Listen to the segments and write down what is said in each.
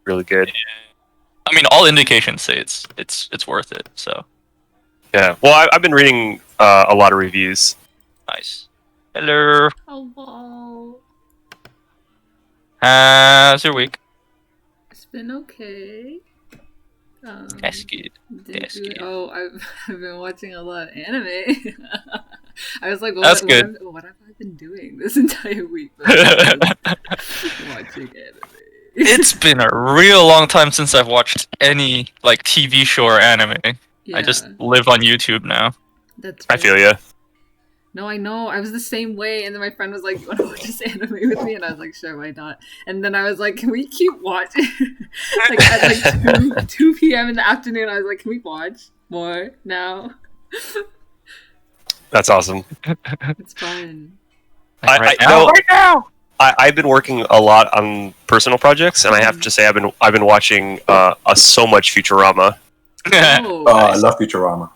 really good. I mean, all indications say it's worth it. So Yeah. Well, I've been reading a lot of reviews. nice. Hello. Hello. How's your week? It's been okay. That's good. That's good. Oh, I've been watching a lot of anime. I was like, That's good. What have I been doing this entire week? Watching anime. It's been a real long time since I've watched any like TV show or anime. Yeah, I just live on YouTube now. that's I feel you. No, I know. I was the same way, and then my friend was like, "You want to watch this anime with me?" And I was like, "Sure, why not?" And then I was like, "Can we keep watching?" Like at like 2 p.m. in the afternoon, I was like, "Can we watch more now?" That's awesome. It's fun. Right now. I've been working a lot on personal projects, and I have to say I've been watching so much Futurama. Oh, I love Futurama.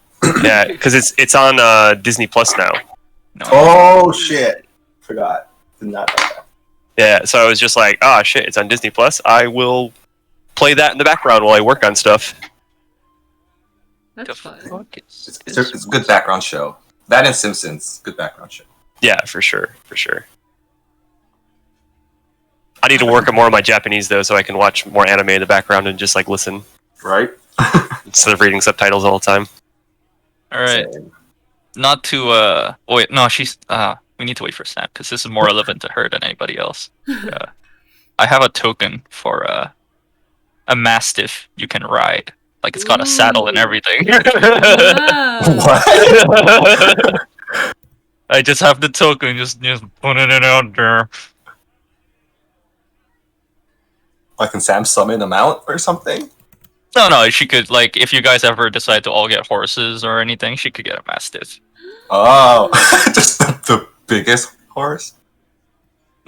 Yeah, because it's on Disney Plus now. No. Oh shit! Forgot. Did not know that. Yeah, so I was just like, oh shit, it's on Disney Plus. I will play that in the background while I work on stuff. that's fun. It's a good background show. That and Simpsons, good background show. Yeah, for sure. I need to work on more of my Japanese though, so I can watch more anime in the background and just like listen Right? instead of reading subtitles all the time. All right. Same. Not to wait. No, she's. We need to wait for Sam because this is more relevant to her than anybody else. I have a token for a mastiff you can ride. Like it's got a saddle and everything. Wow. What? I just have the token. Just putting it out there. Like, can Sam summon a mount or something? No. She could like if you guys ever decide to all get horses or anything, she could get a mastiff. Oh, just the biggest horse?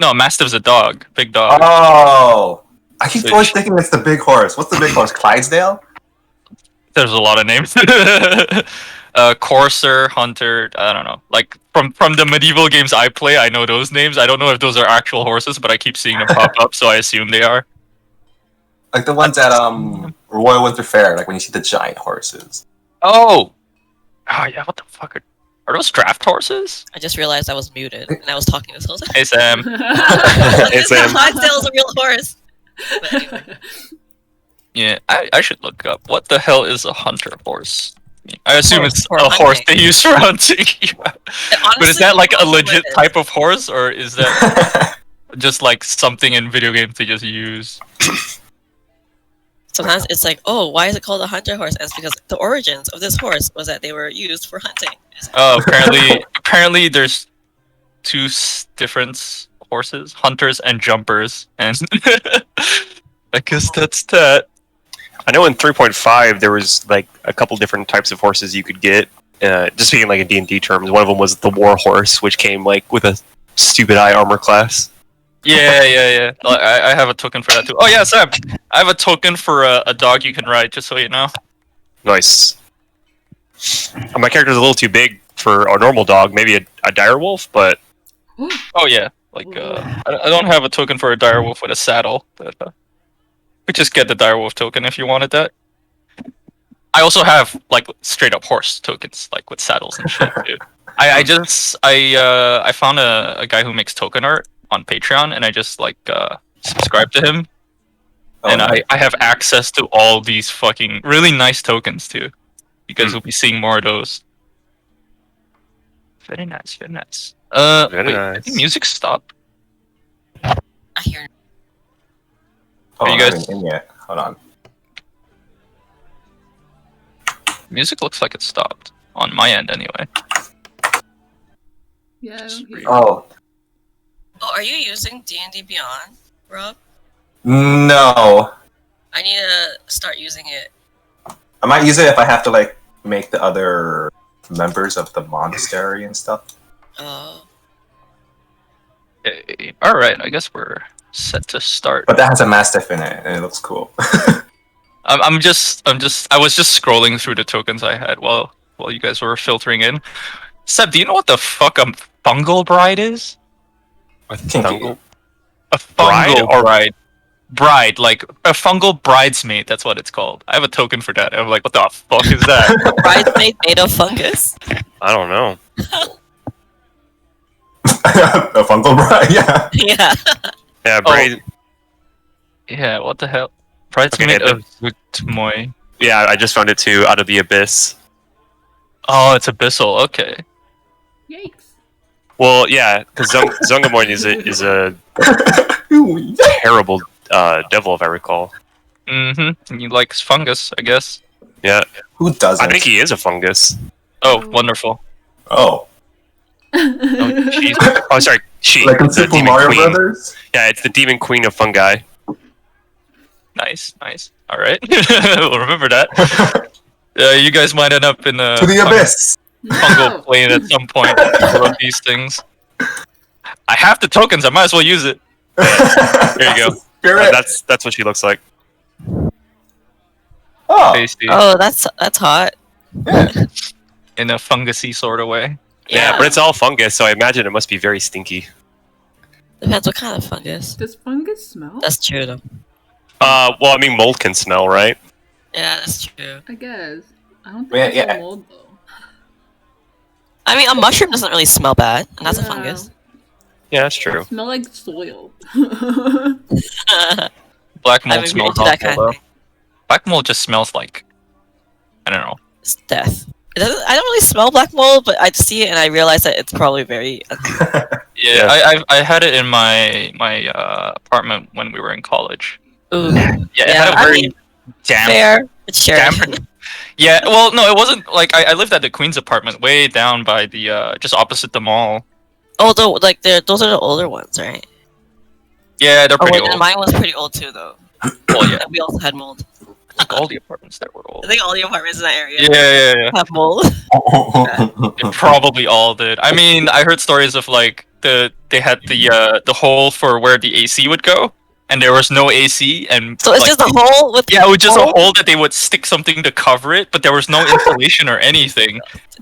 No, mastiff's a dog, big dog. Oh! I keep So always she- thinking it's the big horse. What's the big horse? Clydesdale? There's a lot of names. Courser, Hunter, I don't know. Like from the medieval games I play, I know those names. I don't know if those are actual horses, but I keep seeing them pop up, so I assume they are. Like the ones at Royal Winter Fair, like when you see the giant horses. Oh yeah, what the fuck are those draft horses? I just realized I was muted and I was talking this whole time. Hey Sam. Hey, Sam. Clydesdale's a real horse. But anyway. Yeah, I should look up what the hell is a hunter horse. I assume Horse it's for a horse hunting. they use for hunting. But is that like a legit type? type of horse, or is that just like something in video games they just use? Sometimes it's like, oh, why is it called a hunter horse? And it's because the origins of this horse was that they were used for hunting. Oh, apparently there's two different horses, hunters and jumpers, and I guess that's that. I know in 3.5 there was like a couple different types of horses you could get. Just speaking like in D&D terms, one of them was the war horse, which came like with a stupid high armor class. Yeah. I have a token for that too. Oh yeah, Sam, I have a token for a dog you can ride, just so you know. Nice. My character's a little too big for a normal dog, maybe a dire wolf, but Oh yeah, like I don't have a token for a direwolf with a saddle, but we just get the direwolf token if you wanted that. I also have like straight up horse tokens, like with saddles and shit, dude. I found a guy who makes token art on Patreon, and I just like subscribe to him, and nice. I have access to all these fucking really nice tokens too. You guys will be seeing more of those. Very nice. Very Wait, nice. I think music stopped. I hear. Oh, Are you I guys- haven't in yet. Hold on. Music looks like it stopped on my end anyway. Yeah, I don't hear you. Oh, Oh, are you using D&D Beyond, Rob? no. I need to start using it. I might use it if I have to like make the other members of the monastery and stuff. Oh. All right, I guess we're set to start. But that has a mastiff in it, and it looks cool. I was just scrolling through the tokens I had while you guys were filtering in. Seb, do you know what the fuck a fungal bride is? I think Fungal? A fungal Bride or- bride. bride, like a fungal bridesmaid. That's what it's called. I have a token for that. I'm like, what the fuck is that? Bridesmaid made of fungus. I don't know. A fungal bride, yeah. Yeah. Yeah, braid. Yeah, what the hell? Bridesmaid Okay, of Zutmoy. Yeah, I just found it too. Out of the abyss. Oh, it's abyssal. Okay. Yikes. Well, yeah, because Zungamoin is a Ooh, terrible devil, if I recall. Mm-hmm. He likes fungus, I guess. Yeah, Who doesn't? I think he is a fungus. Oh, wonderful. Oh, Oh, she's Oh, sorry, she. like in the Super demon Mario queen. Brothers. Yeah, it's the demon queen of fungi. nice. All right, we'll remember that. You guys might end up in a To the abyss. fungal No. plane at some point. One of these things. I have the tokens. I might as well use it. There you go. Spirit. That's what she looks like. Oh, Tasty. Oh, that's hot. In a fungusy sort of way. Yeah, but it's all fungus, so I imagine it must be very stinky. Depends what kind of fungus. Does fungus smell? That's true though. Well, I mean, mold can smell, right? Yeah, that's true. I guess. I don't think Yeah, it's yeah. a mold though. I mean, a mushroom doesn't really smell bad, and that's a Yeah. fungus. Yeah, that's true. Smell like soil. Black mold I mean, smells into that awful kind of though. thing. Black mold just smells like, I don't know. It's death. It doesn't. I don't really smell black mold, but I see it and I realize that it's probably very. Yeah, I had it in my apartment when we were in college. Ooh. Yeah, it Yeah, had a I very mean, damp. fair. It's sure. damp. Yeah, well, no, it wasn't like I lived at the Queen's apartment, way down by the just opposite the mall. Oh, like those are the older ones, right? Yeah, they're Oh, pretty wait, and old. mine was pretty old too, though. Well, yeah, And we also had mold. I think all the apartments there were old. I think all the apartments in that area Yeah. have mold. They probably all did. I mean, I heard stories of like they had the hole for where the AC would go, and there was no AC, and So it's like, just a hole with. yeah, it was just a hole? hole that they would stick something to cover it, but there was no insulation or anything.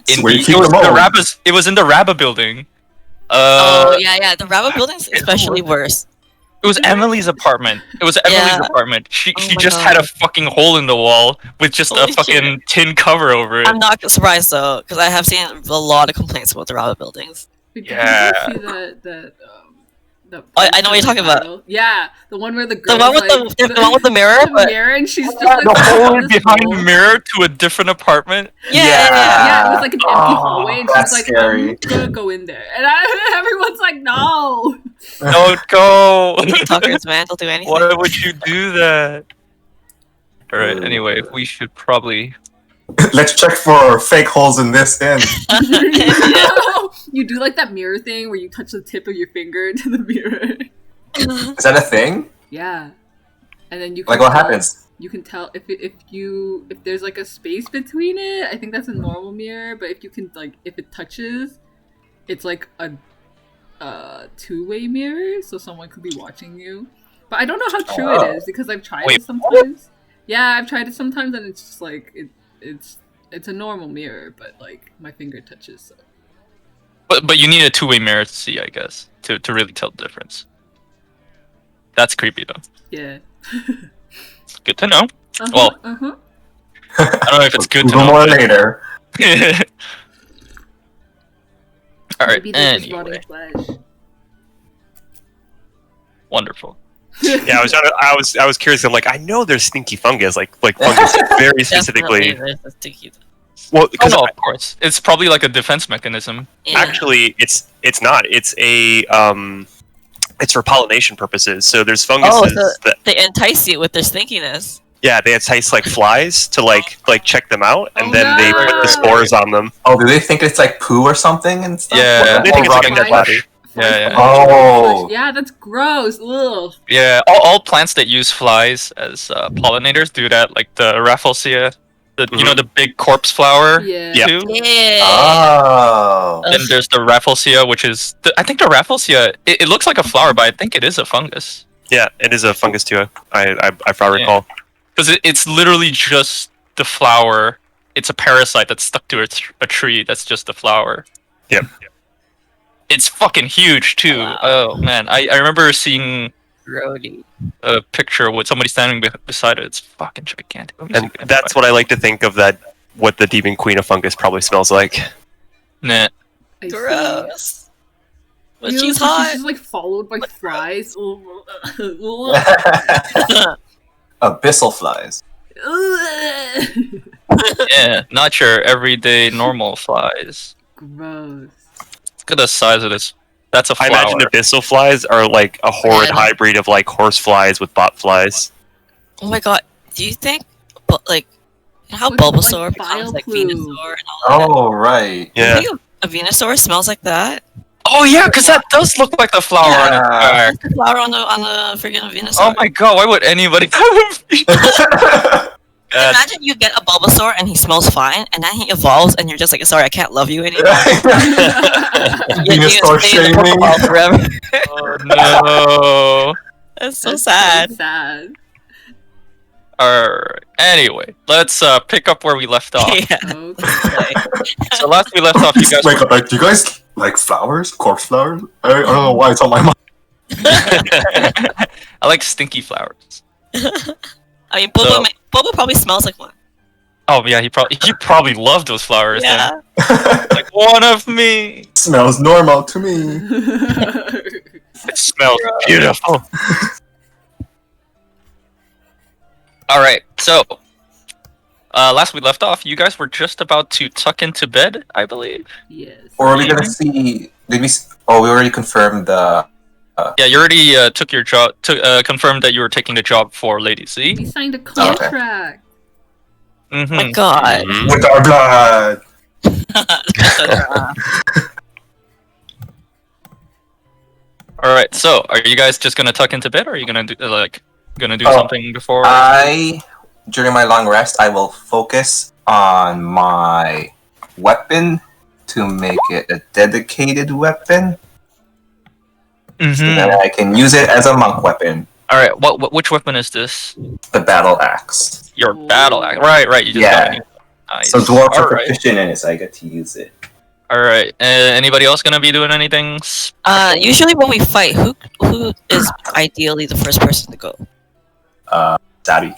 It's where you It keep was the in the mold. Rabba. It was in the Rabba building. Oh yeah. The rabbit building's especially worse. It was Emily's apartment. It was Emily's Yeah. apartment. She Oh she my just God. had a fucking hole in the wall with just Holy a fucking tin cover over it. I'm not surprised though, because I have seen a lot of complaints about the rabbit buildings. Did Yeah. you see the I know what you're talking about. title? Yeah, the one where the girl The one with the one with the mirror. the But mirror, and she's just like The hole this behind hole. the mirror to a different apartment. yeah. Yeah, it was like an empty Oh, hallway, and she's that's like, scary. "I'm gonna go in there," and everyone's like, "No." Don't go. Tuckers, man, they'll do anything. Why would you do that? All right. Anyway, we should probably. Let's check for fake holes in this inn. You do like that mirror thing where you touch the tip of your finger to the mirror. Is that a thing? Yeah, and then you can Like, what tell- happens? You can tell if there's like a space between it. I think that's a normal mirror, but if you can like if it touches, it's like a two-way mirror, so someone could be watching you. But I don't know how true it is because I've tried Wait, it sometimes. Yeah, I've tried it sometimes, and it's just like it's a normal mirror, but like my finger touches. So. But you need a two-way mirror to see, I guess, to really tell the difference. That's creepy though. Yeah. Good to know. Uh-huh, Well, uh-huh. I don't know if it's good to Google know. more but- later. All right. Maybe they're just Anyway, rotting flesh. wonderful. Yeah, I was curious. I'm like, I know there's stinky fungus, like fungus very specifically. Definitely, there's a sticky- Well, Oh, because no, of course. It's probably like a defense mechanism. Yeah. actually, it's not. It's a it's for pollination purposes. So there's funguses Oh, so that they entice you with their stinkiness. yeah, they entice like flies to like check them out, and Oh, then they put no. the spores on them. Oh, do they think it's like poo or something and stuff? Yeah, They think it's like a Flies- dead body. flies- Yeah. Oh. Yeah, that's gross. Ugh. Yeah, all plants that use flies as pollinators do that, like the Rafflesia, you know, the big corpse flower. Yeah. Yeah. Too. Yeah. Oh. Then there's the Rafflesia, which is I think the Rafflesia. It looks like a flower, but I think it is a fungus Yeah, it is a fungus too. If I recall. because it's literally just the flower. It's a parasite that's stuck to a tree. That's just the flower. Yep. It's fucking huge too. Wow. Oh man, I remember seeing Grody. a picture with somebody standing beside it. It's fucking gigantic. Let me And see if that's what I like to think of what the demon queen of fungus probably smells like. Nah. I see. Gross. But Ew, she's so hot. She's just like followed by flies. Abyssal flies. Yeah, not your everyday normal flies. Gross. Look at the size of this. That's a I flower. imagine abyssal flies are like a horrid Yeah. hybrid of like horse flies with bot flies. Oh my god. Do you think, like, you know how Like- Bulbasaur like becomes like bile Venusaur and all that? Oh, right. Do you Yeah. think a Venusaur smells like that? Oh yeah, because that does look like the flower on its Yeah. back. That's the flower on the freaking Venusaur. Oh my god, why would anybody Imagine you get a Bulbasaur and he smells fine, and then he evolves, and you're just like, sorry, I can't love you anymore. Venusaur stay in the shaming. Pokeball forever. Oh no. That's so That's sad. So sad. Alright. Anyway, let's pick up where we left off. Yeah. Okay. So last we left off, you guys Wake up, like, do you guys like flowers? Corpse flowers? I don't know why it's on my mind. I like stinky flowers. I mean, Boba, So- Boba probably smells like one. Oh yeah, he probably loved those flowers. Yeah. Then. Like one of me. Smells normal to me. It smells beautiful. All right, so last we left off, you guys were just about to tuck into bed, I believe. Yes. Or are we gonna see? Did we? Oh, we already confirmed the. Yeah, you already took your job. Confirmed that you were taking the job for Lady C. We signed a contract. Oh my Mm-hmm. god. Mhm. With our blood. All right, so are you guys just gonna tuck into bed, or are you gonna do do Oh, something before? During my long rest, I will focus on my weapon to make it a dedicated weapon, so Mhm. that I can use it as a monk weapon. All right, which weapon is this? The battle axe. Your Ooh. battle axe. Right. You just Yeah. got it. Nice. So dwarves All are right. proficient in it, so I get to use it. All right. Anybody else gonna be doing anything? Usually when we fight, who is ideally the first person to go? Sabi.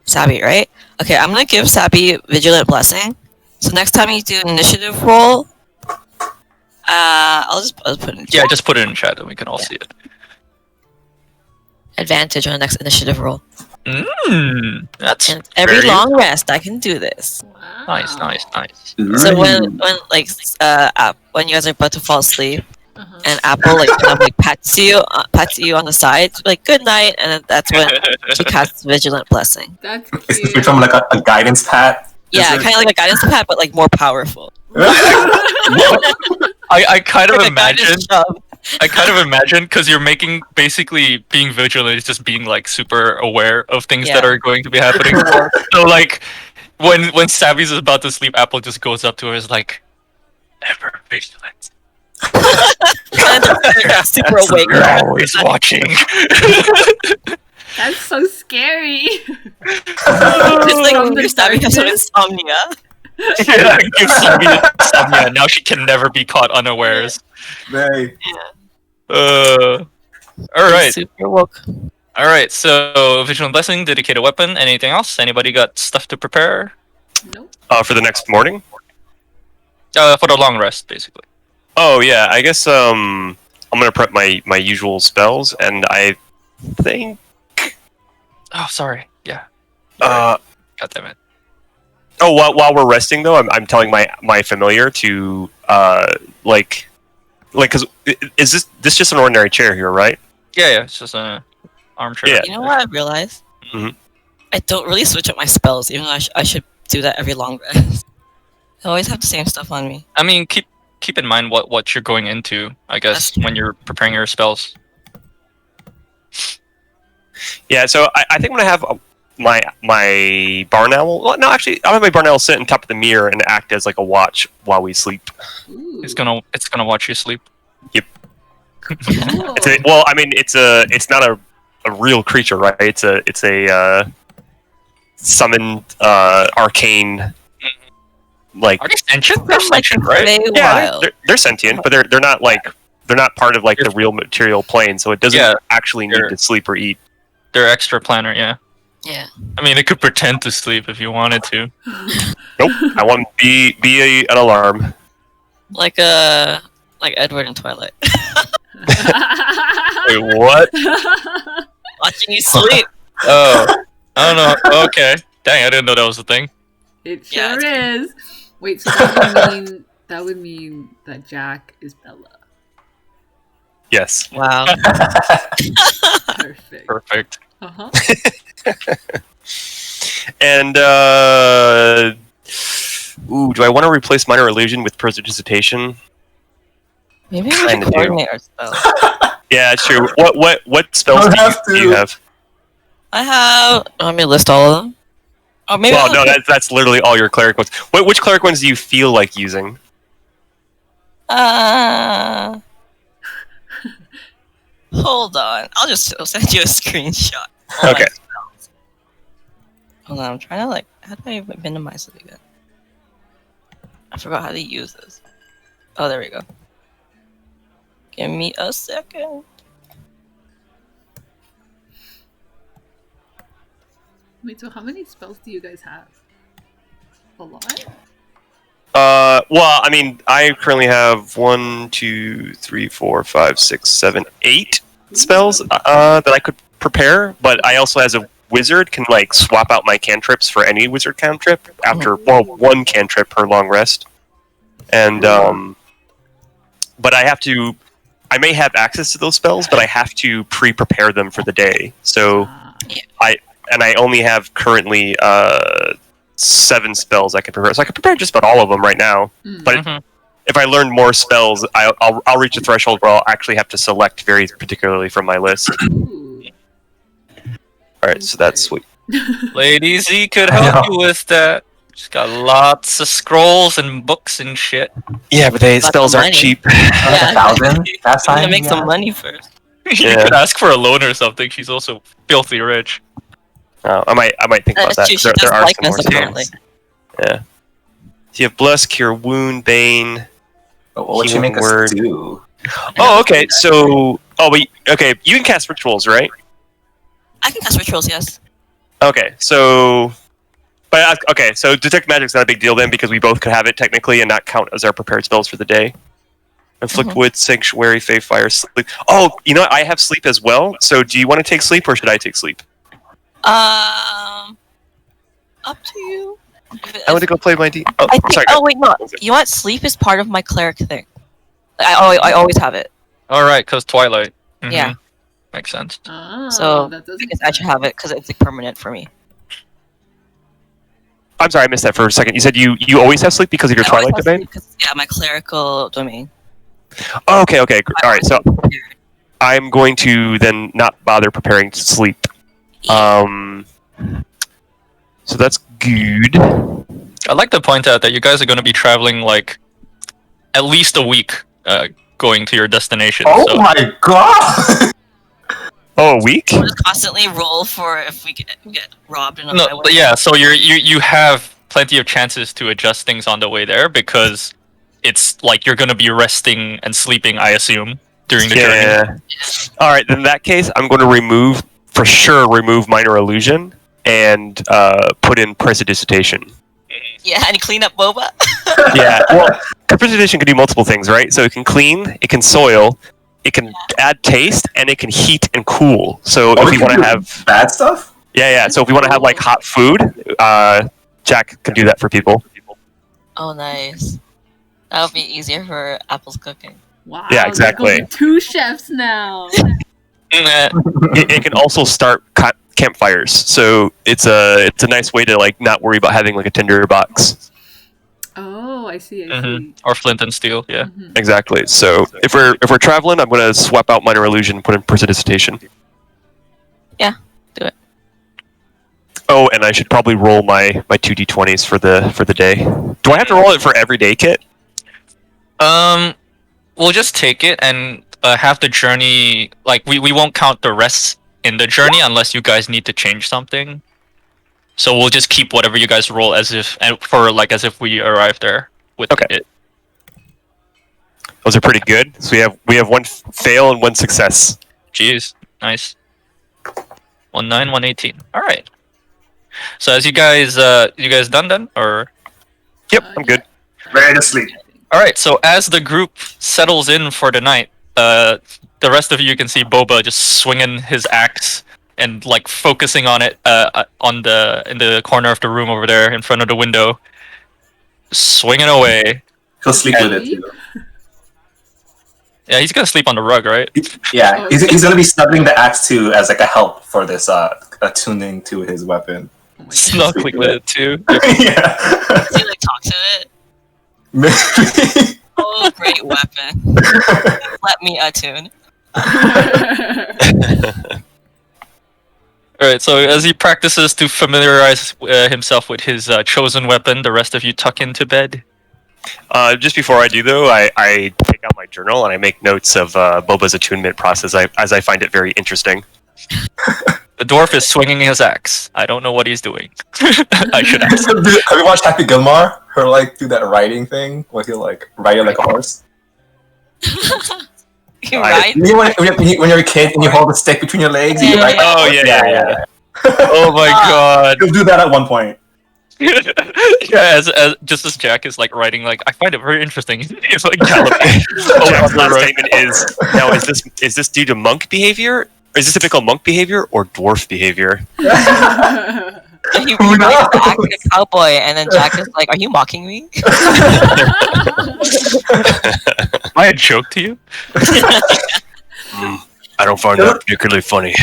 Sabi, right? Okay, I'm gonna give Sabi Vigilant Blessing. So next time you do initiative roll, I'll put it in Yeah, just put it in chat and we can all see it. advantage on the next initiative roll. That's And every very long rest, I can do this. Wow. nice. So when when you guys are about to fall asleep, Uh-huh. and Apple like kind of like pats you on the side, like good night, and then that's when she casts Vigilant Blessing. That's It's cute. become like a guidance pat. Yeah, Is it? kind of like a guidance pad, but like more powerful. I kind of Like a guidance imagine. shove. I kind of imagine because you're making basically being vigilant is just being like super aware of things that Yeah. are going to be happening. So like when Sabi's about to sleep, Apple just goes up to her and is like, "Ever vigilant, And then they're super awake. you're always watching." That's so scary. It's like From the Sabi has some darkness. insomnia. Yeah, give Sabi insomnia. Now she can never be caught unawares. They- All right. Super woke. All right, so Vigilant Blessing, dedicated weapon. Anything else? Anybody got stuff to prepare? Nope. For the next morning? For the long rest, basically. Oh yeah, I guess I'm gonna prep my usual spells, and I think Oh, sorry. Yeah. God God damn it. oh while we're resting though, I'm telling my familiar to like because is this just an ordinary chair here, right? Yeah, it's just an armchair. Yeah. You know what I realized? Mhm. I don't really switch up my spells, even though I should do that every long rest. I always have the same stuff on me. I mean, keep in mind what you're going into, I guess, when you're preparing your spells. Yeah, so I think I'm gonna have my barn owl. Well, no, actually, I'll have my barn owl sit on top of the mirror and act as like a watch while we sleep. Ooh. It's gonna watch you sleep. Cool. Well, I mean, it's not a real creature, right? It's a summoned arcane like Are they sentient? They're sentient, right? yeah, Wild. they're sentient, but they're not like they're not part of like the real material plane, so it doesn't actually need to sleep or eat. They're extra planar, yeah. Yeah. I mean, it could pretend to sleep if you wanted to. Nope. I want to be an alarm. Like Edward in Twilight. Wait, what? Watching you sleep. Oh, I don't know. Okay. Dang, I didn't know that was a thing. It Yeah, sure is. Wait, so that would mean that Jack is Bella. Yes. Wow. Perfect. Perfect. Uh-huh. And do I want to replace minor illusion with prestidigitation? Maybe we should coordinate our spells. Yeah, true. What spells do you have? I have. Let me list all of them. Oh, maybe. Well, no, that's literally all your cleric ones. Which cleric ones do you feel like using? Hold on. I'll send you a screenshot. Okay. Hold on. I'm trying to how do I minimize it again? I forgot how to use this. Oh, there we go. Give me a second. Wait, so how many spells do you guys have? A lot? Well, I mean, I currently have 1, 2, 3, 4, 5, 6, 7, 8 spells that I could prepare, but I also, as a wizard, can like swap out my cantrips for any wizard cantrip after one cantrip per long rest. And but I may have access to those spells, but I have to pre-prepare them for the day. So I only have currently 7 spells I can prepare. So I can prepare just about all of them right now. But if I learn more spells, I'll reach a threshold where I'll actually have to select very particularly from my list. Alright, so that's sweet. Lady Z could help you with that. She's got lots of scrolls and books and shit. Yeah, but spells aren't cheap. Yeah, 1,000? That's I'm gonna fine. make some money first. You could ask for a loan or something. She's also filthy rich. I might think about that. She 'Cause does there are like some more us, apparently. spells. Yeah. So you have Bless, Cure, Wound, Bane. But what would you make us do? Oh, okay. So, okay. You can cast rituals, right? I can cast rituals, yes. Okay. So, so detect magic's not a big deal then because we both could have it technically and not count as our prepared spells for the day. Inflict Wood, Sanctuary, Fae, Fire, Sleep. Oh, you know what? I have Sleep as well. So, do you want to take Sleep or should I take Sleep? Up to you. I want to go play my D. Oh, I think, sorry. wait, no. You know what? Sleep is part of my cleric thing. I always have it. Alright, because Twilight. Mhm. Yeah. Makes sense. So that I guess I should have it because it's like permanent for me. I'm sorry, I missed that for a second. You said you always have Sleep because of your I always Twilight have domain? sleep 'cause, yeah, my clerical domain. Oh, okay. Alright, so I'm going to then not bother preparing Sleep. So that's good. I'd like to point out that you guys are going to be traveling like at least a week going to your destination. Oh my god! Oh, a week? We'll just constantly roll for if we get robbed in a No, highway. yeah, so you have plenty of chances to adjust things on the way there because it's like you're going to be resting and sleeping, I assume, during the journey. Alright, in that case, I'm going to remove minor illusion and put in prestidigitation. Yeah, and clean up Boba. Yeah, well, prestidigitation can do multiple things, right? So it can clean, it can soil, it can add taste, and it can heat and cool. So if we want to have bad stuff? Yeah. So if we want to have like hot food, Jack can do that for people. Oh, nice. That would be easier for Apple's cooking. Wow. Yeah, exactly. There's 2 chefs now. It can also start campfires, so it's a nice way to like not worry about having like a tinder box. Oh, I see. I see. Or flint and steel, yeah. Exactly. So if we're traveling, I'm gonna swap out minor illusion and put in prestidigitation. Yeah, do it. Oh, and I should probably roll my 2d20s for the day. Do I have to roll it for every day, Kit? We'll just take it and have the journey. Like we won't count the rests in the journey unless you guys need to change something. So we'll just keep whatever you guys roll as if we arrived there with it. Those are pretty good. So we have one fail and one success. Jeez, nice. 19, 118. All right. So as you guys done or? Yep, I'm good. Ready to sleep. All right. So as the group settles in for the night, the rest of you can see Boba just swinging his axe and like focusing on it in the corner of the room over there in front of the window, swinging away. He'll sleep with it too. Yeah, he's gonna sleep on the rug, right? Yeah, he's gonna be snuggling the axe too as like a help for this attuning to his weapon. Oh my God. Snuggling with it too. Yeah. Does he like talk to it? Maybe. Oh, great weapon. Let me attune. Alright, so as he practices to familiarize himself with his chosen weapon, the rest of you tuck into bed. Just before I do, though, I take out my journal and I make notes of Boba's attunement process as I find it very interesting. The dwarf is swinging his axe. I don't know what he's doing. I should ask. Have you watched Happy Gilmore? Her like do that riding thing where he'll like ride it like a horse. You right? You know when you're a kid and you hold the stick between your legs. And you ride Oh, yeah. Oh my god. He'll do that at one point. Yeah, as just as Jack is like writing, like I find it very interesting. He's like galloping. Jack's last statement is, now, is this due to monk behavior? Or is this typical monk behavior or dwarf behavior? He rides back like a cowboy, and then Jack is like, "Are you mocking me?" Am I a joke to you? I don't find that particularly funny.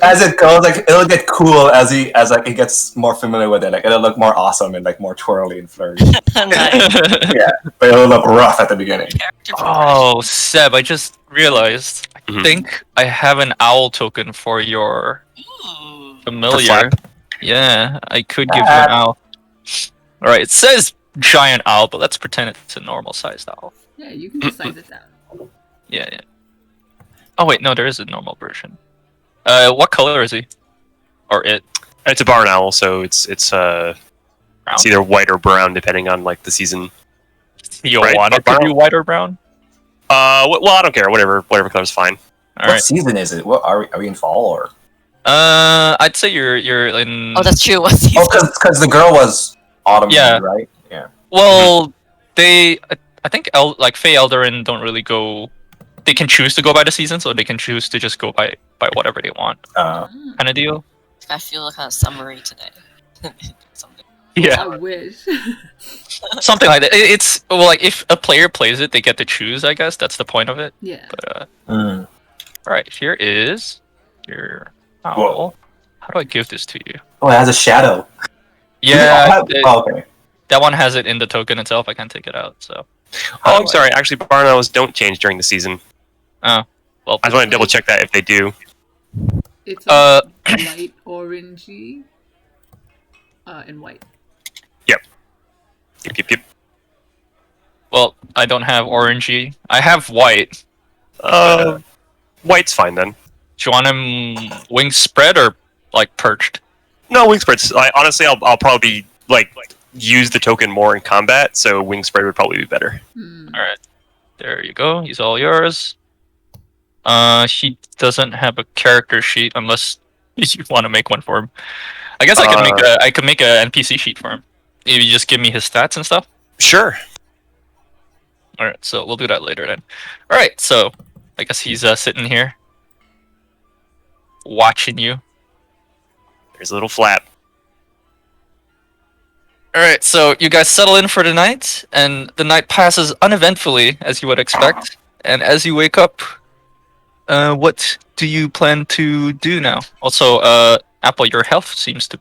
As it goes, like it'll get cool as he gets more familiar with it. Like it'll look more awesome and like more twirly and flirty. Nice. Yeah, but it'll look rough at the beginning. Character Oh, Seb, I just realized. I Mhm. think I have an owl token for your Ooh. familiar. flap? Yeah, I could give you an owl. Alright, it says giant owl, but let's pretend it's a normal sized owl. Yeah, you can decide it down. Yeah. Oh wait, no, there is a normal version. What color is he? Or it? It's a barn owl, so it's Brown? either white or brown depending on like the season. You Right, want it to brown. be white or brown? Well, I don't care. Whatever color's fine. What Alright. season is it? What are we in fall or? I'd say you're in. Oh, that's true. What's he? Oh, because the girl was autumn, Yeah. right? Yeah. Well, I think like Fey Eldarin don't really go. They can choose to go by the season, so they can choose to just go by whatever they want, kind of deal. I feel kind of summery today. Something. Yeah, I wish. something like that. It's well, like if a player plays it, they get to choose. I guess that's the point of it. Yeah. But Mm. all right, here is your owl. Whoa. How do I give this to you? Oh, it has a shadow. Yeah, Oh, okay. that one has it in the token itself. I can't take it out. So. Oh, I'm sorry. Actually, barn owls don't change during the season. Oh, well. I just want to double check that if they do. It's light orangey and white. Yep. Well, I don't have orangey. I have white. White's fine then. Do you want him wing spread or like perched? No, wing spreads. Honestly, I'll probably like use the token more in combat, so wing spread would probably be better. Hmm. All right, there you go. He's all yours. He doesn't have a character sheet unless you want to make one for him. I guess I could make a NPC sheet for him. If you just give me his stats and stuff. Sure. All right, so we'll do that later then. All right, so I guess he's sitting here watching you. There's a little flap. All right, so you guys settle in for the night, and the night passes uneventfully, as you would expect. And as you wake up, what do you plan to do now? Also, Apple, your health seems to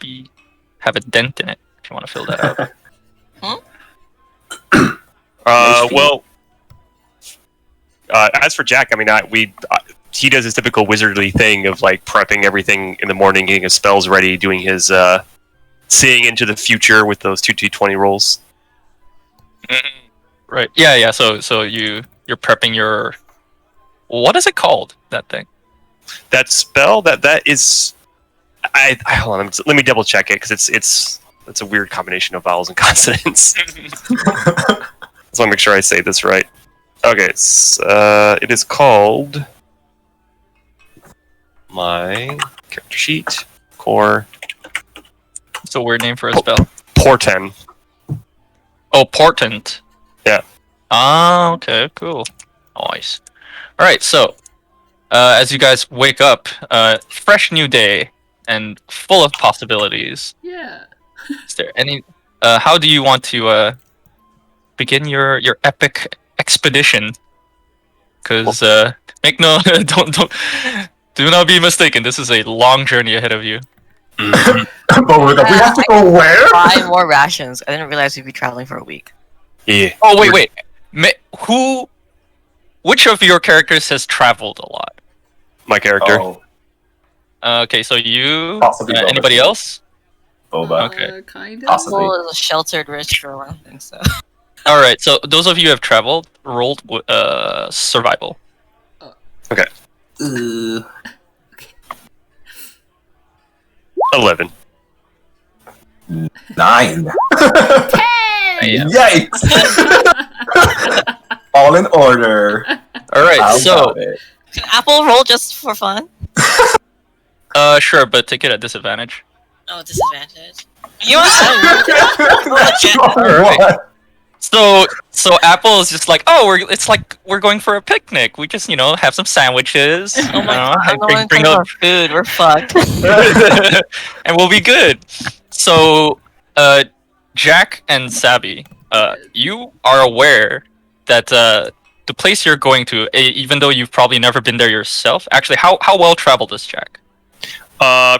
have a dent in it. If you want to fill that out. Well, as for Jack, I mean, he does his typical wizardly thing of like prepping everything in the morning, getting his spells ready, doing his seeing into the future with those 2d20 rolls. Right. Yeah. So you're prepping your. What is it called? That thing. That spell that is. I hold on. Let me double check it because it's a weird combination of vowels and consonants. So I want to make sure I say this right. Okay, it is called my character sheet core It's a weird name for a spell. Porten. Oh, portent. Yeah. Ah, okay, cool. Nice. All right, so as you guys wake up, fresh new day and full of possibilities. Yeah. Is there any? How do you want to begin your epic expedition? Because make no don't do not be mistaken. This is a long journey ahead of you. Mhm. But we have to go where? 5 more rations. I didn't realize we'd be traveling for a week. Yeah. Oh wait. Which of your characters has traveled a lot? My character. Oh, Okay, so you. Possibly Boba. Anybody else? Boba. Okay. Kind of. Possibly. Well, is a sheltered rich girl, I don't think so. All right. So those of you who have traveled rolled survival. Ooh. 11. 9. 10! Yeah. Yikes! All in order. All right. How So about it? Can Apple roll just for fun? sure, but take it at disadvantage. Oh, disadvantage. You want What? So Apple is just like, oh, it's like we're going for a picnic. We just have some sandwiches. Oh my god, I don't want to bring talk up about food. We're fucked. and we'll be good. So, Jack and Sabi, you are aware that the place you're going to, even though you've probably never been there yourself, actually, how well traveled is Jack?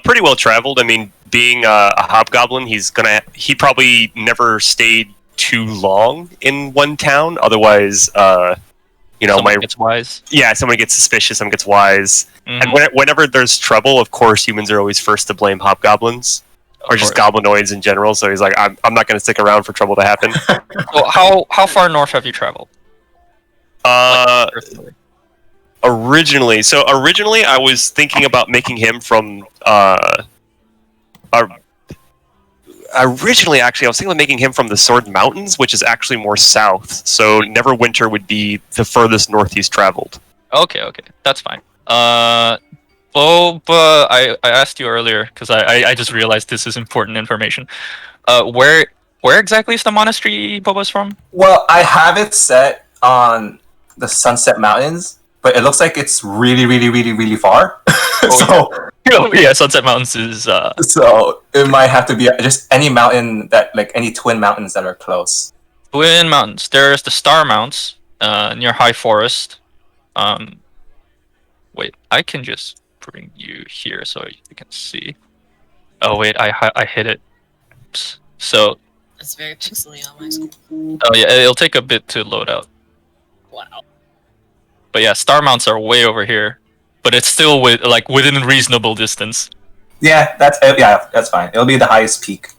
Pretty well traveled. I mean, being a hobgoblin, he probably never stayed too long in one town. Otherwise, Someone gets wise. Yeah, someone gets suspicious, someone gets wise. Mhm. And whenever there's trouble, of course, humans are always first to blame hobgoblins. Or just goblinoids in general, so he's like, I'm not going to stick around for trouble to happen. So how far north have you traveled? Earthly. Originally, I was thinking about making him from, originally, actually, I was thinking of making him from the Sword Mountains, which is actually more south, so Neverwinter would be the furthest north he's traveled. Okay, that's fine. Boba, I asked you earlier because I just realized this is important information. Where exactly is the monastery Boba's from? Well, I have it set on the Sunset Mountains, but it looks like it's really, really, really, really far. Yeah, Sunset Mountains is. So it might have to be just any mountain any twin mountains that are close. Twin Mountains. There's the Star Mounts near High Forest. Wait, I can just bring you here so you can see. Oh wait, I hit it. Oops. So. It's very pixely on my screen. Oh yeah, it'll take a bit to load out. Wow. But yeah, Star Mounts are way over here, but it's still within reasonable distance. Yeah, that's fine. It'll be the highest peak.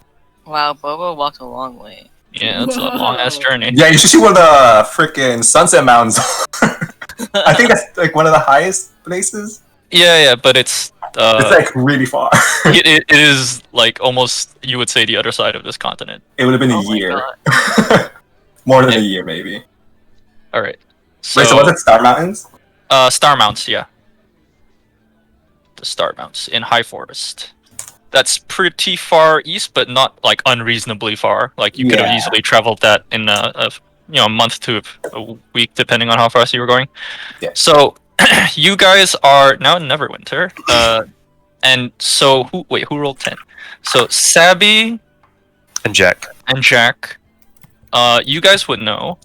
Wow, Boba walked a long way. Yeah, it's a long ass journey. Yeah, you should see where the freaking Sunset Mountains are. I think that's one of the highest places. Yeah, but it's really far. it is almost, you would say, the other side of this continent. It would have been Oh a my year. God. More than a year, maybe. All right. So, Wait, so was it Star Mountains? Star Mounts, yeah. The Star Mounts in High Forest. That's pretty far east, but not unreasonably far. You could have easily traveled that in a month to a week, depending on how fast you were going. Yeah. So you guys are now in Neverwinter, and so who rolled 10? So Sabi And Jack. and Jack, you guys would know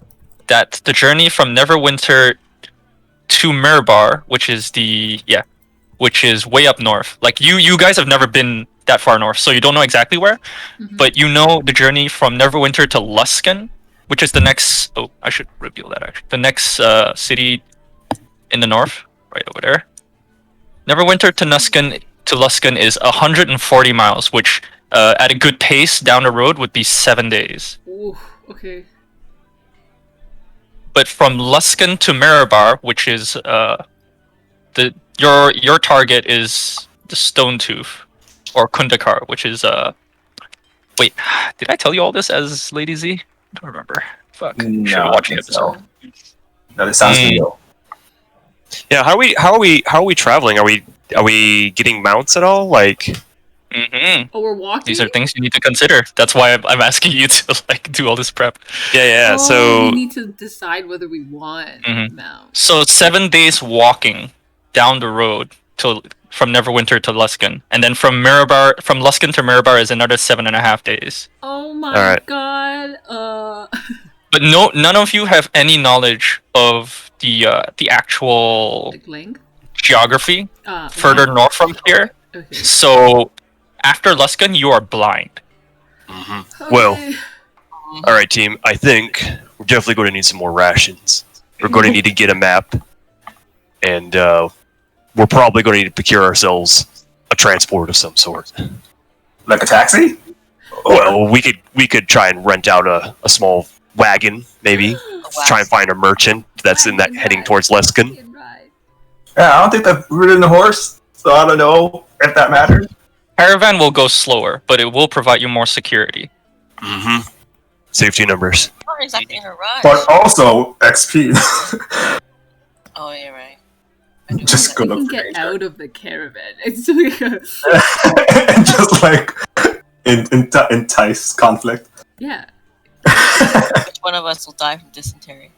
that the journey from Neverwinter to Mirabar, which is way up north. You guys have never been that far north, so you don't know exactly where, but you know the journey from Neverwinter to Luskan, which is the next. Oh, I should reveal that actually. The next city in the north, right over there. Neverwinter to Luskan is 140 miles, which at a good pace down the road would be 7 days. Ooh, okay. But from Luskan to Mirabar, which is your target is the Stone Tooth, or Kundakar, which is wait, did I tell you all this as Lady Z? I don't remember. Fuck. No, Should I watch the think so. episode. That sounds real. Yeah, how are we traveling? Are we getting mounts at all? Like, Oh, we're walking. These are things you need to consider. That's why I'm asking you to like do all this prep. yeah. Oh, So we need to decide whether we want mounts. So 7 days walking down the road from Neverwinter to Luskan, and then from Luskan to Mirabar is another 7.5 days. Oh my Alright. god. But none of you have any knowledge of the actual Like length? geography further Okay. north from here. Okay. So after Luskan, you are blind. Well, Okay. all right, team. I think we're definitely going to need some more rations. We're going to need to get a map, and we're probably going to need to procure ourselves a transport of some sort. Like a taxi? Well, we could try and rent out a small wagon, maybe. Try and find a merchant that's heading towards Leskin. Right. Yeah, I don't think I've ridden a horse, so I don't know if that matters. Caravan will go slower, but it will provide you more security. Mm-hmm. Safety numbers. Not exactly in a rush. But also XP. Oh, you're right. Just We go can to get out of the caravan. It's like and just like entice conflict. yeah. Which one of us will die from dysentery?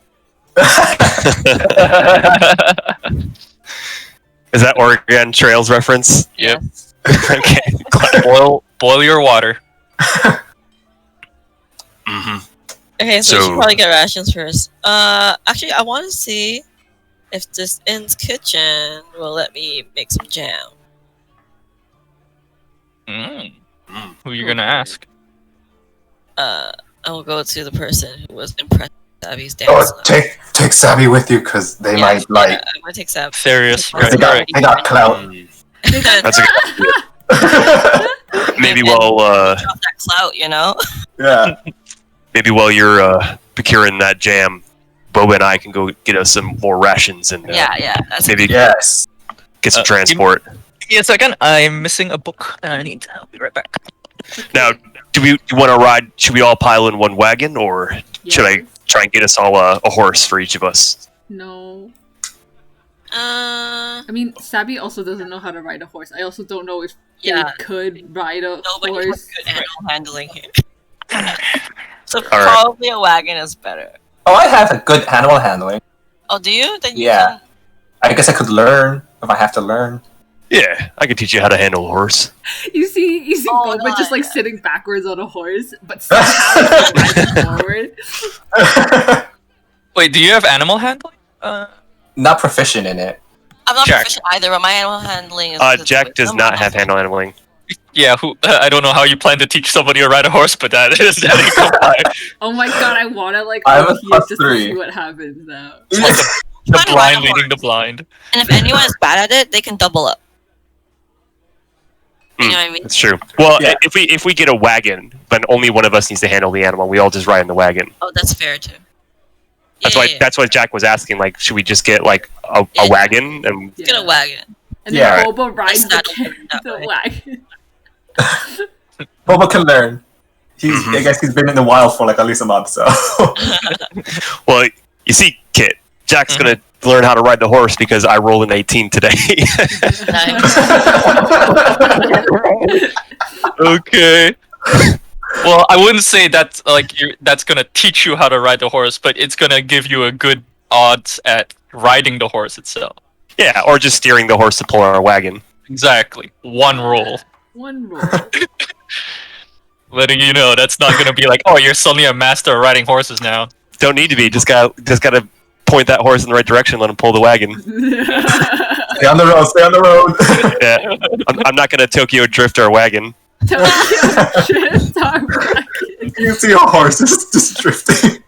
Is that Oregon Trails reference? Yep. Yes. Okay. Boil your water. Mm-hmm. Okay, so we So- should probably get rations first. Actually, I want to see if this inn's kitchen will let me make some jam. Who are you gonna ask? I will go to the person who was impressed with Sabi's dance. Oh, take Sabi with you, because they might like. Yeah, I'm gonna take Sabi. Therius, They got, they got clout. That's a good idea. Maybe while Drop that clout, you know. Yeah. maybe while you're procuring that jam, Boba and I can go get us some more rations and Yeah. That's maybe Yes. get some transport. Give me a second. I'm missing a book that I need. I'll be right back. Now, do you want to ride? Should we all pile in one wagon, or should I Yes. try and get us all a horse for each of us? No. Uh, I mean, Sabi also doesn't know how to ride a horse. I also don't know if Yeah. they could ride a nobody has horse. good animal handling here. So All right. probably a wagon is better. Oh, I have a good animal handling. Oh, do you? Then you Yeah. can... I guess I could learn if I have to learn. Yeah, I can teach you how to handle a horse. You see Oh, Boba just like God. sitting backwards on a horse, but somehow riding forward. Wait, do you have animal handling? Not proficient in it. I'm not Jack. proficient either, but my animal handling is... Jack does not have handling. Yeah, I don't know how you plan to teach somebody to ride a horse, but that is that ain't gonna fly. Oh my god, I wanna like I have a look here plus just to 3. see what happens now. It's like the Trying to ride blind a leading the horse. blind. And if anyone is bad at it, they can double up. You know what I mean? That's true. Well, Yeah. if we get a wagon, then only one of us needs to handle the animal. We all just ride in the wagon. Oh, that's fair too. That's why Jack was asking. Like, should we just get like a Yeah. wagon and Get a wagon. And Yeah. then Boba rides It's not the open that way. wagon. Boba can learn. I guess he's been in the wild for like at least a month, so. well, you see, Kit, Jack's gonna learn how to ride the horse because I rolled an 18 today. Nice. Okay. Well, I wouldn't say that's that's gonna teach you how to ride the horse, but it's gonna give you a good odds at riding the horse itself. Yeah, or just steering the horse to pull our wagon. Exactly. One roll. One roll. Letting you know that's not gonna be like, oh, you're suddenly a master of riding horses now. Don't need to be. Just gotta point that horse in the right direction. Let him pull the wagon. Stay on the road, stay on the road. Yeah, I'm not gonna Tokyo drift our wagon. Drift our wagon. You see a horse is just drifting.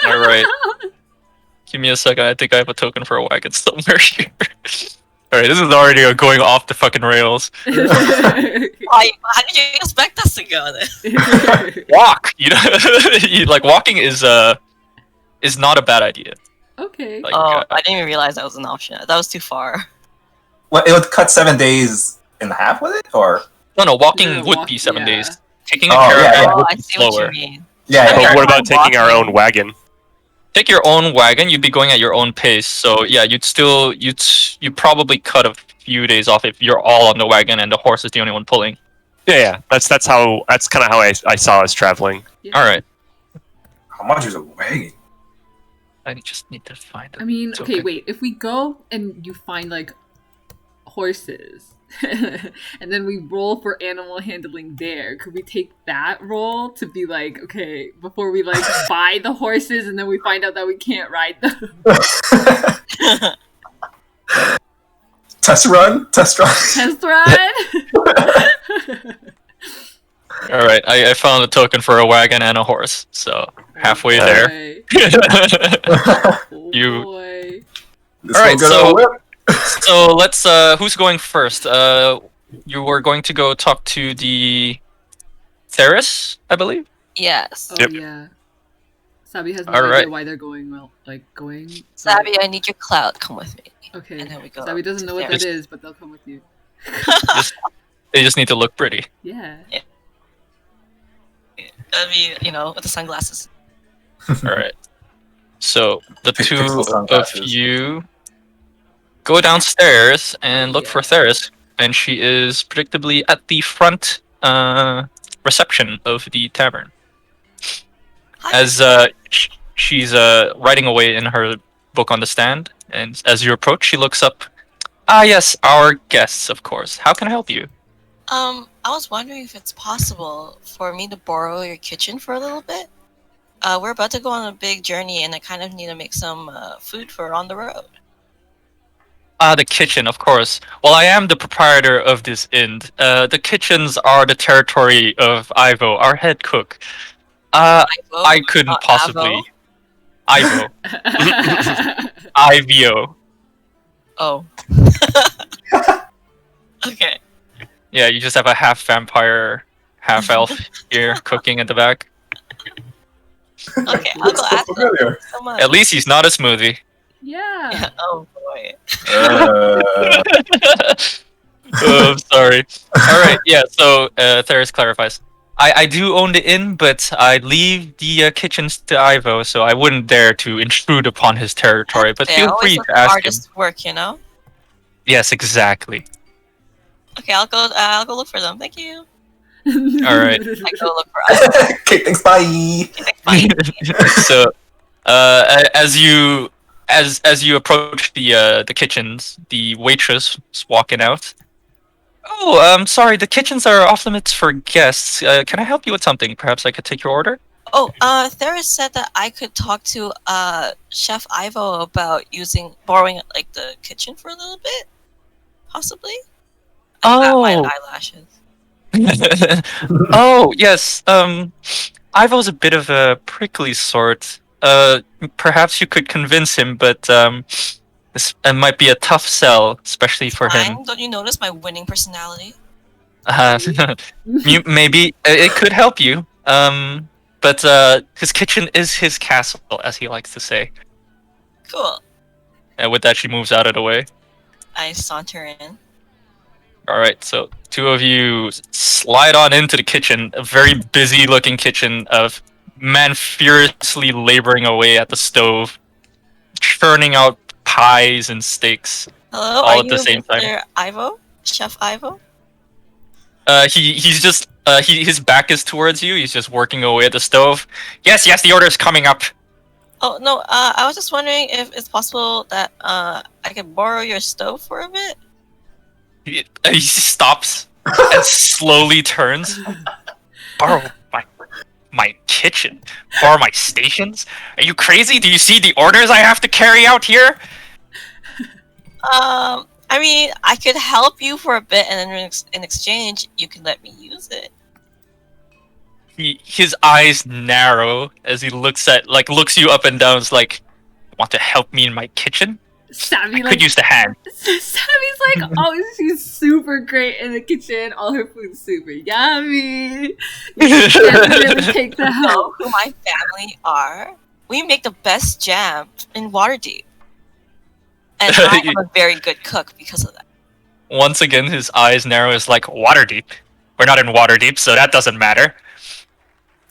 All right. Give me a second. I think I have a token for a wagon somewhere here. All right, this is already going off the fucking rails. How did you expect us to go then? Walk. You know, like walking is not a bad idea. Okay. Like, Oh, I didn't even realize that was an option. That was too far. Well, it would cut 7 days in half with it, or no, walking Yeah, would be 7 yeah. days. Taking a Oh, yeah, caravan yeah. Oh, would I be see what slower. you mean. yeah, But yeah. what about taking our walking. own wagon? take your own wagon, you'd be going at your own pace. So yeah, you'd probably cut a few days off if you're all on the wagon and the horse is the only one pulling. Yeah. That's kind of how I saw us traveling. Yeah. All right. How much is a wagon? I just need to find it. I mean, It's okay, wait. If we go and you find like horses, and then we roll for animal handling there, could we take that roll to be like, okay, before we like buy the horses and then we find out that we can't ride them? Test run. Test ride. All right, I found a token for a wagon and a horse, so halfway there. Boy. Oh, You- boy. This All right, one's gonna so- whip. So let's. Who's going first? You were going to go talk to the Theris, I believe. Yes. Oh Yep. yeah. Sabi has no All idea right. why they're going. Well, like going. Sabi, I need your clout. Come with me. Okay. And then we go. Sabi doesn't know what Theris. that is, but they'll come with you. They just need to look pretty. Yeah. That'd be, with the sunglasses. All right. So the two Pixel of sunglasses. you go downstairs and look for Yeah. Theris, and she is predictably at the front reception of the tavern. Hi. As she's writing away in her book on the stand, and as you approach, she looks up. Ah, yes, our guests, of course. How can I help you? I was wondering if it's possible for me to borrow your kitchen for a little bit. We're about to go on a big journey, and I kind of need to make some food for on the road. Ah, the kitchen, of course. Well, I am the proprietor of this inn. The kitchens are the territory of Ivo, our head cook. Ivo, I couldn't not possibly. Ivo. Yeah. IVO. Oh. Okay. Yeah, you just have a half vampire, half elf here cooking at the back. Okay, I'll go ask them. Familiar. So much. At least he's not a smoothie. Yeah. Oh boy. Oh, I'm sorry. All right, yeah. So Theris clarifies. I do own the inn, but I leave the kitchens to Ivo, so I wouldn't dare to intrude upon his territory. But They feel always free let to the ask him. artists work. Yes, exactly. Okay, I'll go look for them. Thank you. All right. I go look for us. Okay, thanks. Bye. Fine. So, as you approach the kitchens, the waitress is walking out. Oh, sorry, the kitchens are off limits for guests. Can I help you with something? Perhaps I could take your order? Oh, Theris said that I could talk to Chef Ivo about borrowing like the kitchen for a little bit, possibly. I got my Oh. eyelashes. Oh, yes. Ivo's a bit of a prickly sort. Perhaps you could convince him, but this might be a tough sell, especially for him. Fine. Don't you notice my winning personality? Maybe it could help you. But his kitchen is his castle, as he likes to say. Cool. And with that, she moves out of the way. I saunter in. All right, so two of you slide on into the kitchen, a very busy-looking kitchen of man furiously laboring away at the stove, churning out pies and steaks. Hello, All are at the you same time. Mr. Ivo? Chef Ivo? He's just his back is towards you. He's just working away at the stove. Yes, the order's coming up. Oh no, I was just wondering if it's possible that I could borrow your stove for a bit. He stops and slowly turns. Borrow my kitchen? Borrow my stations? Are you crazy? Do you see the orders I have to carry out here? I mean, I could help you for a bit, and then in exchange, you can let me use it. His eyes narrow as he looks you up and down. It's like, want to help me in my kitchen? Sabi Could use the hand. Sabi's like, oh, she's super great in the kitchen. All her food's super yummy. You can't really take the You know help. who my family are? We make the best jam in Waterdeep. And I am a very good cook because of that. Once again, his eyes narrow. Is like, Waterdeep. We're not in Waterdeep, so that doesn't matter.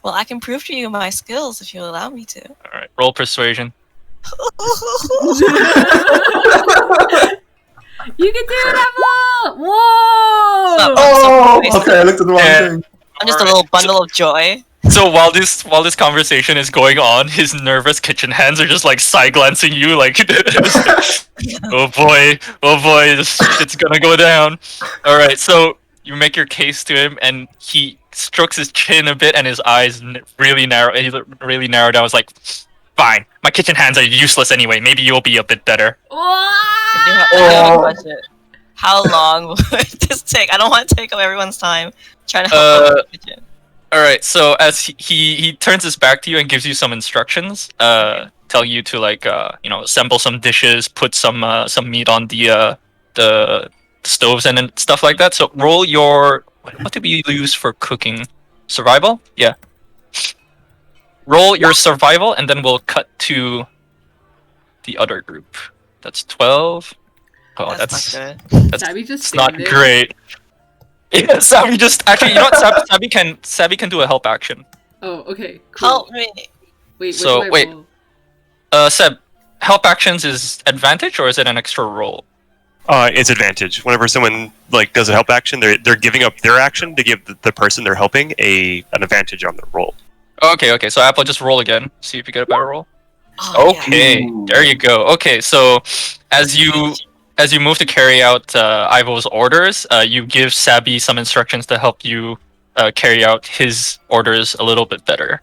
Well, I can prove to you my skills if you allow me to. All right, roll persuasion. You can do it, Apple! Whoa! Oh, okay. I looked at the wrong Yeah. thing. I'm just a little bundle of joy. So while this conversation is going on, his nervous kitchen hands are just like side glancing you, like, oh boy, this shit's gonna go down. All right, so you make your case to him, and he strokes his chin a bit, and his eyes really narrow. He really narrowed down. I was like, fine, my kitchen hands are useless anyway. Maybe you'll be a bit better. How long would this take? I don't want to take up everyone's time trying to help out with the kitchen. All right, so as he turns his back to you and gives you some instructions, tell you to like assemble some dishes, put some meat on the stoves and then stuff like that. So roll your what did we use for cooking? Survival? Yeah. Roll your survival, and then we'll cut to the other group. That's 12. Oh, that's not good. Sabi just it's not stand there. great. Yeah, Sabi just actually, you know what? Sabi can do a help action. Oh, okay. Cool. Help me. Wait, So, what do I wait. roll? Seb, help actions is advantage or is it an extra roll? It's advantage. Whenever someone like does a help action, they're giving up their action to give the person they're helping an advantage on their roll. Okay. So Apple, just roll again. See if you get a better roll. Oh, yeah. Okay, Ooh. there you go. Okay, so as you move to carry out Ivo's orders, you give Sabi some instructions to help you carry out his orders a little bit better.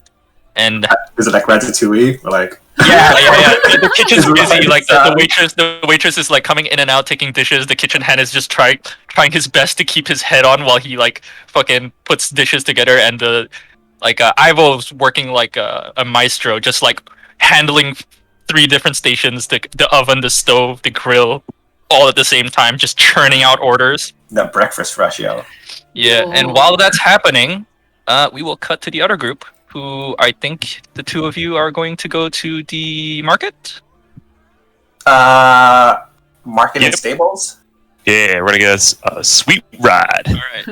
And Is it like Ratatouille? Or like yeah. The kitchen's busy. Like the waitress is like coming in and out taking dishes. The kitchen hand is just trying his best to keep his head on while he like fucking puts dishes together. And Ivo's working like a maestro, just like handling 3 different stations: the oven, the stove, the grill, all at the same time, just churning out orders. the breakfast rush, yo. Yeah, and Whoa. while that's happening, we will cut to the other group, who I think the 2 of you are going to go to the market. Market Yep. and stables. Yeah, we're gonna get a sweet ride. All right,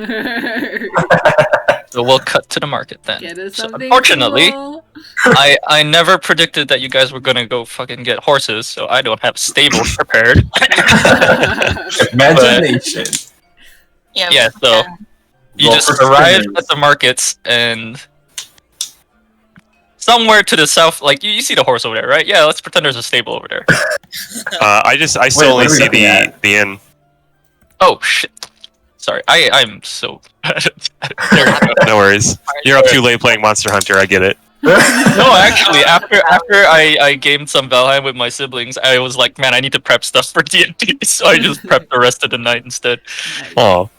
so we'll cut to the market then. Get us So something unfortunately, cool. I never predicted that you guys were gonna go fucking get horses, so I don't have stables prepared. Imagination. Yeah, so you Roll just for arrive spinners. at the markets and somewhere to the south, like you see the horse over there, right? Yeah, let's pretend there's a stable over there. I still only what are we see looking at? the inn. Oh shit! Sorry, I'm so. There you go. No worries. You're up too late playing Monster Hunter. I get it. No, actually, after I gamed some Valheim with my siblings, I was like, man, I need to prep stuff for D&D, so I just prepped the rest of the night instead. Nice. Oh,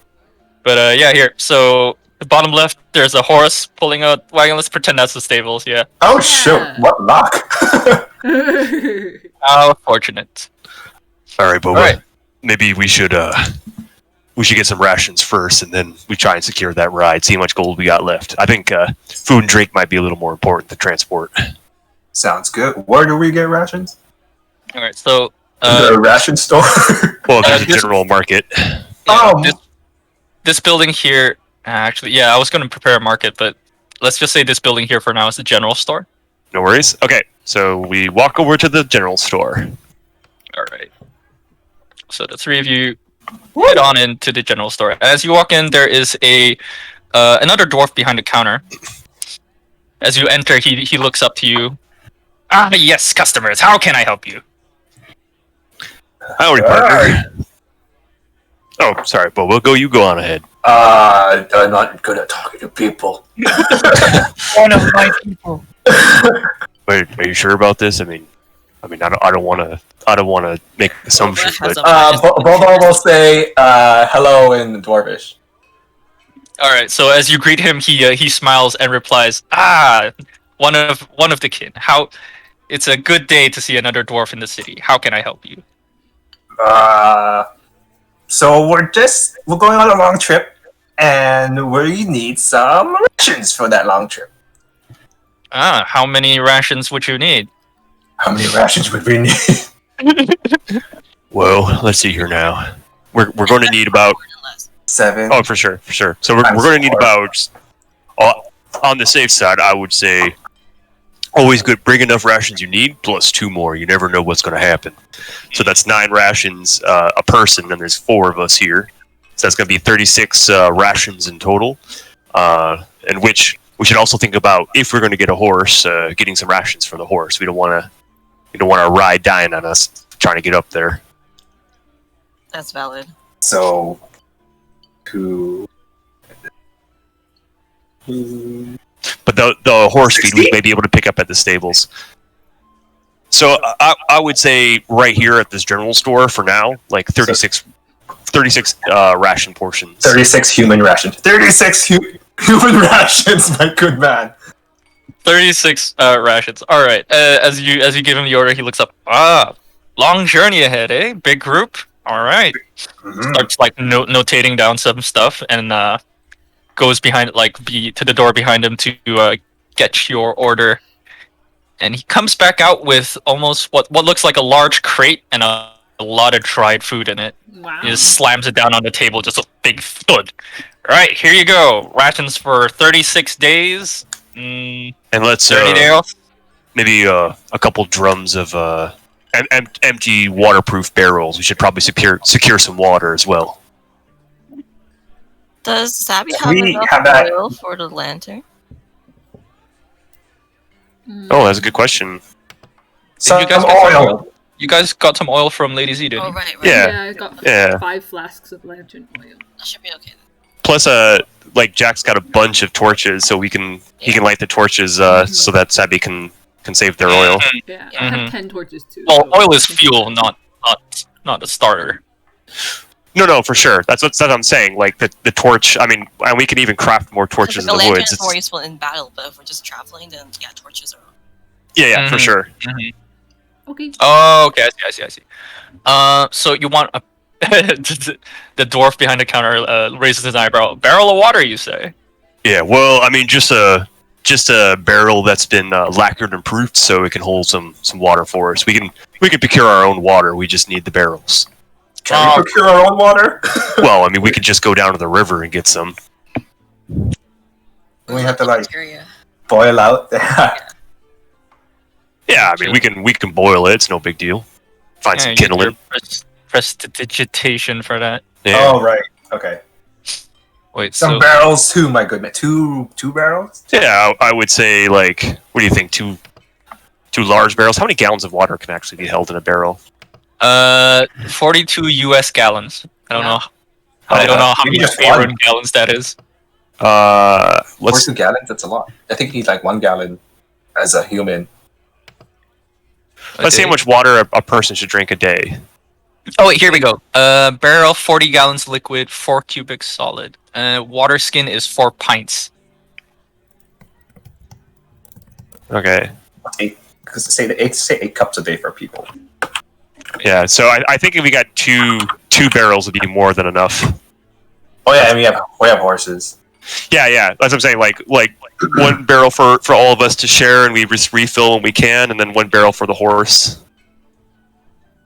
But yeah, here. So the bottom left, there's a horse pulling a wagon. Let's pretend that's the stables. Yeah. Oh Yeah. shoot! What luck! How fortunate. all right, Boba. All right. Maybe we should get some rations first, and then we try and secure that ride. See how much gold we got left. I think food and drink might be a little more important than transport. Sounds good. Where do we get rations? All right. So Is there a ration store? Well, there's a this- general market. Oh. this building here. Actually, yeah, I was going to prepare a market, but let's just say this building here for now is the general store. No worries. Okay, so we walk over to the general store. All right. So the 3 of you head on into the general store. As you walk in, there is another dwarf behind the counter. As you enter, he looks up to you. Ah, yes, customers. How can I help you? Howdy, partner. Oh, sorry, Boba. You go on ahead. I'm not good at talking to people. One of my people. Wait, are you sure about this? I mean, I don't want to make assumptions, Has but a- Bobo will say hello in Dwarvish. All right. So as you greet him, he smiles and replies, "Ah, one of the kin. How? It's a good day to see another dwarf in the city. How can I help you?" So we're going on a long trip, and we need some rations for that long trip. Ah, how many rations would you need? How many rations would we need? well, let's see here now. We're going to need about 7. for sure. So we're going to need about on the safe side, I would say always good. Bring enough rations you need, plus 2 more. You never know what's going to happen. So that's 9 rations a person, and there's 4 of us here. So that's going to be 36 rations in total. And which we should also think about if we're going to get a horse, getting some rations for the horse. We don't want to ride dying on us trying to get up there. That's valid. So, 2. But the horse feed we may be able to pick up at the stables. So I would say right here at this general store for now, like 36 ration portions. 36 human rations. 36 human rations, my good man. 36 rations. All right. As you give him the order, he looks up. Long journey ahead, eh? Big group. All right. Mhm. Starts like notating down some stuff and goes behind to the door behind him to get your order. And he comes back out with almost what looks like a large crate and a lot of dried food in it. Wow. He just slams it down on the table, just a big thud. All right, here you go. Rations for 36 days. And let's 30 days. maybe a couple drums of empty waterproof barrels. We should probably secure some water as well. Does Sabi have We enough have that- oil for the lantern? Oh, that's a good question. Some you guys get some oil. You guys got some oil from Lady Z, didn't Oh, you? right. Yeah. I got Yeah. 5 flasks of lantern oil. That should be okay. Plus, like Jack's got a bunch of torches, so he can light the torches so that Sabi can save their oil. Yeah, I have 10 torches too. Well, so oil is I can- fuel, not a starter. No, for sure. That's what I'm saying. Like the torch. I mean, and we can even craft more torches in The the lantern woods. is more useful in battle, but if we're just traveling, then yeah, torches are. Yeah, for Mhm. sure. Okay. Oh, okay, I see. So you want a the dwarf behind the counter raises his eyebrow. Barrel of water, you say? Yeah. Well, I mean, just a barrel that's been lacquered and proofed, so it can hold some water for us. We can procure our own water. We just need the barrels. Can we procure our own water? Well, I mean, we could just go down to the river and get some. We have to like Bacteria. boil out. Yeah, I mean, we can boil it. It's no big deal. Find some you get your kindling. prestidigitation for that. Yeah. Oh right. Okay. Wait, Some so barrels too, my goodness. Two barrels? Yeah, I would say like, what do you think? Two large barrels. How many gallons of water can actually be held in a barrel? 42 US gallons. I don't know. Oh, I don't know how maybe many just one. Faerun gallons that is. Let's 2 gallons, that's a lot. I think you need like 1 gallon as a human. see how much water a person should drink a day. Oh wait, here we go. Barrel 40 gallons liquid, 4 cubic solid. Water skin is 4 pints. Okay. Because say 8 cups a day for people. Yeah. So I think if we got two barrels, would be more than enough. Oh yeah, and we have horses. Yeah. That's what I'm saying. Like 1 barrel for all of us to share, and we just refill when we can, and then 1 barrel for the horse.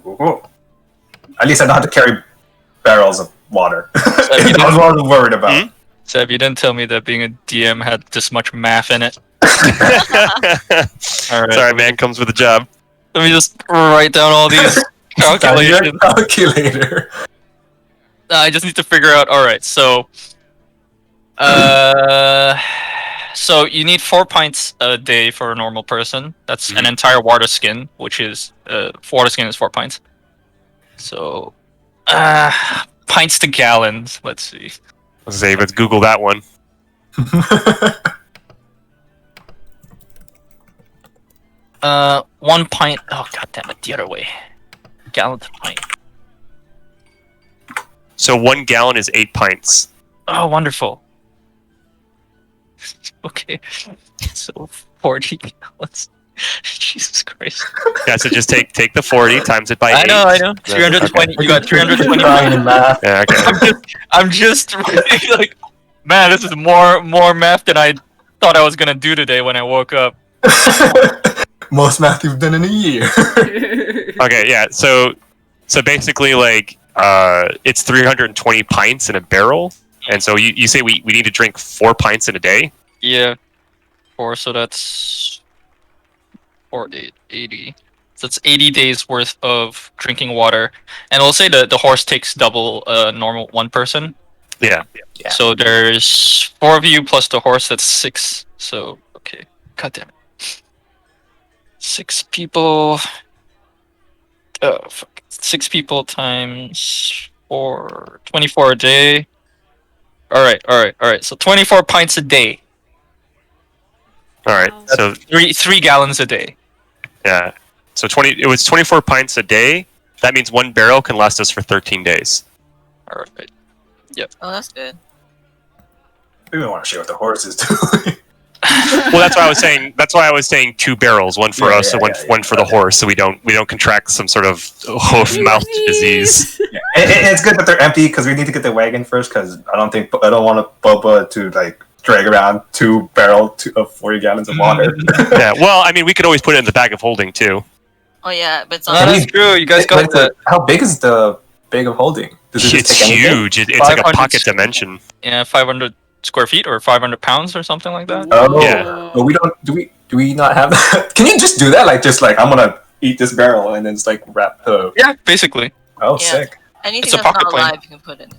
Ooh. At least I don't have to carry barrels of water. you That's didn't- what I'm worried about. Hmm? Seb, you didn't tell me that being a DM had this much math in it. Alright. Sorry, man. Comes with a job. Let me just write down all these calculations. Calculator. I just need to figure out. All right, so so you need 4 pints a day for a normal person. That's an entire water skin, which is water skin is 4 pints. So pints to gallons. Let's see. Let's Google that one. 1 pint. Oh god damn it! The other way. Gallon to pint. So 1 gallon is 8 pints. Oh, wonderful. Okay, so 40 gallons. Jesus Christ. Yeah. So just take the 40 times it by 8. I know. 320. You got 320. Fine in math. Yeah. Okay. I'm just really like, man, this is more math than I thought I was gonna do today when I woke up. Most math you've done in a year. Okay, yeah. So basically, like, it's 320 pints in a barrel, and so you say we need to drink 4 pints in a day. Yeah. 4, so that's 4, 8, 80. So it's 80 days worth of drinking water. And we'll say the horse takes double normal one person. Yeah. Yeah. So there's 4 of you plus the horse, that's 6. So, okay. God damn it. 6 people. Fuck. 6 people times 4. 24 a day. Alright. So 24 pints a day. All right. So 3 gallons a day. yeah. So it was 24 pints a day. That means 1 barrel can last us for 13 days. Alright. Oh, that's good. We don't want to share what the horse is doing. Well, that's why I was saying. That's why I was saying 2 barrels, one for us and one for the horse, so we don't contract some sort of hoof mouth disease. Yeah. And it's good that they're empty because we need to get the wagon first. Because I don't want Boba to like drag around 2 barrels of 40 gallons of water. Yeah. Well, I mean, we could always put it in the bag of holding too. Oh yeah, but it's Oh, on that's true. You guys got that. How big is the bag of holding? Does it just It's take anything? huge. It's like a 500 pocket dimension. Yeah, 500 square feet or 500 pounds or something like that. Oh, Yeah. But we don't. Do we not have that? Can you just do that? Like I'm gonna eat this barrel and then just like wrap the. Yeah, basically. Oh, Yeah. sick. anything It's a that's not pocket plane. alive, you can put in it.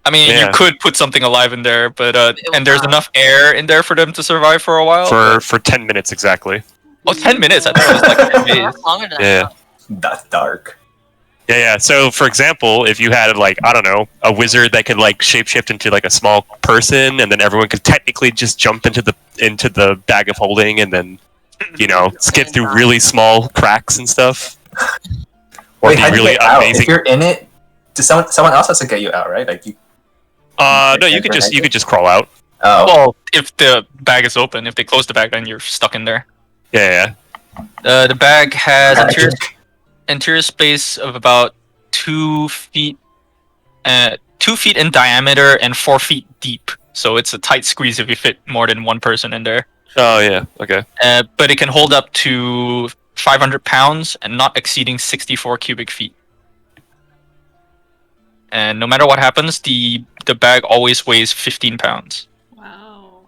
I mean, Yeah. you could put something alive in there, but It will and there's not. enough air in there for them to survive for a while. For 10 minutes exactly. 10 minutes. I thought it was like 10 days. That's longer than Yeah. that. That's dark. Yeah. So, for example, if you had like I don't know a wizard that could like shapeshift into like a small person, and then everyone could technically just jump into the bag of holding, and then skip through really small cracks and stuff. Or Wait, be how do you really get out? amazing. If you're in it, does someone else has to get you out, right? Like you. No, you could just crawl out. Oh. Well, if the bag is open, if they close the bag, then you're stuck in there. Yeah. The bag has interior space of about 2 feet, 2 feet in diameter and 4 feet deep. So it's a tight squeeze if you fit more than one person in there. Oh yeah. Okay. But it can hold up to 500 pounds and not exceeding 64 cubic feet. And no matter what happens, the bag always weighs 15 pounds. Wow.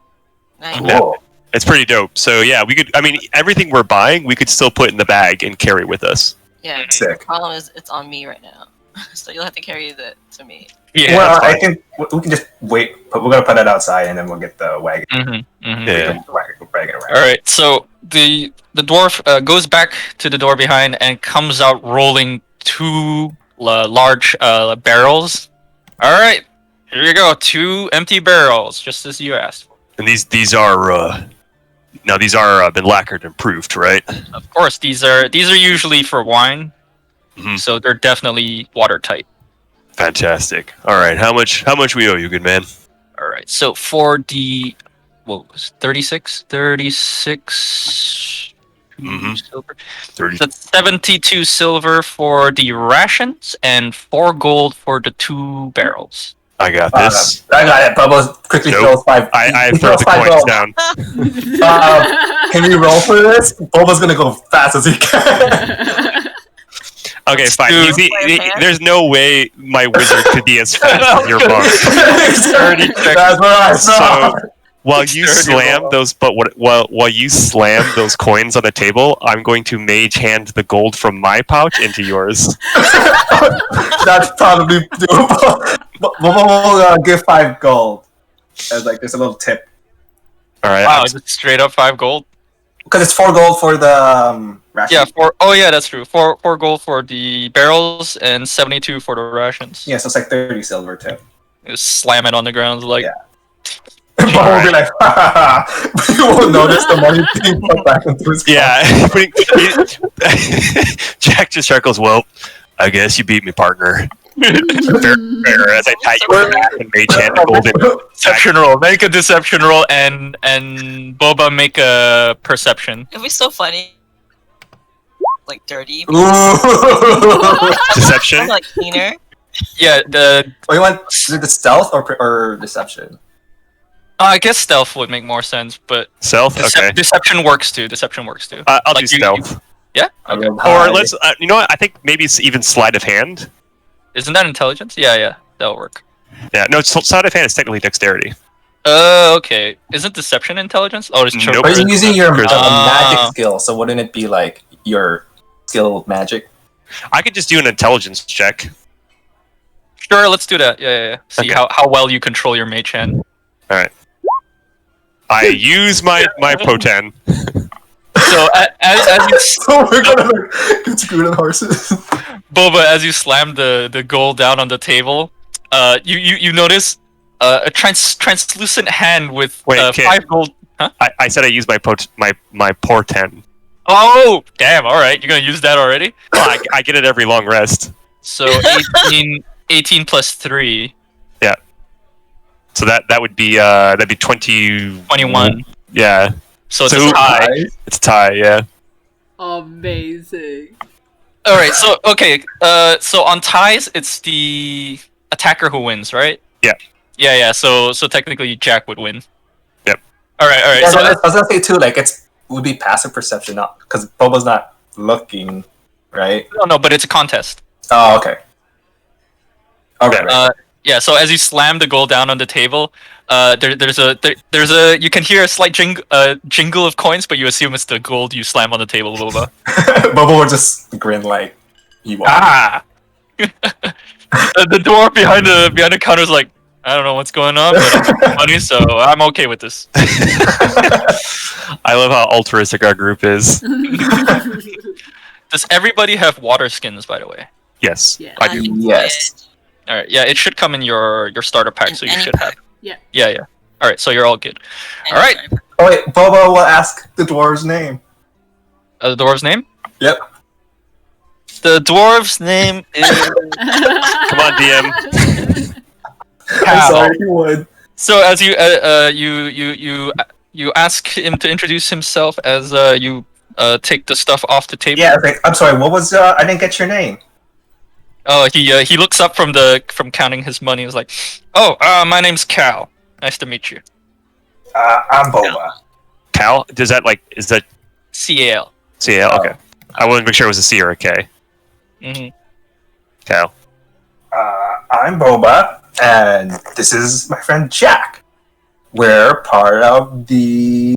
Nice. Cool. It's pretty dope. So yeah, we could. I mean, everything we're buying, we could still put in the bag and carry with us. Yeah. The Sick. problem is it's on me right now, so you'll have to carry it to me. Yeah. Well, that's I think we can just wait, but we're gonna put it outside and then we'll get the wagon. Yeah. The wagon around. All right. So the dwarf goes back to the door behind and comes out rolling 2 large barrels. All right. Here you go. 2 empty barrels, just as you asked. And these are been lacquered and proofed, right? Of course, these are usually for wine, Mhm. so they're definitely watertight. Fantastic. All right. How much we owe you, good man? All right. So for the 36 Mhm. silver. 30. That's 72 silver for the rations and 4 gold for the 2 barrels. I got this. I got it. Bubbles quickly Nope. throws 5. I he throw throws the 5 coins gold. down. Can you roll for this? Boba's gonna go fast as he can. Okay, fine. Dude. There's no way my wizard could be as fast as your monk. That's what I saw. So while you Sturdy slam roll. those, while you slam those coins on the table, I'm going to mage hand the gold from my pouch into yours. That's probably doable. We'll give 5 gold as like there's a little tip All right. Wow, just straight up 5 gold. because it's 4 gold for the ration. Yeah, 4. Oh yeah, that's true. 4 gold for the barrels and 72 for the rations. Yeah, so it's like 30 silver tip. Just slam it on the ground like. Yeah. But we'll be like, we won't notice the money being put back into his Yeah. Jack just chuckles. Well, I guess you beat me, partner. Fair, as I pat you on the back and mage hand the gold in. Deception roll. Make a deception roll, and Boba make a perception. It'd be so funny. Like dirty. Ooh. Deception. Like cleaner. Yeah, Oh, you want the stealth or deception? I guess stealth would make more sense, but Stealth. Okay. deception works too. Deception works too. I'll do Like, you- stealth. Yeah. I rolled Or high. let's. You know what? I think maybe it's even sleight of hand. Isn't that intelligence? Yeah, that'll work. Yeah. No, sleight of hand is technically dexterity. Okay. Isn't deception intelligence? Oh, it's Nope. choker. But you're using your Ah. magic skill, so wouldn't it be like your skill magic? I could just do an intelligence check. Sure, let's do that. Yeah. See Okay. how well you control your mage hand. I use my poten. So as you So we're gonna get screwed on horses. Boba, as you slam the gold down on the table, you notice a translucent hand with Wait, kid. 5 gold. Huh? I said I use my porten. Oh, damn! All right, you're gonna use that already. Well, I get it every long rest. So 18 plus 3, So that would be that'd be 20. 21. Yeah, So it's So- a tie. it's a tie. Yeah. Amazing. All right. So okay. So on ties, it's the attacker who wins, right? Yeah. Yeah. So technically, Jack would win. Yep. All right. Yeah, So I was gonna say too, like would be passive perception, not because Boba's not looking, right? no, but it's a contest. Oh, okay. Okay. Right. Yeah. So as you slam the gold down on the table, there's a you can hear a slight jingle of coins, but you assume it's the gold you slam on the table, Boba. Boba would just grin like he won. Ah! The dwarf behind the counter is like, I don't know what's going on, but it's money, so I'm okay with this. I love how altruistic our group is. Does everybody have water skins, by the way? Yes, Yeah. I do. Yes. All right, yeah, it should come in your starter pack, so you Any should have. pack. Yeah. All right, so you're all good. All right. Oh wait, Boba will ask the dwarf's name. The dwarf's name? Yep. The dwarf's name is. Come on, DM. I'm sorry, he would. So as you ask him to introduce himself as you take the stuff off the table. Yeah, like, I'm sorry. What was? I didn't get your name. Oh, he looks up from counting his money. He's like, "Oh, my name's Cal. Nice to meet you." I'm Boba. Cal, is that CAL. CL? Okay. I wanted to make sure it was a C or a K. Mm-hmm. Cal. I'm Boba, and this is my friend Jack. We're part of the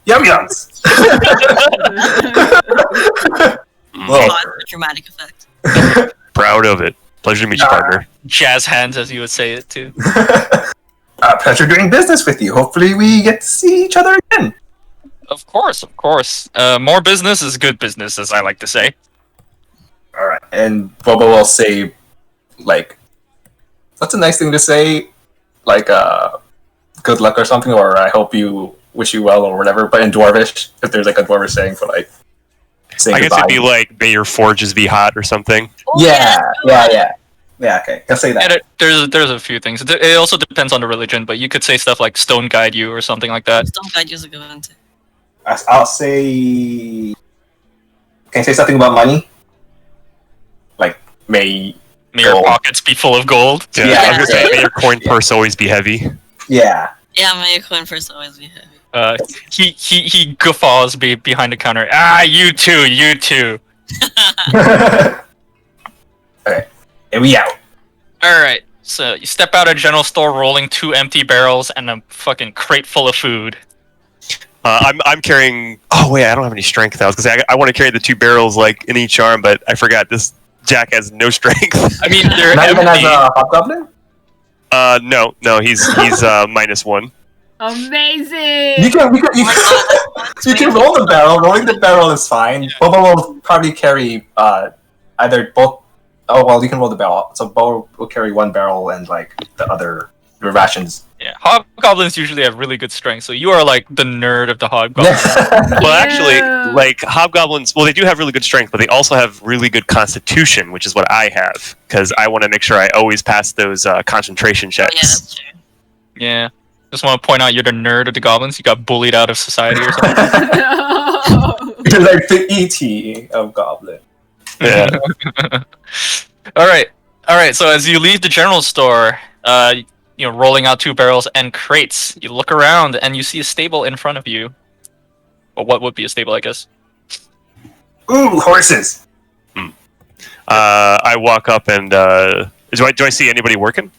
YumYums. Well, Dramatic effect. Proud of it. Pleasure to meet you, partner. Jazz hands, as you would say it too. pleasure doing business with you. Hopefully, we get to see each other again. Of course. More business is good business, as I like to say. All right, and Boba will say, like, what's a nice thing to say, like, good luck or something, or I hope you wish you well or whatever. But in Dwarvish, if there's like a Dwarvish saying for like, saying I guess goodbye. it'd be like, may your forges be hot or something. Oh, Yeah. Okay, I'll say that. And there's a few things. It also depends on the religion, but you could say stuff like "stone guide you" or something like that. Stone guide is a good one too. I'll say. Can I say something about money? Like, May your Gold. pockets be full of gold. Yeah, Yeah. I was gonna say, may your coin purse always be heavy. yeah. Yeah, my coin first always be heavy. He guffaws behind the counter. Ah, you too. Okay, and we out. All right. So you step out of general store, rolling 2 empty barrels and a fucking crate full of food. I'm carrying. Oh wait, I don't have any strength. I was gonna say I want to carry the 2 barrels like in each arm, but I forgot this Jack has no strength. I mean, they're Not even as empty. a hobgoblin. No, he's -1. Amazing. You can roll the barrel. Rolling the barrel is fine. Yeah. Boba will probably carry either both. Oh well, you can roll the barrel. So Boba will carry 1 barrel and like the rations. Yeah, hobgoblins usually have really good strength, so you are like the nerd of the hobgoblins. Well, actually, Yeah. like hobgoblins, well, they do have really good strength, but they also have really good constitution, which is what I have, because I want to make sure I always pass those concentration Oh, yeah, checks. that's true. Yeah. Just want to point out you're the nerd of the goblins. You got bullied out of society or something. You're like the ET of goblin. Yeah. All right. So as you leave the general store, rolling out 2 barrels and crates, you look around and you see a stable in front of you. Well, what would be a stable, I guess? Ooh, horses. I walk up and do I see anybody working?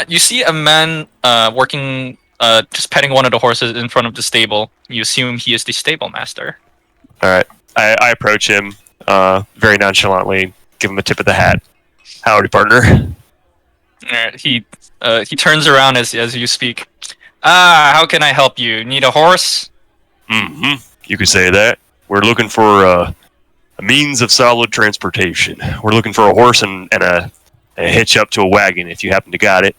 You see a man working, just petting one of the horses in front of the stable. You assume he is the stable master. All right. I approach him very nonchalantly, give him a tip of the hat. Howdy, partner. He turns around as you speak. How can I help you? Need a horse? Mm-hmm. You could say that. We're looking for a means of solid transportation. We're looking for a horse and a hitch up to a wagon if you happen to got it.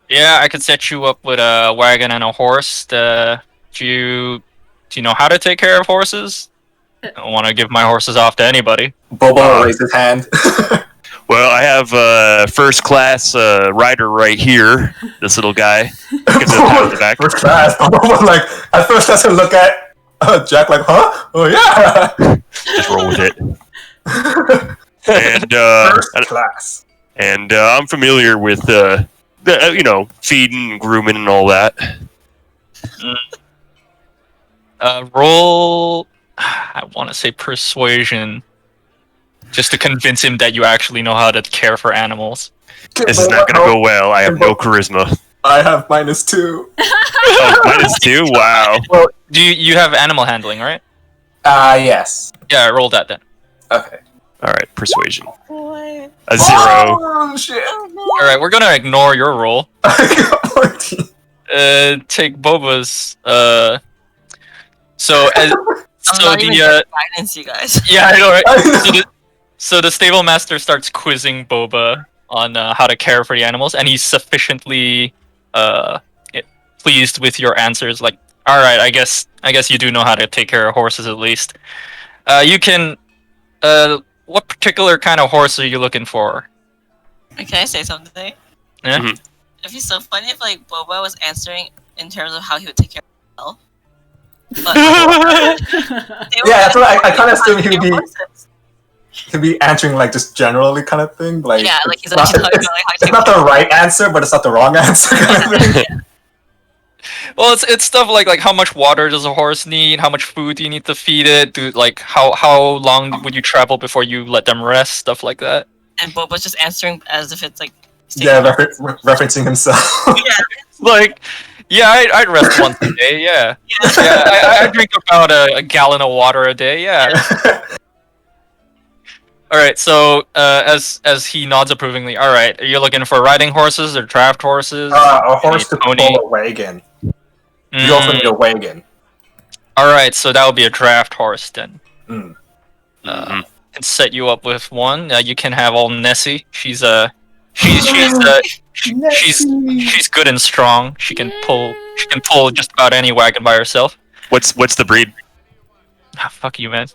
Yeah, I could set you up with a wagon and a horse. Do you know how to take care of horses? I don't want to give my horses off to anybody. Boba raised his hand. Well, I have a first class rider right here. This little guy. Gives a pat on the back. First class. Boba like at first doesn't look at Jack like, huh? Oh yeah. Just roll with it. And First class. And I'm familiar with feeding and grooming and all that. Roll. I want to say persuasion, just to convince him that you actually know how to care for animals. This is not going to go well. I have no charisma. I have -2. Oh, -2? Wow. Well, do you have animal handling, right? Yes. Yeah, roll that then. Okay. All right, persuasion. Boy. A 0. Oh shit. All right, we're gonna ignore your roll. I got 14. Take Boba's. So I'm not even the getting guidance, you guys. yeah, I know, right? I know. So the stable master starts quizzing Boba on how to care for the animals, and he's sufficiently pleased with your answers. Like, all right, I guess you do know how to take care of horses at least. You can. What particular kind of horse are you looking for? Can I say something? Yeah. Mhm. It'd be so funny if like Boba was answering in terms of how he would take care of himself. But Yeah, that's what I kind of assume he'd be answering like just generally kind of thing. Like Yeah, like he's it's not, actually talking about like how to it's take not the right answer, but it's not the wrong answer kind of thing. Well, it's stuff like how much water does a horse need? How much food do you need to feed it? How long would you travel before you let them rest? Stuff like that. And Boba's just answering as if it's like Yeah, referencing himself. yeah. Like, yeah, I'd rest once a day. Yeah, I drink about a gallon of water a day. Yeah. All right. So as he nods approvingly, all right. Are you looking for riding horses or draft horses? A horse to Pony? pull a wagon. You also need a wagon. All right. So that would be a draft horse then. Mm. Mhm. Can set you up with one. You can have old Nessie. She's good and strong. She can pull just about any wagon by herself. What's the breed? Ah, fuck you, man.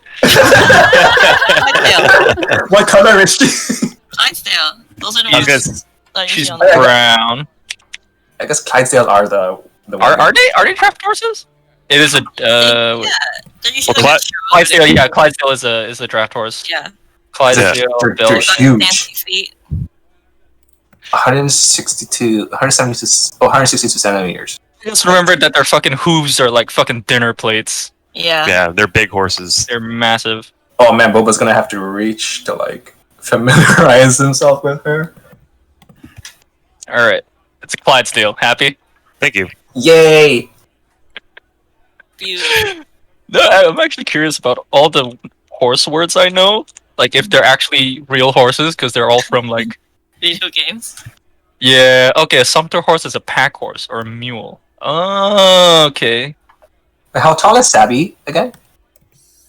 Clydesdale. What color is she? Clydesdale. Those are the I ones guess that are She's usually on the brown. I guess Clydesdale are the Are they draft horses? It is a they're usually Well, like Clydesdale. Yeah, Clydesdale is a draft horse. yeah. Clydesdale They're built. huge. Fancy feet. 162 centimeters. Just remember that their fucking hooves are like fucking dinner plates. Yeah. Yeah, they're big horses. They're massive. Oh man, Boba's gonna have to reach to like familiarize himself with her. All right, it's a Clydesdale. Happy? Thank you. Yay! Beautiful. No, I'm actually curious about all the horse words I know. Like if they're actually real horses, because they're all from like. Video games. Yeah. Okay. A sumpter horse is a pack horse or a mule. Oh, okay. How tall is Sabi again?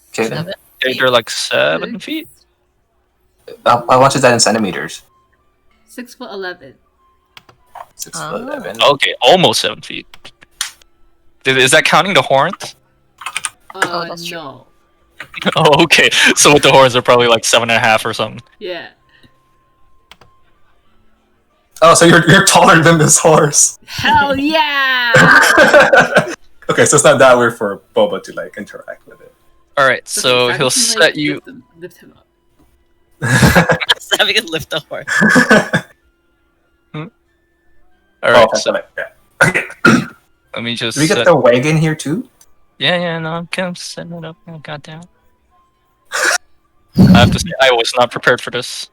Okay, then. They're like 7 feet. How much is that in centimeters? 6'11". 6'11". Okay, almost 7 feet. Is that counting the horns? that's true. No. Oh, okay. So with the horns, they're probably like 7.5 or something. Yeah. Oh, so you're taller than this horse. Hell yeah! Okay, so it's not that weird for Boba to like interact with it. All right, so Okay, he'll Sabi can, set you. Lift him up. Sabi can lift the horse. All right, Oh, so like, yeah. Okay. let me just. Do we get set- the wagon here too? Yeah, no, I'm setting it up. Oh, goddamn. I have to say, I was not prepared for this.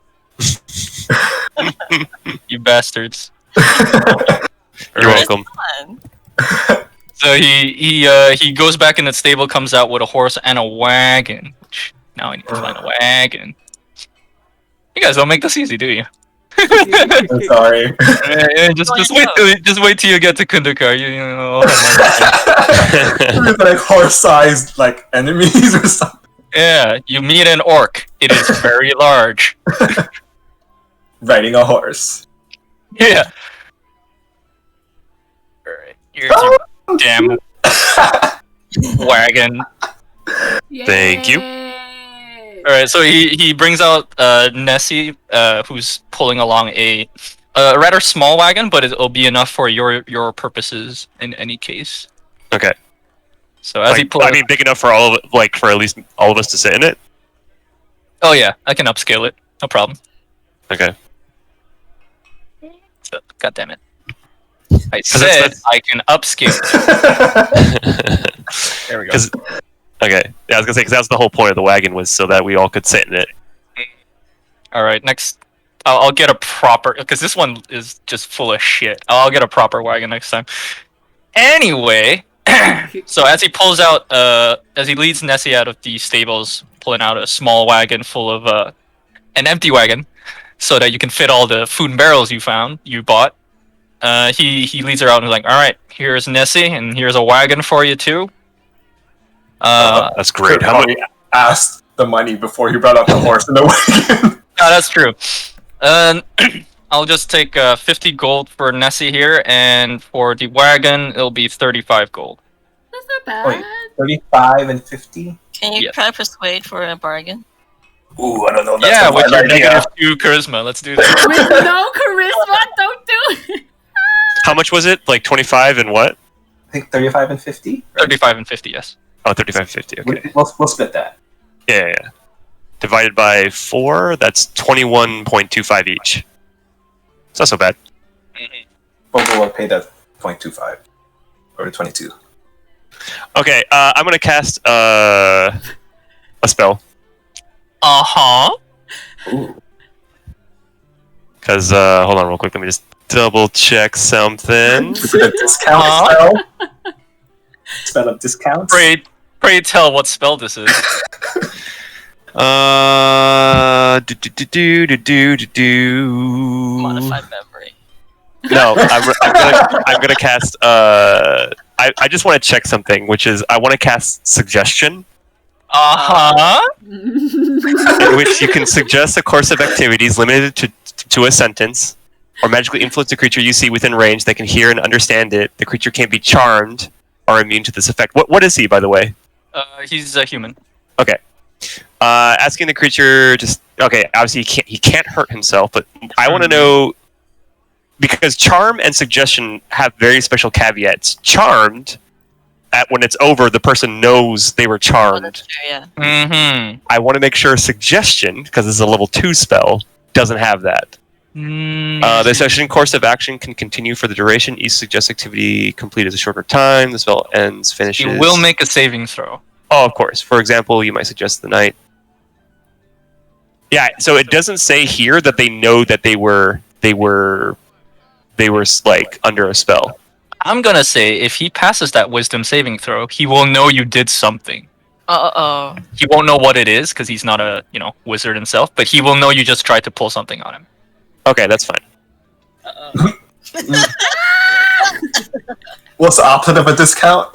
You bastards. You're welcome. Fun. So he goes back in the stable, comes out with a horse and a wagon. Which now I need to find a wagon. You guys don't make this easy, do you? I'm sorry. Just wait till you get to Kundakar. You know. With like horse-sized like enemies or something. Yeah, you meet an orc. It is very large. Riding a horse. Yeah. Alright, here's your damn wagon. Thank you. Alright, so he brings out Nessie, who's pulling along a rather small wagon, but it'll be enough for your purposes in any case. Okay. So as he pulls, big enough for all of it, like for at least all of us to sit in it. oh yeah, I can upscale it, no problem. Okay. So, God damn it! I said I can upscale it. There we go. Okay, yeah, I was gonna say because that's the whole point of the wagon was so that we all could sit in it. All right, next, I'll get a proper because this one is just full of shit. I'll get a proper wagon next time. Anyway, so as he pulls out, as he leads Nessie out of the stables, pulling out a small wagon full of an empty wagon, so that you can fit all the food and barrels you bought. He leads her out and is like, "All right, here's Nessie, and here's a wagon for you too." That's great. How Probably asked the money before he brought up the horse and the wagon. No, that's true. I'll just take 50 gold for Nessie here, and for the wagon, it'll be 35 gold. That's not bad. Wait, 35 and 50? Can you try persuade for a bargain? Ooh, I don't know. That's Yeah, a with your bad idea. -2 charisma. Let's do that. With no charisma, don't do it. How much was it? Like 25 and what? I think 35 and 50? 35 and 50, yes. Oh, 35 50. Okay. We'll split that. Yeah. Divided by 4, that's 21.25 each. It's not so bad. Boba will pay that 0.25 or 22. Okay, I'm gonna cast a spell Uh-huh. Ooh. because hold on real quick. Let me just double check something. Is it a discount spell? Spell of discounts? Pray tell what spell this is. Modified memory. No, I'm gonna cast. I just want to check something, which is I want to cast suggestion, Uh-huh. in which you can suggest a course of activities limited to a sentence, or magically influence a creature you see within range that can hear and understand it. The creature can't be charmed or immune to this effect. What is he, by the way? He's a human. Okay. Asking the creature to. Okay, obviously he can't hurt himself, but I want to know. Because charm and suggestion have very special caveats. Charmed, when it's over, the person knows they were Oh, charmed. that's true, yeah. Mm-hmm. I want to make sure suggestion, because this is a level 2 spell, doesn't have that. The session course of action can continue for the duration. Each suggest activity completed a shorter time. The spell ends, finishes. You will make a saving throw. Oh, of course. For example, you might suggest the night. Yeah, so it doesn't say here that they know that they were like under a spell. I'm gonna say if he passes that wisdom saving throw, he will know you did something. Uh-oh. He won't know what it is because he's not a wizard himself, but he will know you just tried to pull something on him. Okay, that's fine. What's the opposite of a discount?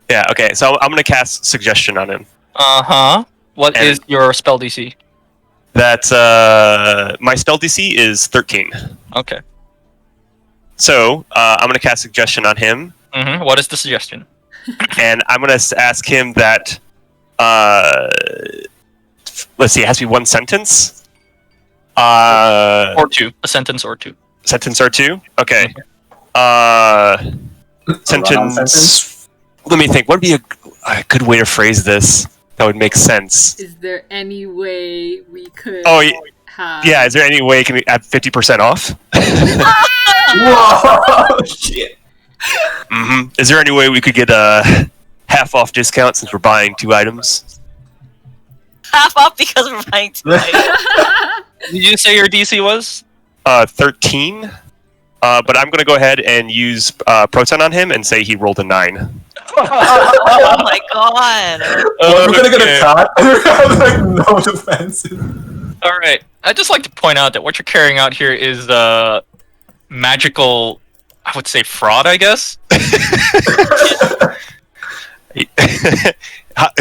Yeah, okay, so I'm going to cast Suggestion on him. Uh-huh. What And- is your spell DC? That's, my spell DC is 13. Okay. So, I'm going to cast Suggestion on him, Mm-hmm. What is the suggestion? and I'm going to ask him that, let's see, it has to be one sentence? Or two. A sentence or two. Sentence or two? Okay. Run-on Sentence. Let me think. What would be a good way to phrase this that would make sense? Is there any way we could Oh, have... yeah. Is there any way can we add 50% off? Whoa! Shit. Mm-hmm. Is there any way we could get a half off discount since we're buying 2 items? Half off because we're buying two items. Did you say your DC was? 13. But I'm going to go ahead and use Proton on him and say he rolled a 9. Oh my god. Well, we're gonna get Okay. attacked. And we have like no defenses. All right. I'd just like to point out that what you're carrying out here is magical, I would say fraud, I guess.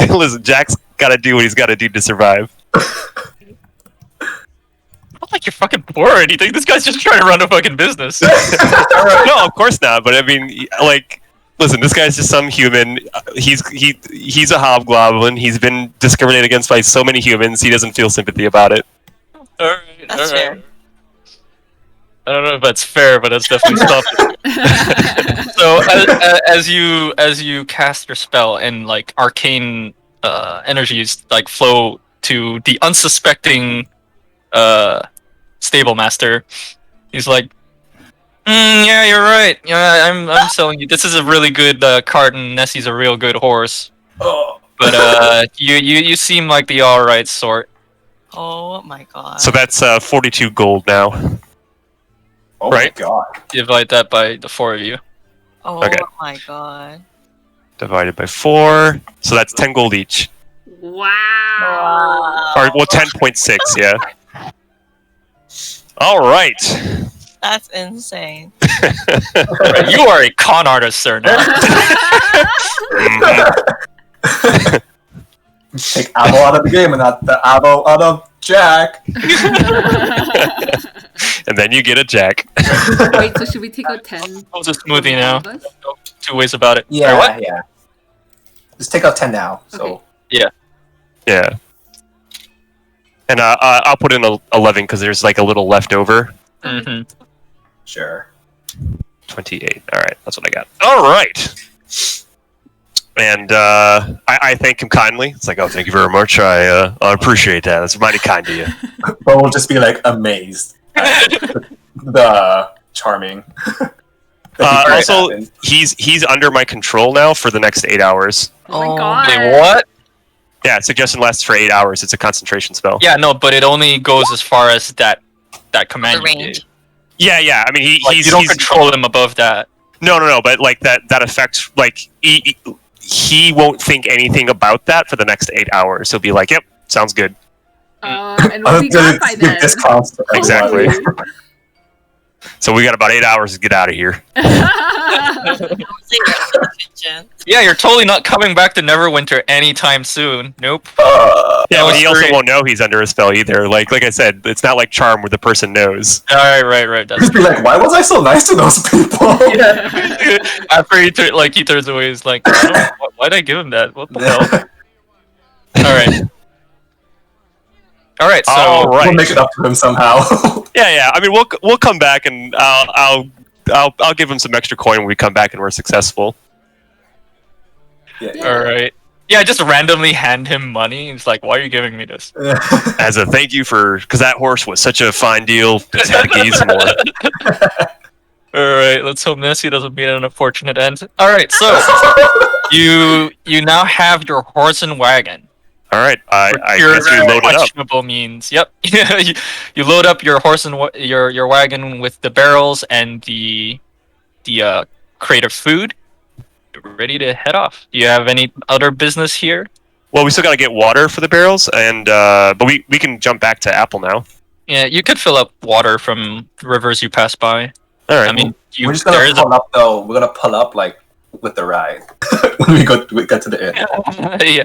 Listen, Jack's got to do what he's got to do to survive. Not like you're fucking poor or anything. This guy's just trying to run a fucking business. No, of course not. But I mean, like, listen, this guy's just some human. He's a hobgoblin. He's been discriminated against by so many humans. He doesn't feel sympathy about it. Alright, That's alright. fair. I don't know if that's fair, but that's definitely something. So as you cast your spell and like arcane energies like flow to the unsuspecting stable master, he's like, yeah, you're right. Yeah, I'm selling you. This is a really good cart, and Nessie's a real good horse. Oh. But you seem like the all right sort. Oh my god. So that's 42 gold now. Oh Right. my god. Divide that by the 4 of you. Oh Okay. my god. Divided by 4. So that's 10 gold each. Wow. Or, well, 10.6, yeah. All right. That's insane. Right, you are a con artist, sir. Now. Mhm. Take Avo out of the game and not the Avo out of Jack. And then you get a Jack. Wait, so should we take out 10? It's a smoothie now. of us? No two ways about it. Yeah, Or what? yeah. Just take out 10 now. So Okay. Yeah. And I'll put in 11 because there's like a little left over. Mm-hmm. sure. 28. All right, that's what I got. All right. And I thank him kindly. It's like, oh, thank you very much. I appreciate that. That's mighty kind of you. But we'll just be like amazed at the charming. that Also, happened. he's under my control now for the next 8 hours. Oh my Oh, god. Wait, what? Yeah, suggestion lasts for 8 hours. It's a concentration spell. Yeah, no, but it only goes as far as that command The you gave. range. Yeah. I mean, Like, you don't control him above that. No. But like that effect, like he won't think anything about that for the next 8 hours. He'll be like, "Yep, sounds good." And what we got by then? Discounts to Exactly. everyone. So we got about 8 hours to get out of here. Yeah, you're totally not coming back to Neverwinter anytime soon. Nope. Yeah, No, but he also sorry. won't know he's under a spell either. Like I said, it's not like Charm where the person knows. Right. That's Just be like, why was I so nice to those people? After he turns away, he's like, I don't know, why'd I give him that? What the hell? All right. So All right. We'll make it up to him somehow. Yeah. I mean, we'll come back and I'll give him some extra coin when we come back and we're successful. Yeah. all right. Yeah, just randomly hand him money. He's like, why are you giving me this? As a thank you because that horse was such a fine deal. Just had to give you some more. All right. Let's hope Nessie doesn't meet an unfortunate end. All right. So you now have your horse and wagon. All right, I Your guess we load it up. questionable means. Yep. you load up your horse and your wagon with the barrels and the crate of food. You're ready to head off. Do you have any other business here? Well, we still got to get water for the barrels, and but we can jump back to Apple now. Yeah, you could fill up water from rivers you pass by. All right. I mean, We're just gonna pull up though. We're gonna pull up like with the ride when we get to the inn. yeah.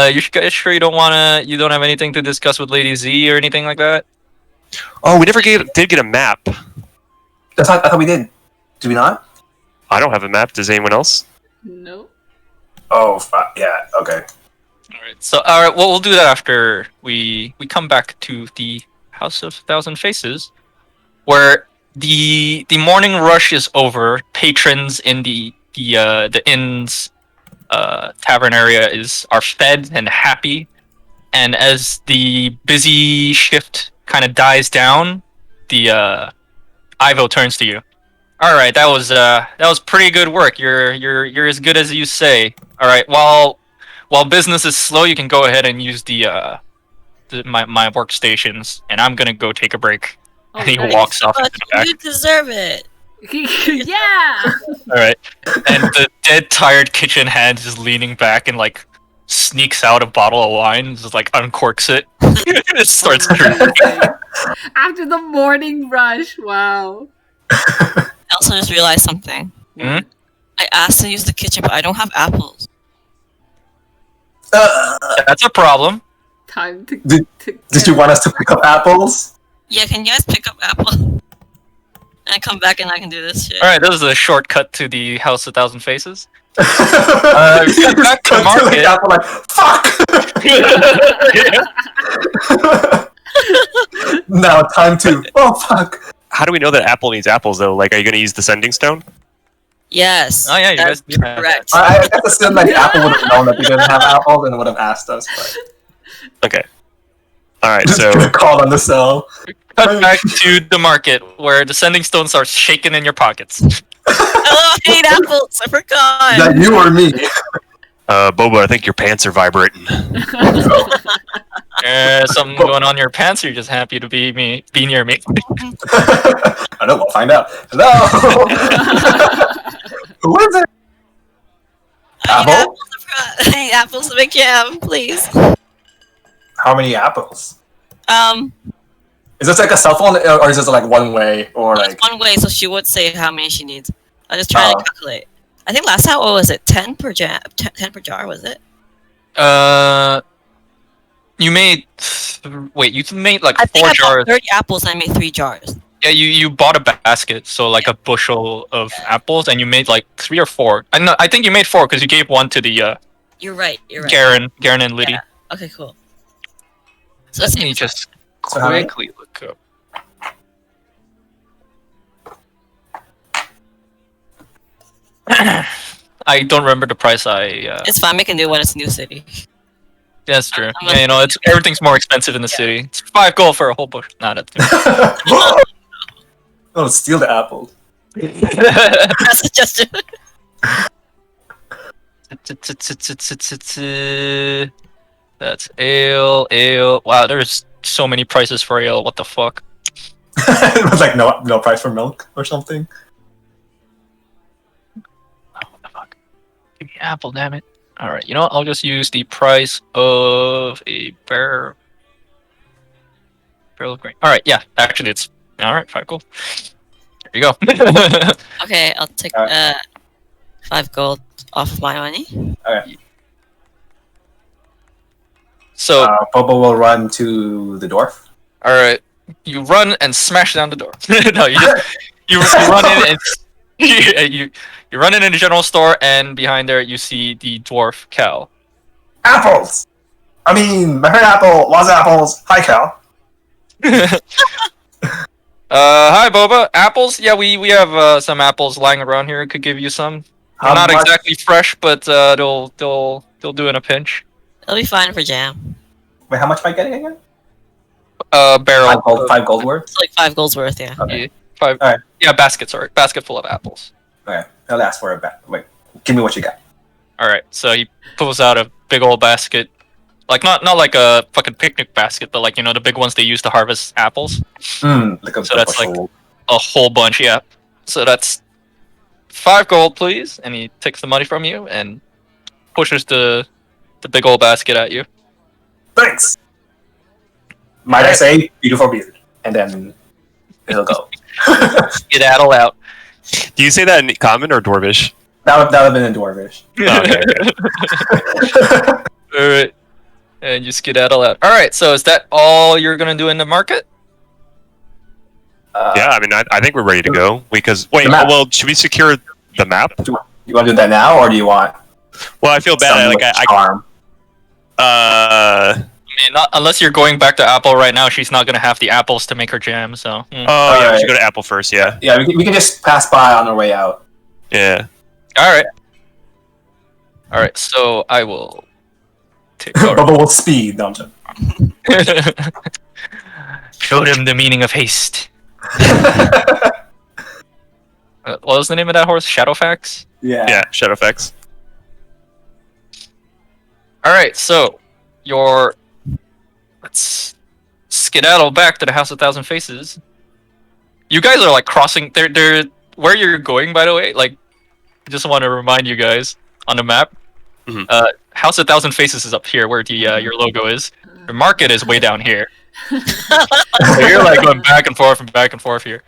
You sure you don't have anything to discuss with Lady Z or anything like that? Oh, we never did get a map. I thought we did. Did we not? I don't have a map. Does anyone else? No. Oh, yeah. Okay. All right. Well, we'll do that after we come back to the House of Thousand Faces, where the morning rush is over. Patrons in the inn's tavern area are fed and happy, and as the busy shift kind of dies down, the Ivo turns to you. All right, that was pretty good work. You're as good as you say. All right, while business is slow, you can go ahead and use my workstations, and I'm gonna go take a break. Oh, And he nice. walks off into the back. You deserve it. Yeah. All right, and the dead, tired kitchen hand is leaning back and like sneaks out a bottle of wine, just like uncorks it, and starts drinking. Amazing. After the morning rush. Wow. I also just realized something. Hmm? I asked to use the kitchen, but I don't have apples. That's a problem. Time to. Did you want us to pick up apples? Yeah, can you guys pick up apple? And I come back and I can do this shit. All right, this is a shortcut to the House of Thousand Faces. Back to the market. Apple like, fuck! Now time to. Oh fuck! How do we know that Apple needs apples though? Like, are you going to use the sending stone? Yes. Oh, yeah, you that's guys do have correct. I guess assume like Apple would have known that we didn't have apples and would have asked us. But Okay. All right. just So called on the cell. Cut back to the market where the sending stone starts shaking in your pockets. Oh, I hate apples. I forgot. Is that you or me? Boba, I think your pants are vibrating. Something going on in your pants, or you're just happy to be near me? I know. We'll find out. Hello. Who is it? I need Apple? apples. I need apples to make jam, please. How many apples? Um, Is this like a cell phone, or is this like one way, or it's like? one way, so she would say how many she needs. I just trying Oh. to calculate. I think last time, what was it? 10 per jam, 10 per jar, was it? You made wait, you made like I think 4 I jars. bought 30 apples and I made 3 jars. Yeah, you bought a basket, so like a bushel of apples, and you made like 3 or 4. I think you made 4 because you gave one to the You're right. You're right. Garen and Liddy. Yeah. Okay, cool. So Let let's me just So how many? quickly look up. I don't remember the price. It's fine. We can do it when it's a new city. That's true. I'm Yeah, you know, everything's more expensive in the city. It's 5 gold for a whole bush. Nah, that's Oh, steal the apple. That's suggestion. That's ale. Wow, there's so many prices for ale. What the fuck? It was like no price for milk or something. Oh, what the fuck? Give me apple, damn it. Alright, you know what? I'll just use the price of a barrel of grain. Alright, yeah. Actually, it's... Alright, 5 gold. There you go. Okay, I'll take 5 gold off my money. So, Bobo will run to the dwarf. alright. You run and smash down the door. No, you just... You run in and... You run in the general store, and behind there you see the dwarf Cal. Apples! I mean, my friend Apple loves apples. Hi, Cal. Hi Boba. Apples? Yeah, we have some apples lying around here. Could give you some. How Not much? exactly fresh, but they'll do in a pinch. It'll be fine for jam. Wait, how much am I getting again? Barrel. 5 gold worth? It's like 5 gold's worth, yeah. Okay. Yeah, 5. Alright. Yeah, basket. Sorry, basket full of apples. Okay, I'll ask for a bet. Wait, give me what you got. All right. So he pulls out a big old basket, like not like a fucking picnic basket, but like the big ones they use to harvest apples. Like a So that's like- bushel. A whole bunch, yeah. So that's 5 gold, please. And he takes the money from you and pushes the big old basket at you. Thanks! Might I say, beautiful beard. And then it'll go. Skedaddle out. Do you say that in common or dwarvish? That would have been in dwarvish. Okay. All right. And you skedaddle out. All right. So is that all you're gonna do in the market? Yeah, I mean, I think we're ready to go. Because wait, The map. well, should we secure the map? You want to do that now, or do you want Well, I feel bad. some Like charm? I mean, not unless you're going back to Apple right now. She's not gonna have the apples to make her jam. So. Oh yeah, we Alright. should go to Apple first. Yeah, Yeah, we can just pass by on our way out. yeah. All right. All right. So I will take. Bubble with speed. No, I'm joking. Show them the meaning of haste. What was the name of that horse? Shadowfax? Yeah, Shadowfax. Alright, so let's skedaddle back to the House of Thousand Faces. you guys are like crossing. They're where you're going, by the way. Like, I just want to remind you guys on the map. Mhm. House of Thousand Faces is up here, where the your logo is. The market is way down here. So you're like going back and forth here,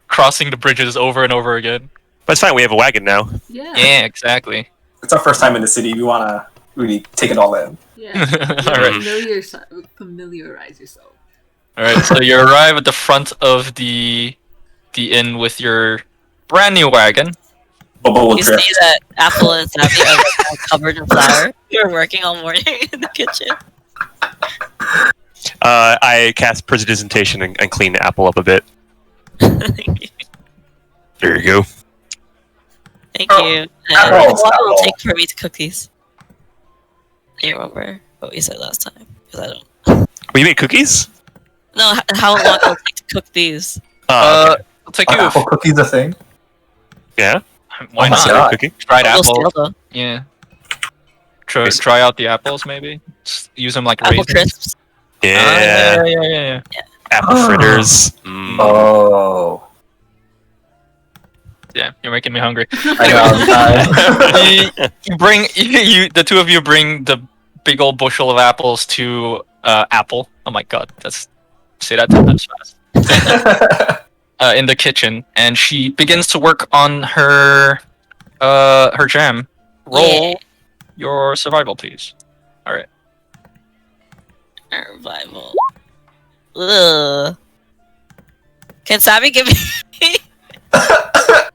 crossing the bridges over and over again. But it's fine. We have a wagon now. Yeah. Yeah, exactly. It's our first time in the city. We want to really take it all in. Yeah. All right. Familiarize yourself. All right. So you arrive at the front of the inn with your brand new wagon. Boba will You drift. see that Apple and Sabi are covered in flour. You're working all morning in the kitchen. I cast prestidigitation and clean the apple up a bit. There you go. Thank Oh, you. Apple, How long will Apple. it take for me to cook these? Do you remember what we said last time? Because I don't. Well, you made cookies? No, how long will it take to cook these? Okay. It'll take Are you. apple cookies a thing? Yeah. Why Oh my not? God. Cookie. Fried They'll apple. steal, though. Yeah. Try out the apples, maybe. Just use them like Apple raisins. crisps. Yeah. Yeah. Apple Oh. fritters. Oh. Yeah, you're making me hungry. I know. You bring the two of you bring the big old bushel of apples to Apple. Oh my god, say that 10 times fast. In the kitchen, and she begins to work on her jam. Roll Yeah. your survival, please. All right. Survival. Ugh. Can Sabi give me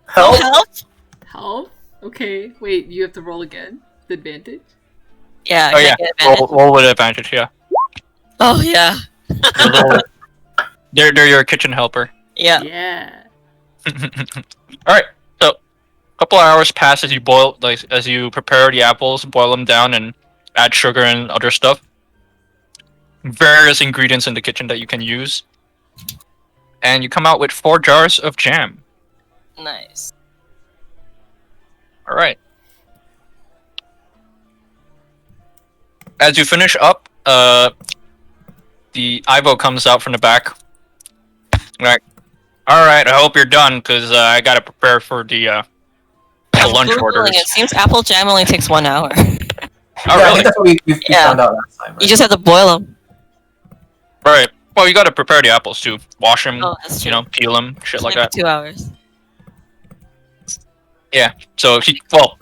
Help. help? Help? Okay. Wait, you have to roll again? The advantage? Yeah. Oh can I yeah. get advantage? Roll with advantage. Yeah. Oh yeah. They're your kitchen helper. Yeah. Yeah. All right. So, a couple of hours pass as you prepare the apples, boil them down, and add sugar and other stuff. Various ingredients in the kitchen that you can use, and you come out with 4 jars of jam. Nice. All right. As you finish up, the Ivo comes out from the back. Like, all right, I hope you're done because I gotta prepare for the lunch Googling, orders. it seems apple jam only takes 1 hour. Oh, Yeah, I really? think that's what we Yeah. found out last time. Right? You just have to boil them. Right. Well, you gotta prepare the apples too. Wash them, Oh, that's true. peel them, shit like that. 2 hours. So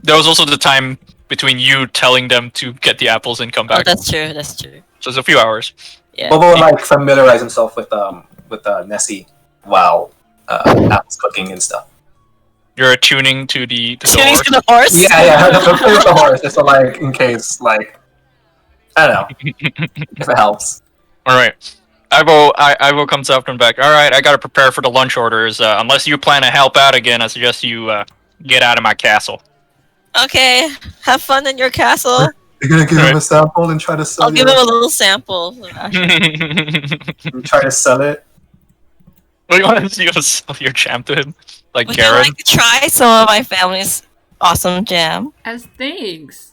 there was also the time between you telling them to get the apples and come Oh, back. that's true. That's true. So it's a few hours. Yeah. Boba would like familiarize himself with Nessie while Apple's cooking and stuff. You're attuning to the Tuning horse. to the horse. Yeah, the the horse, just so, like, in case, like, I don't know, if it helps. All right. Ivo comes up and back. All right, I gotta prepare for the lunch orders. Unless you plan to help out again, I suggest you get out of my castle. Okay. Have fun in your castle. You're gonna give Right. him a sample and try to sell I'll give him a little sample. and try to sell it. What do you want to see? You want to sell your jam to him, like Would you Garen? like to try some of my family's awesome jam? As thanks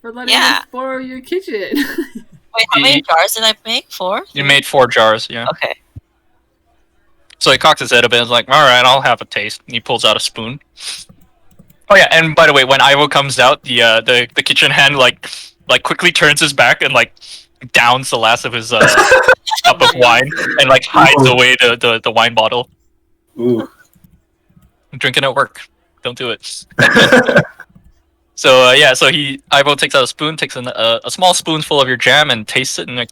for letting Yeah. us borrow your kitchen. Wait, how many jars did I make? 4? You made 4 jars, yeah. Okay. So he cocks his head a bit and is like, all right, I'll have a taste. And he pulls out a spoon. Oh yeah, and by the way, when Ivo comes out, the kitchen hand like quickly turns his back and like downs the last of his cup of wine and like hides away the wine bottle. Ooh. I'm drinking at work. Don't do it. So Ivo takes out a spoon, takes a small spoonful of your jam and tastes it, and like,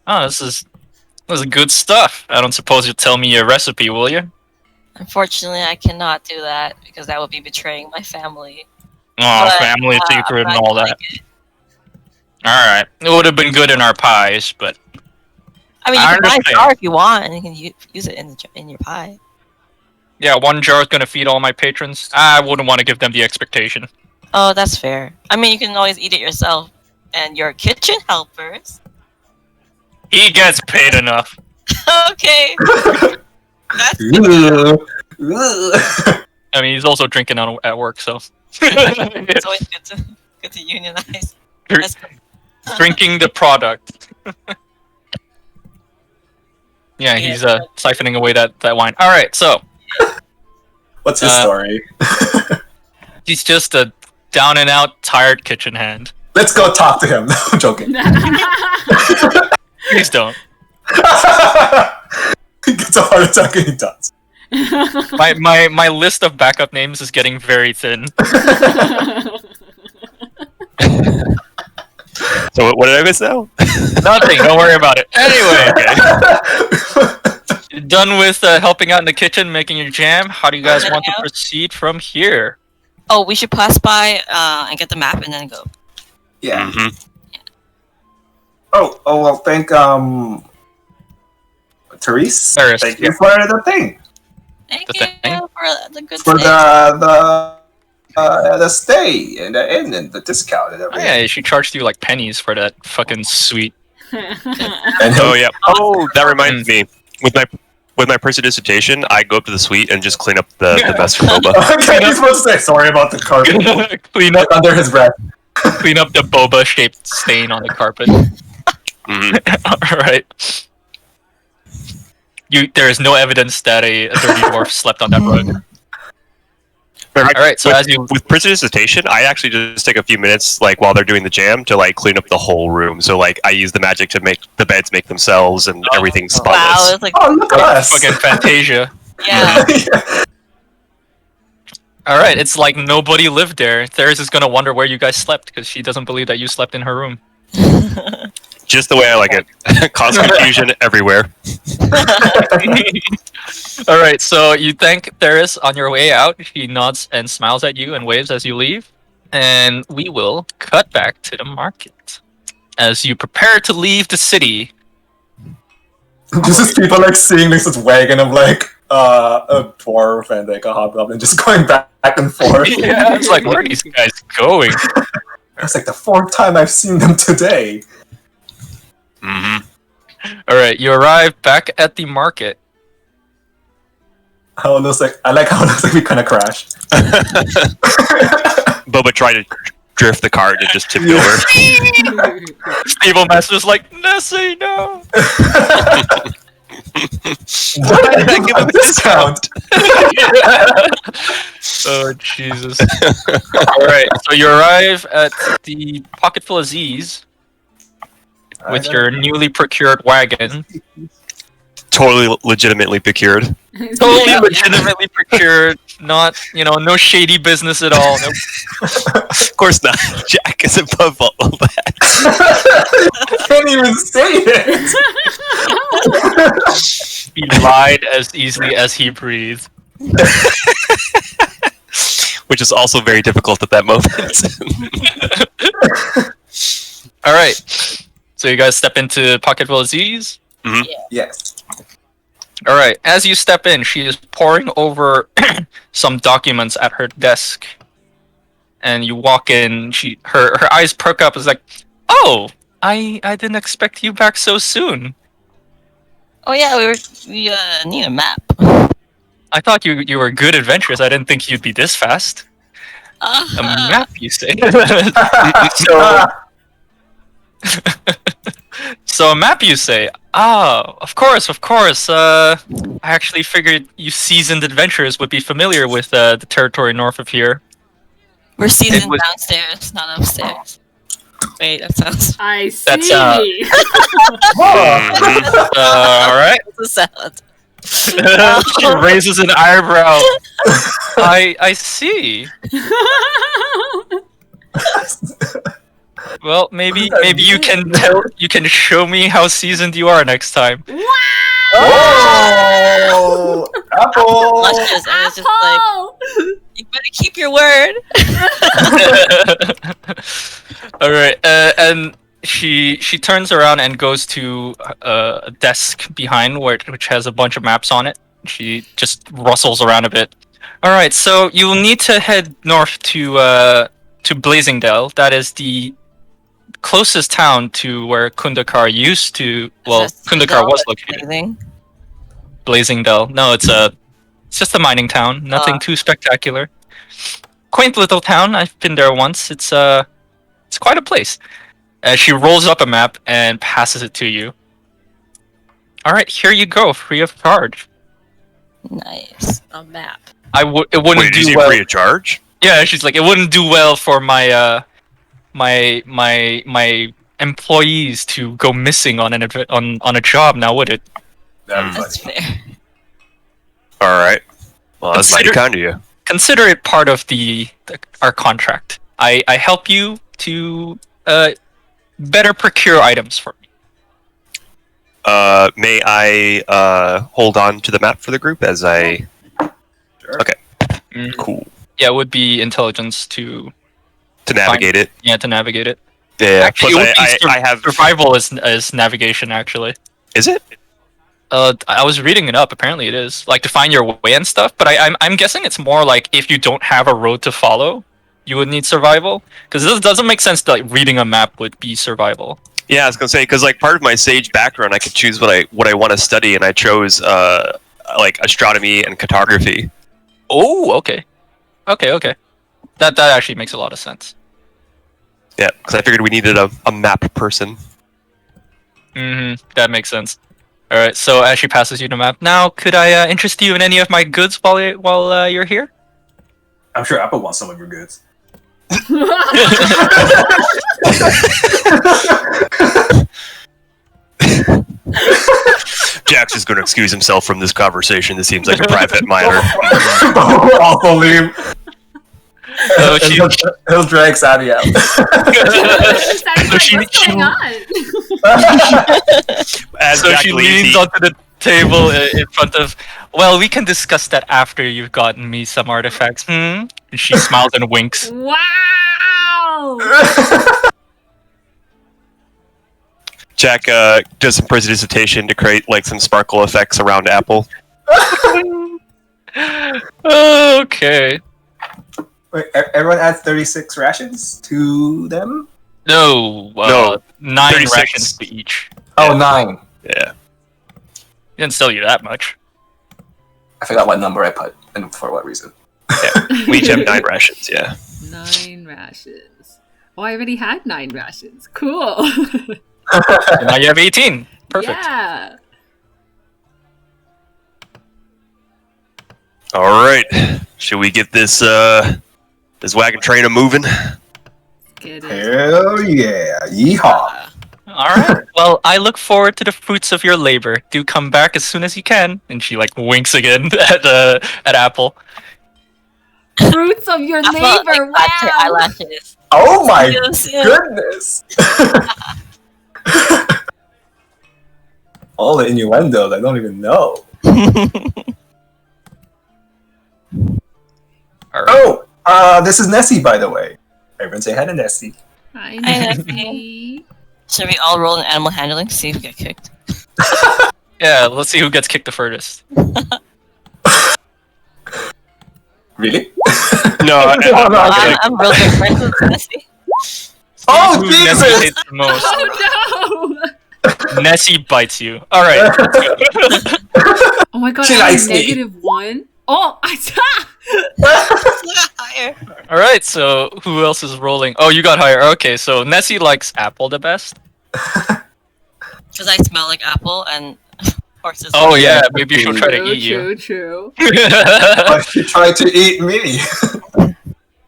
oh, this is good stuff. I don't suppose you'll tell me your recipe, will you? Unfortunately, I cannot do that because that would be betraying my family. Oh, But, family secret I'm and not all gonna that. like it. All right, it would have been good in our pies, but I mean, you I can buy a understand. jar if you want, and you can use it in your pie. yeah, 1 jar is gonna feed all my patrons. I wouldn't want to give them the expectation. Oh, that's fair. I mean, you can always eat it yourself, and your kitchen helpers. He gets paid enough. Okay. That's Ooh. Ooh. I mean, he's also drinking at work, so it's always good to unionize. That's drinking the product. Yeah, he's siphoning away that wine. All right, so What's his story? He's just a down and out tired kitchen hand. Let's go talk to him. No, I'm joking. Please don't. He gets a heart attack and he dies. My list of backup names is getting very thin. So what did I miss now? Nothing. Don't worry about it. Anyway, you're done with helping out in the kitchen, making your jam. How do you guys want to proceed from here? Oh, we should pass by and get the map and then go. Yeah. Mm-hmm. Oh, well, thank Therese. Therese, Thank you for the thing. Thank The you thing? for the good For thing. the stay and the inn and the discount and Oh, everything. yeah, she charged you like pennies for that fucking suite. And Oh yeah. Oh, that reminds me. With my personal dissertation, I go up to the suite and just clean up the mess for Boba. okay, he's supposed to say sorry about the carpet clean up under his breath. the boba shaped stain on the carpet. Mhm. Alright. There is no evidence that a dirty dwarf slept on that rug. Alright, so as you with personal dissertation, I actually just take a few minutes, like while they're doing the jam, to like clean up the whole room. So like I use the magic to make the beds make themselves and everything's Wow, spotless. it's like Oh, look at us. fucking Fantasia. yeah. Alright, it's like nobody lived there. Therese is gonna wonder where you guys slept because she doesn't believe that you slept in her room. Just the way I like it. Cause confusion everywhere. Alright, so you thank Therese on your way out. She nods and smiles at you and waves as you leave. And we will cut back to the market. As you prepare to leave the city. This is people like seeing this wagon of like a dwarf and like a hobgoblin just going back and forth. Yeah, it's like, where are these guys going? It's like the fourth time I've seen them today. Mm-hmm. Alright, you arrive back at the market. How it looks like I like how it looks like we kind of crashed. Boba tried to drift the cart and it just tipped over. Evil Master's like, Nessie, no! Why did I give him a discount? Oh, Jesus. Alright, so you arrive at the Pocket Full of Z's with your newly procured wagon. Totally legitimately procured. Totally legitimately procured, not, no shady business at all. Nope. Of course not. Jack is above all that. Can't even say it. He lied as easily as he breathed. Which is also very difficult at that moment. Alright, so you guys step into Pocket Full of Z's. Yes. Alright, as you step in, she is poring over some documents at her desk. And you walk in, her eyes perk up, is like, oh, I didn't expect you back so soon. Oh yeah, we need a map. I thought you were good adventurers, I didn't think you'd be this fast. A map, you say? So a map, you say? Ah, of course. I actually figured you seasoned adventurers would be familiar with the territory north of here. We're seasoned downstairs, not upstairs. Wait, that sounds. I see. That's, alright. That's a sound. She raises an eyebrow. I see. Well, maybe you can show me how seasoned you are next time. Oh, Apple. Luscious, and it's just like, you better keep your word. All right, and she turns around and goes to a desk behind which has a bunch of maps on it. She just rustles around a bit. All right, so you'll need to head north to Blazingdale. That is the closest town to where Kundakar used to. Well, Kundakar was located. Blazingdale. No, it's just a mining town. Nothing too spectacular. Quaint little town. I've been there once. It's quite a place. She rolls up a map and passes it to you. All right, here you go, free of charge. Nice. A map. It wouldn't Wait, is do it well. free of charge? Yeah, she's like, it wouldn't do well for my my employees to go missing on on a job now, would it? That'd be That's funny. fair. All right. Well, that's mighty Consider- kind of you. Consider it part of our contract. I help you to better procure items for me. May I hold on to the map for the group as I? Sure. Okay. Mm, Cool. yeah, it would be intelligence to navigate it. to navigate it. Yeah. Actually, Plus, it would be I have. survival as navigation. Actually, Is it? I was reading it up. Apparently, it is like to find your way and stuff. But I'm guessing it's more like if you don't have a road to follow, you would need survival. Because this doesn't make sense that like, reading a map would be survival. Yeah, I was gonna say because like part of my sage background, I could choose what I want to study, and I chose like astronomy and cartography. Oh, okay. That actually makes a lot of sense. Yeah, because I figured we needed a map person. That makes sense. All right. So as she passes you the map, now could I interest you in any of my goods while you're here? I'm sure Apple wants some of your goods. Jack's just going to excuse himself from this conversation. This seems like a private matter. I'll leave. So she, He'll drag Sabi out. What's going on? As so Jack she leaves, leans onto the table in front of. Well, we can discuss that after you've gotten me some artifacts. And she smiles and winks. Wow! Jack does some precipitation to create like some sparkle effects around Apple. Okay. Wait, everyone adds 36 rations to them? No. No, 9 36. rations to each. Oh, 9. Yeah. Didn't sell you that much. I forgot what number I put and for what reason. We each have 9 rations. Yeah. 9 rations. Oh, I already had 9 rations. Cool. And now you have 18. Perfect. Yeah. All right. Should we get this this wagon train a moving? Get it. Hell yeah. Yeehaw. All right. Well, I look forward to the fruits of your labor. Do come back as soon as you can. And she like winks again at Apple. Fruits of your Apple, labor. like, claps her Wow. eyelashes. Oh my See you soon. goodness. All the innuendos, I don't even know. All right. Oh, this is Nessie, by the way. Everyone say hi to Nessie. Hi, Hi, Nessie. Should we all roll in animal handling to see if we get kicked? Yeah. Let's see who gets kicked the furthest. Really? No, No, no, okay. I'm real good friends with Nessie. Oh, Who Jesus! Nessie hates the most. Oh no! Nessie bites you. All right. Let's go. Oh my god, She I likes have me. -1. Oh, I Higher. All right. So who else is rolling? Oh, you got higher. Okay. So Nessie likes Apple the best. Because I smell like apple and horses. Oh yeah. Maybe she'll try to true, eat you. true. Why she tried to eat me?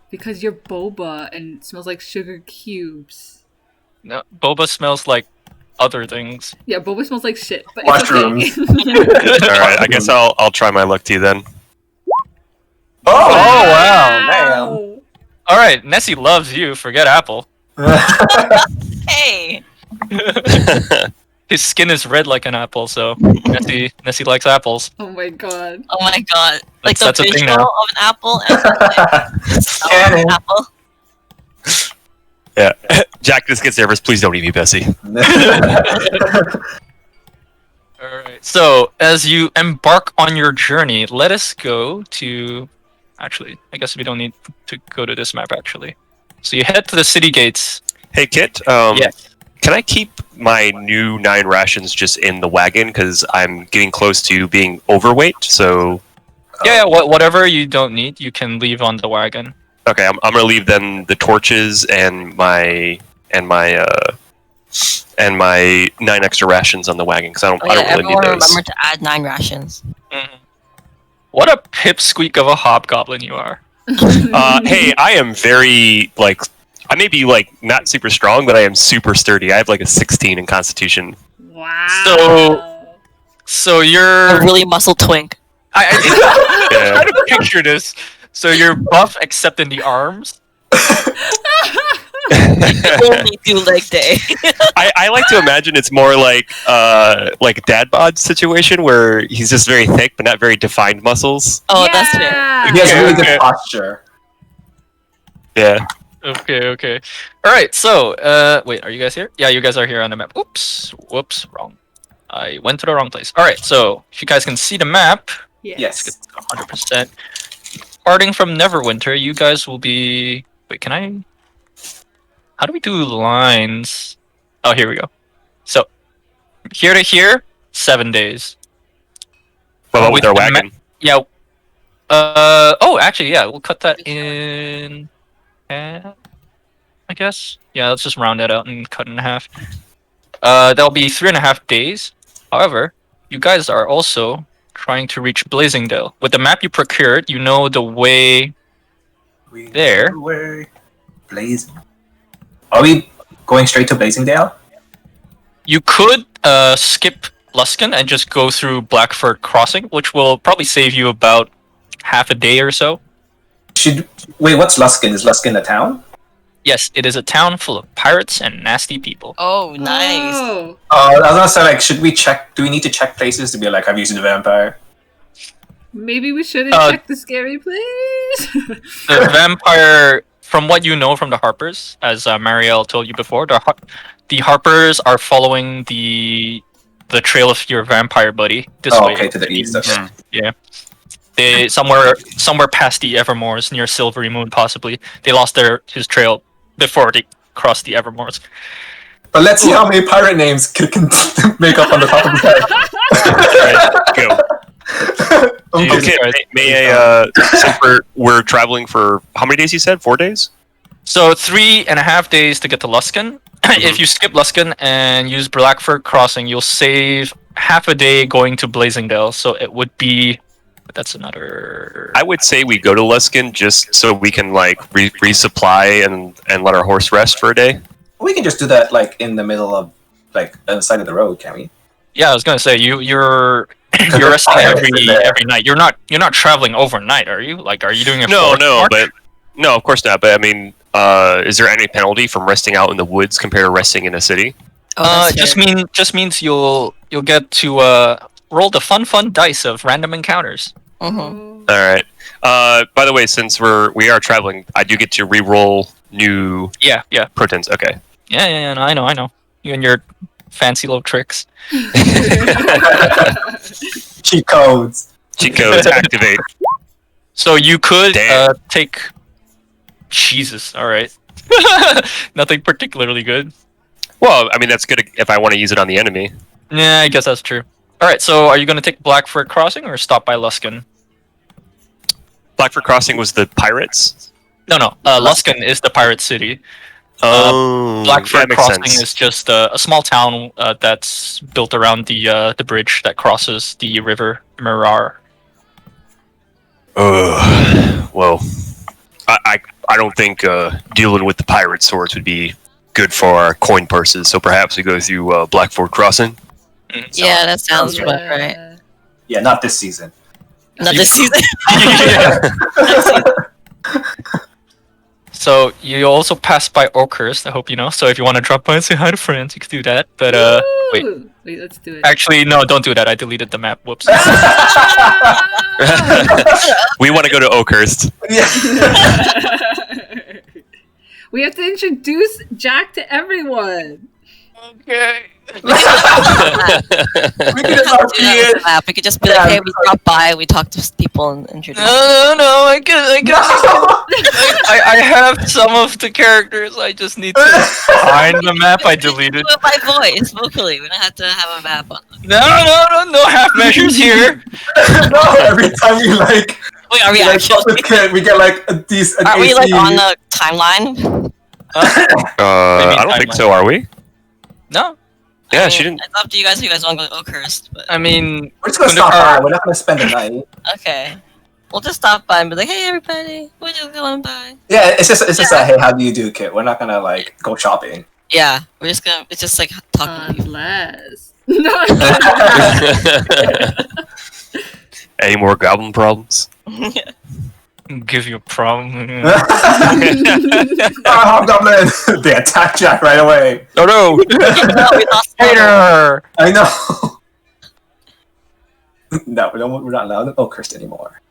Because you're boba and it smells like sugar cubes. No, Boba smells like other things. Yeah, boba smells like shit, but Mushrooms. it's okay. all right. I guess I'll try my luck to you then. Oh, wow. All right. Nessie loves you. Forget Apple. Hey! His skin is red like an apple, so Nessie likes apples. Oh my god. Oh my god. Like That's the a thing visual now. of an apple and like, the smell of an Cannon. apple. Yeah. Jack just gets nervous. Please don't eat me, Bessie. All right. So as you embark on your journey, let us go to. Actually, I guess we don't need to go to this map. Actually, so you head to the city gates. Hey, Kit. Yeah. Can I keep my new 9 rations just in the wagon? Because I'm getting close to being overweight. So Yeah. Whatever you don't need, you can leave on the wagon. okay, I'm gonna leave then the torches and my 9 extra rations on the wagon because I don't Oh yeah, really need everyone those. remember to add 9 rations. Mhm. What a pipsqueak of a hobgoblin you are. Hey, I am very like. I may be like not super strong, but I am super sturdy. I have like a 16 in Constitution. Wow. So A you're. really muscle twink. I Yeah. try to picture this. So you're buff except in the arms. Only do leg day. I like to imagine it's more like a dad bod situation where he's just very thick but not very defined muscles. Oh, that's fair. Yeah. He has really Okay. good posture. Yeah. Okay. Alright, so, wait, are you guys here? Yeah, you guys are here on the map. Oops. Whoops, wrong. I went to the wrong place. Alright, so, if you guys can see the map, Yes. 100%. Starting from Neverwinter, you guys will be... Wait, can I... How do we do lines? Oh, here we go. So, here to here, 7 days. What about with our the ma- wagon? Yeah. Oh, actually, yeah, we'll cut that in half, I guess. Yeah, let's just round that out and cut it in half. That'll be 3.5 days. However, you guys are also trying to reach Blazingdale. With the map you procured, you know the way. There. Blaze. Are we going straight to Blazingdale? You could skip Luskan and just go through Blackford Crossing, which will probably save you about half a day or so. Wait, what's Luskin? Is Luskin a town? Yes, it is a town full of pirates and nasty people. Oh, nice. Oh. I was gonna say, like, should we check? Do we need to check places to be like, have you seen the vampire? Maybe we shouldn't check the scary place. The vampire, from what you know from the Harpers, as Marielle told you before, the Harpers are following the trail of your vampire buddy this way. Okay, to the east. Okay. Yeah. They somewhere past the Evermoors, near Silvery Moon, possibly. They lost his trail before they crossed the Evermoors. But let's see how many pirate names can make up on the top of the head. Go. Okay, may I, since we're traveling for, how many days you said? 4 days? So 3.5 days to get to Luskan. If you skip Luskan and use Blackford Crossing, you'll save half a day going to Blazingdale. So it would be... That's another... I would say we go to Luskan just so we can, like, resupply and let our horse rest for a day. We can just do that, like, in the middle of, like, on the side of the road, can we? Yeah, I was gonna say you're resting every night. You're not traveling overnight, are you? Like, are you doing a No, forest march? but no, of course not. But I mean, is there any penalty from resting out in the woods compared to resting in a city? Oh, that's fair. just means you'll get to roll the fun dice of random encounters. Mhm. All right. By the way, since we are traveling, I do get to re-roll new Yeah. protons. Okay. Yeah, no, I know. You and your fancy little tricks. Cheat codes. Cheat codes activate. So you could Damn. take... Jesus, alright. Nothing particularly good. Well, I mean that's good if I want to use it on the enemy. Yeah, I guess that's true. Alright, so are you going to take Blackford Crossing or stop by Luskan? Blackford Crossing was the pirates. No. Luskan is the pirate city. Oh, Blackford that makes Crossing sense. is just a small town that's built around the bridge that crosses the river Mirar. Well, I don't think dealing with the pirate swords would be good for our coin purses. So perhaps we go through Blackford Crossing. Yeah, that sounds about Yeah. right. Yeah, not this season. Not this season. So you also pass by Oakhurst, I hope you know. So if you want to drop by and say hi to friends, you can do that. But wait, Woo! Wait, let's do it. actually no, don't do that. I deleted the map. Whoops. We want to go to Oakhurst. We have to introduce Jack to everyone. Okay. We can just RP it. We could just be like, hey, we dropped by, we talked to people and introduced. No, I guess I have some of the characters. I just need to find the map I deleted. Do it by voice, vocally. We don't have to have a map on them. No half measures here. No, every time we like, Wait, are we like actually? with kid, we get like an Are we like AC. on the timeline? I don't think so. Are we? No. Yeah, I mean, she didn't. It's up to you guys if you guys want to go cursed, but I mean, We're just gonna stop by. We're not gonna spend the night. okay. We'll just stop by and be like, hey everybody, we're just going by. Yeah, it's just a hey, how do you do, kid? We're not gonna like go shopping. Yeah, we're just gonna. It's just like talking to people. Unless. Any more goblin problems? give you a problem. Hobgoblin! They attack Jack right away. Oh no! No, we lost Hater! I know. No, we're not allowed to go cursed anymore.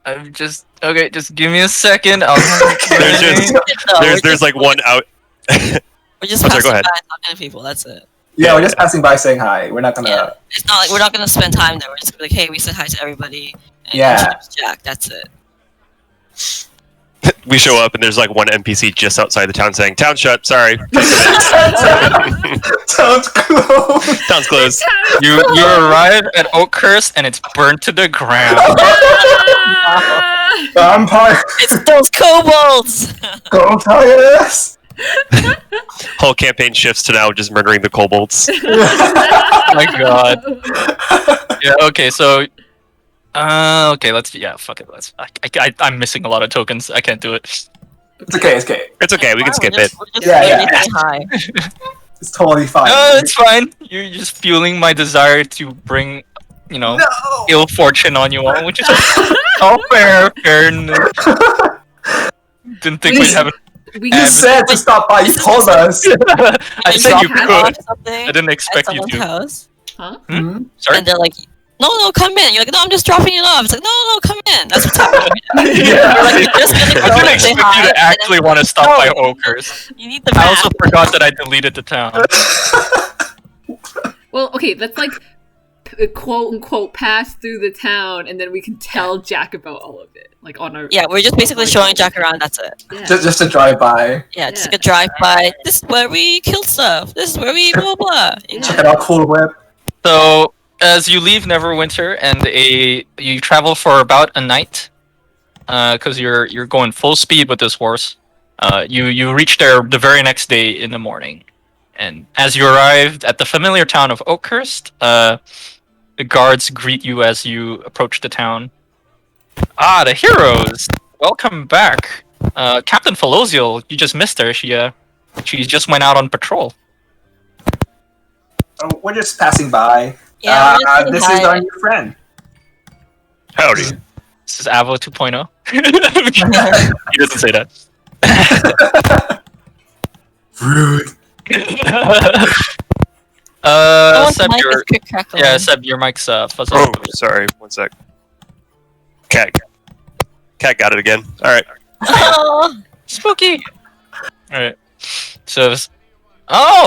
I'm just okay. Just give me a second. I'll There's like one out. We're just I'm sorry, passing go ahead. by talking to people. That's it. Yeah, we're just passing by saying hi. We're not gonna. Yeah. It's not like we're not gonna spend time there. We're just gonna be like, hey, we said hi to everybody. And Yeah. introduce Jack. That's it. We show up and there's like one NPC just outside the town saying, "Town shut. Sorry." Sounds cool. Town's closed. You arrive at Oakhurst and it's burnt to the ground. Vampire. It's those kobolds. Go tigers. Whole campaign shifts to now just murdering the kobolds. Oh my god. Yeah. Okay. So. Okay. Fuck it. I'm missing a lot of tokens. I can't do it. It's okay. It's okay. It's okay. We can skip We're it. just Yeah, waiting yeah. to say hi. It's totally fine. No, it's fine. You're just fueling my desire to bring, No. ill fortune on you all, which is all fair. Enough. Didn't think we'd have. We You said to stop by. You told us. I said you Drop could. off something I didn't at expect you someone's to. house, Huh? Mhm. Sorry. and they're like, no, come in. You're like, no, I'm just dropping it off. It's like, no, come in. That's what's happening. Yeah. You're like, you're just gonna I go didn't and say expect hi. you to actually want to stop by No. Oakhurst. You need the I map. also forgot that I deleted the town. Well, okay, let's like quote unquote pass through the town, and then we can tell Jack about all of it, like on our. Yeah, we're just basically showing Jack around. That's it. Yeah. Just to drive by. Yeah, just Yeah. like a drive by. This is where we killed stuff. This is where we blah blah. Yeah. Check it out, cool web. So, as you leave Neverwinter and you travel for about a night, because you're going full speed with this horse. You reach there the very next day in the morning, and as you arrived at the familiar town of Oakhurst, the guards greet you as you approach the town. Ah, the heroes! Welcome back, Captain Felosiel. You just missed her. She just went out on patrol. Oh, we're just passing by. Yeah, we're just This saying is hi. our new friend. Howdy. This is Avo 2.0. He doesn't say that. Rude. Someone's Seb, mic is your crick-crackling. Seb, your mic's fuzzing. Oh, sorry. One sec. Cat got it again. All right. Oh, Spooky. All right. So,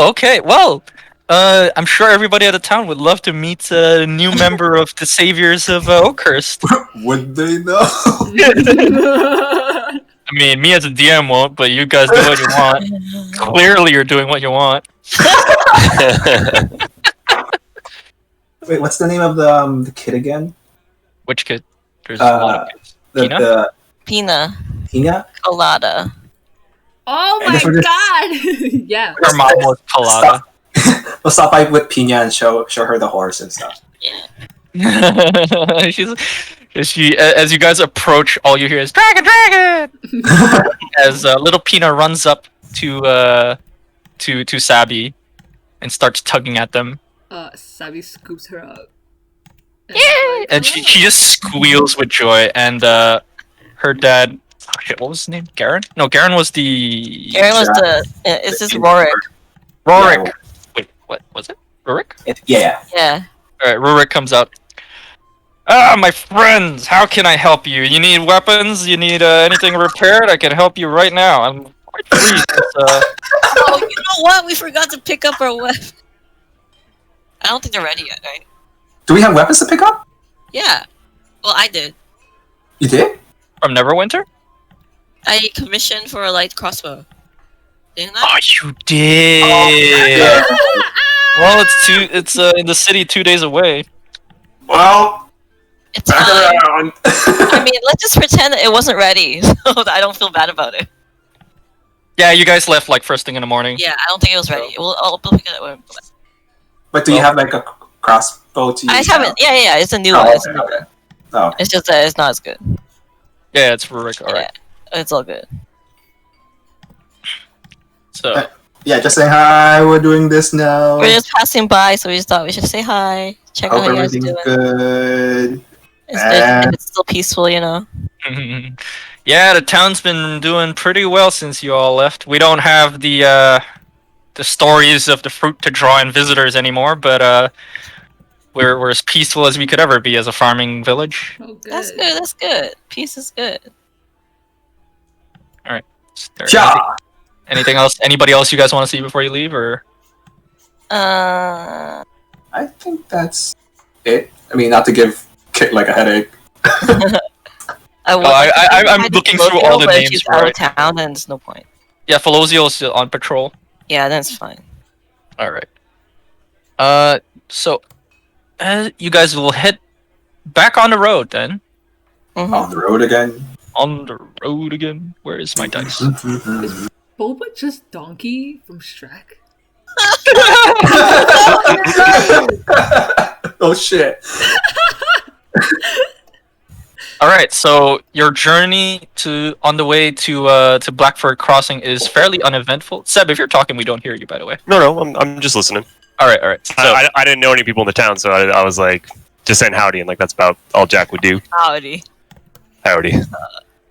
okay. Well, I'm sure everybody at the town would love to meet a new member of the Saviors of Oakhurst. Would they know? I mean, me as a DM won't, but you guys do what you want. Clearly, you're doing what you want. Wait, what's the name of the kid again? Which kid? There's a lot of kids. Pina? The Pina Pina? Colada. Oh And my if we're just- god! Yeah. Her mom was Palada. We'll stop by with Pina and show her the horse and stuff. Yeah. As you guys approach, all you hear is "Dragon, dragon!" as little Pina runs up to Sabi and starts tugging at them. Sabi scoops her up. Yeah, and she just squeals with joy. And her dad, oh shit, what was his name? Garen? No, Garen was the Garen was it's just Rorik. Rorik. Wait, what was it? Rurik? Yeah. Yeah. All right, Rurik comes out. Ah, my friends, how can I help you? You need weapons? You need anything repaired? I can help you right now. I'm quite free. Oh, you know what? We forgot to pick up our weapon. I don't think they're ready yet, right? Do we have weapons to pick up? Yeah. Well, I did. You did? From Neverwinter? I commissioned for a light crossbow. Didn't I? Oh, you did. Yeah. Well, it's in the city 2 days away. Well, It's back fine. around. I mean, let's just pretend that it wasn't ready, so that I don't feel bad about it. Yeah, you guys left like first thing in the morning. Yeah, I don't think it was ready. I'll pick it up when we go back. But do you have like a crossbow to use? I haven't. Yeah, it's a new Oh, one. okay, It's a new one. okay. Oh, It's just that it's not as good. Yeah, it's Rurik. All right. Yeah, it's all good. So yeah. Just saying hi. We're doing this now. We're just passing by, so we just thought we should say hi. Check out Hope how you guys are everything's doing. good. If it's still peaceful, you know. yeah, the town's been doing pretty well since you all left. We don't have the stories of the fruit to draw in visitors anymore, but we're as peaceful as we could ever be as a farming village. Oh, good. That's good. That's good. Peace is good. Is there Ja! anything else? Anybody else you guys want to see before you leave, or? Uh, I think that's it. I mean, not to give Kit like a headache. I'm looking through all the but if names, she's out right? of town, then there's no point. Yeah, Felozio's on patrol. Yeah, then it's fine. All right. So you guys will head back on the road then. Mhm. On the road again. On the road again. Where is my dice? Boba just Donkey from Shrek? Oh shit. All right. So your journey on the way to Blackford Crossing is fairly uneventful. Seb, if you're talking, we don't hear you. By the way. No, I'm just listening. All right. So I didn't know any people in the town, so I was like, just saying howdy, and like that's about all Jack would do. Howdy. Howdy.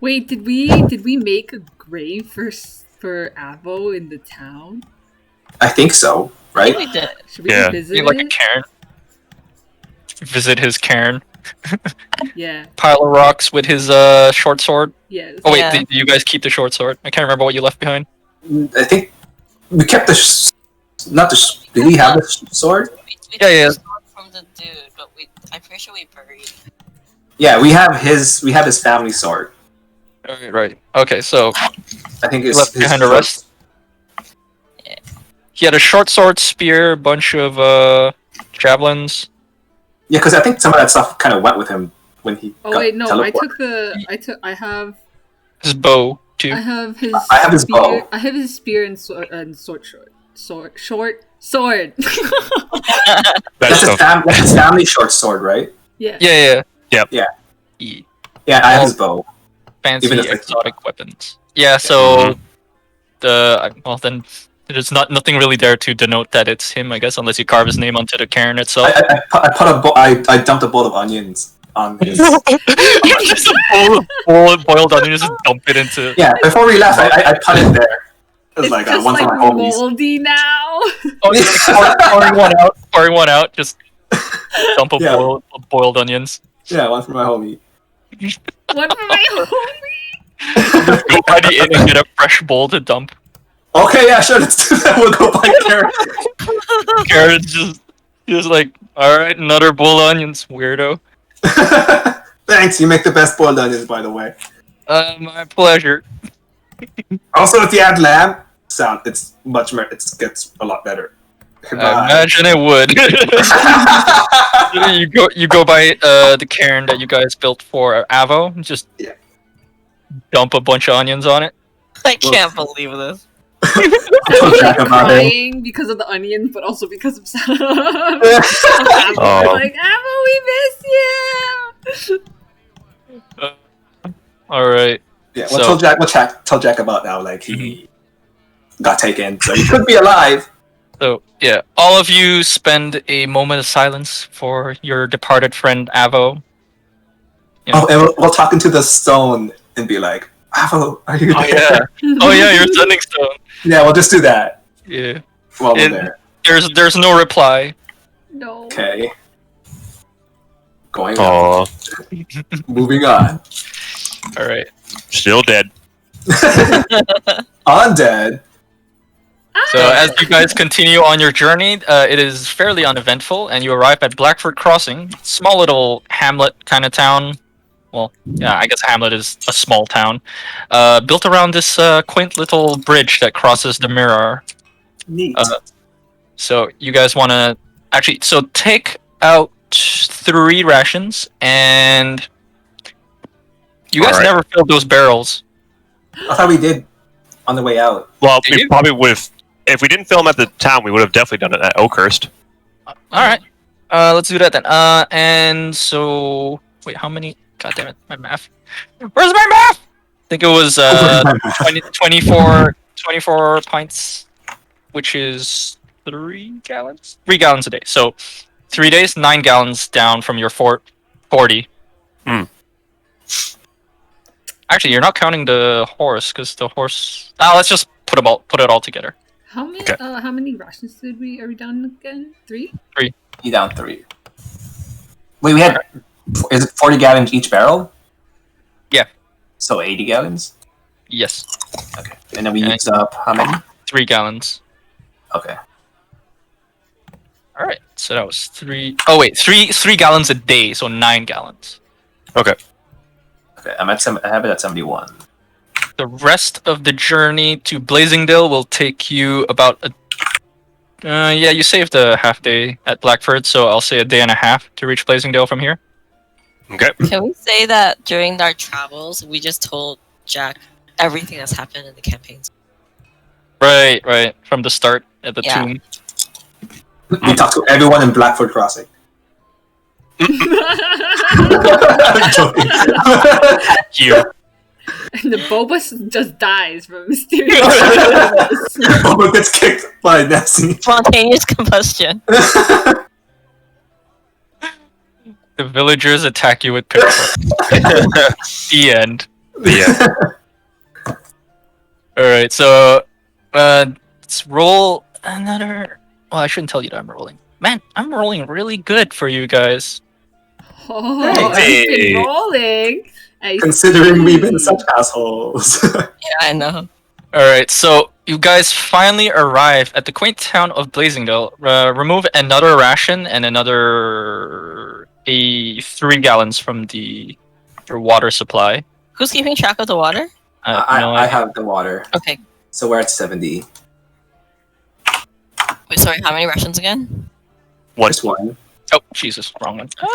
Wait, did we make a grave for Avo in the town? I think so, I right? think we did. Should we Yeah. visit like a it? cairn. Visit his cairn. Yeah. Pile of rocks with his short sword. Yes. Oh wait, Yeah. did you guys keep the short sword? I can't remember what you left behind. I think we kept the did we have the sword? We Yeah. took the sword from the dude, but I'm pretty sure we buried it. Yeah, we have his family sword. Right. Okay, so I think you it's left behind the rest. He had a short sword, spear, a bunch of javelins. Yeah, because I think some of that stuff kind of went with him when he. Oh got wait, no, teleported. I have His bow too. I have his I have his spear. bow. I have his spear and sword. Sword. That's his, stuff. that's his family short sword, right? Yeah. Yeah. Yep. Yeah. E- Yeah, I have his bow. Fancy Even if it's- exotic weapons. Yeah. So then there's nothing really there to denote that it's him, I guess, unless you carve his name onto the cairn itself. I dumped a bowl of onions on his. Just a bowl of boiled onions, just dump it into. Yeah, before we left, I put it there. It was It's like just one like for my homies. moldy now. Oh, just like pouring one out. Just dump a Yeah. bowl of boiled onions. Yeah, one for my homie. One for my homie. Just go by the inn and get a fresh bowl to dump. Okay, yeah, sure, let's do that. We'll go buy carrot. Garrett's just like, all right, another bowl of onions, weirdo. Thanks, you make the best boiled onions, by the way. My pleasure. Also, if you add lamb, it's much more. It gets a lot better. I imagine it would. you go by the cairn that you guys built for Avo. Just Yeah. dump a bunch of onions on it. I can't believe this. I'm Jack like about it. crying because of the onions, but also because of Sam. Oh. Like, Emma, we miss you. All right. Yeah, So- we'll tell Jack about now. Like he got taken, so he could be alive. So yeah, all of you spend a moment of silence for your departed friend Avo. You know- Oh, and we'll talk into the stone and be like, "Avo, are you there?" Oh yeah, you're sending stone. Yeah, we'll just do that Yeah. while we're And- there. There's no reply. No. Okay. Going on. Aw, Moving on. All right. still dead. Undead. So as you guys continue on your journey, it is fairly uneventful, and you arrive at Blackford Crossing, small little hamlet kind of town. Well, yeah, I guess hamlet is a small town, built around this quaint little bridge that crosses the mirror. Neat. So you guys want to take out 3 rations, and you guys Alright. never filled those barrels. I thought we did. on the way out. Well, Did we you? probably would have. If we didn't film at the town, we would have definitely done it at Oakhurst. All right. Let's do that then. And so wait, how many? God damn it, my math. Where's my math? I think it was 24 pints, which is 3 gallons. 3 gallons a day. So 3 days, 9 gallons down from your 40. Actually, you're not counting the horse because the horse. Let's just put it all together. How many? Okay. How many rations are we down again? 3. You down 3. Wait, we had. Is it 40 gallons each barrel? Yeah. So 80 gallons. Yes, Okay. And then we Okay. used up how many? 3 gallons. Okay. All right, so that was 3. Oh wait, 3 gallons a day, so 9 gallons. Okay. Okay. I have it at 71. The rest of the journey to Blazingdale will take you about a. Yeah, you saved a half day at Blackford, so I'll say a day and a half to reach Blazingdale from here. Okay. Can we say that during our travels, we just told Jack everything that's happened in the campaigns? Right. From the start at the Yeah. tomb. We talked to everyone in Blackford Crossing. I'm joking. Here. And the Boba just dies from mysterious. Boba gets kicked by Nessie. Spontaneous combustion. The villagers attack you with pitchforks. The end. Yeah. All right, so let's roll another. Well, I shouldn't tell you that I'm rolling. Man, I'm rolling really good for you guys. Oh, Hey. I've been rolling. I Considering we've been see. such assholes. Yeah, I know. All right, so you guys finally arrive at the quaint town of Blazingdale. Remove another ration and another 3 gallons from your water supply. Who's keeping track of the water? I have the water. Okay. So we're at 70. Wait, sorry, how many rations again? Just one. Oh, Jesus, wrong one. So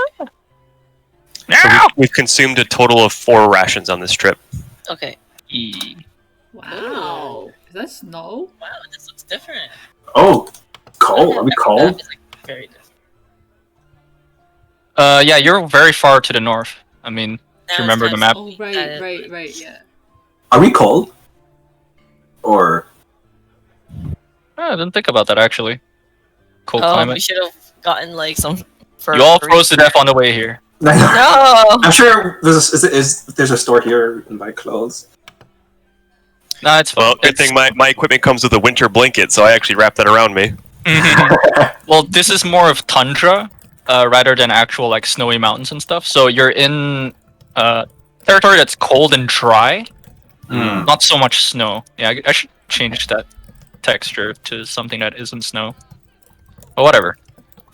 Now! we've consumed a total of 4 rations on this trip. Okay. Wow. Is that snow? Wow, this looks different. Oh, cold. Are we cold? It's like very different. Yeah, you're very far to the north. I mean, if you remember the map. Oh, Right, yeah. Are we cold? Or I didn't think about that actually. Cold Oh, we climate. should have gotten like some. Fur You all froze to death on the way here. no? No. I'm sure there's a store here and buy clothes. Nah, it's fine. Well, good thing my equipment comes with a winter blanket, so I actually wrap that around me. Well, this is more of tundra rather than actual like snowy mountains and stuff. So you're in territory that's cold and dry, not so much snow. Yeah, I should change that texture to something that isn't snow. But whatever.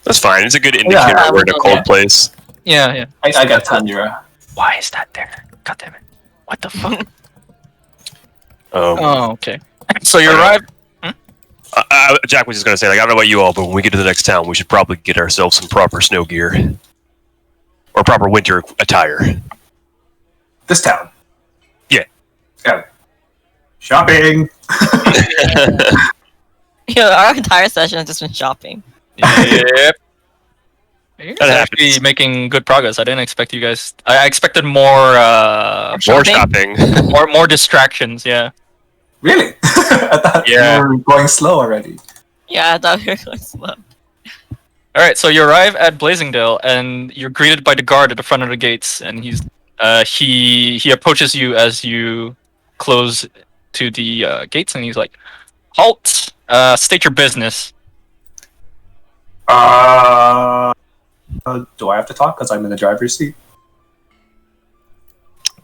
That's fine. It's a good indicator we're in a cold place. Yeah. I got tundra. Why is that there? God damn it! What the fuck? Um, Oh, okay. So you arrive. Jack was just gonna say, like, I don't know about you all, but when we get to the next town, we should probably get ourselves some proper snow gear or proper winter attire. This town. Yeah. Yeah. Shopping. Yeah, our entire session has just been shopping. Yep. You're That actually happens. making good progress. I didn't expect you guys. I expected more. More shopping. more distractions. Yeah. Really? I thought Yeah. we were going slow already. Yeah, I thought we were going slow. All right. So you arrive at Blazingdale, and you're greeted by the guard at the front of the gates, and he approaches you as you close to the gates, and he's like, "Halt! State your business." Do I have to talk because I'm in the driver's seat?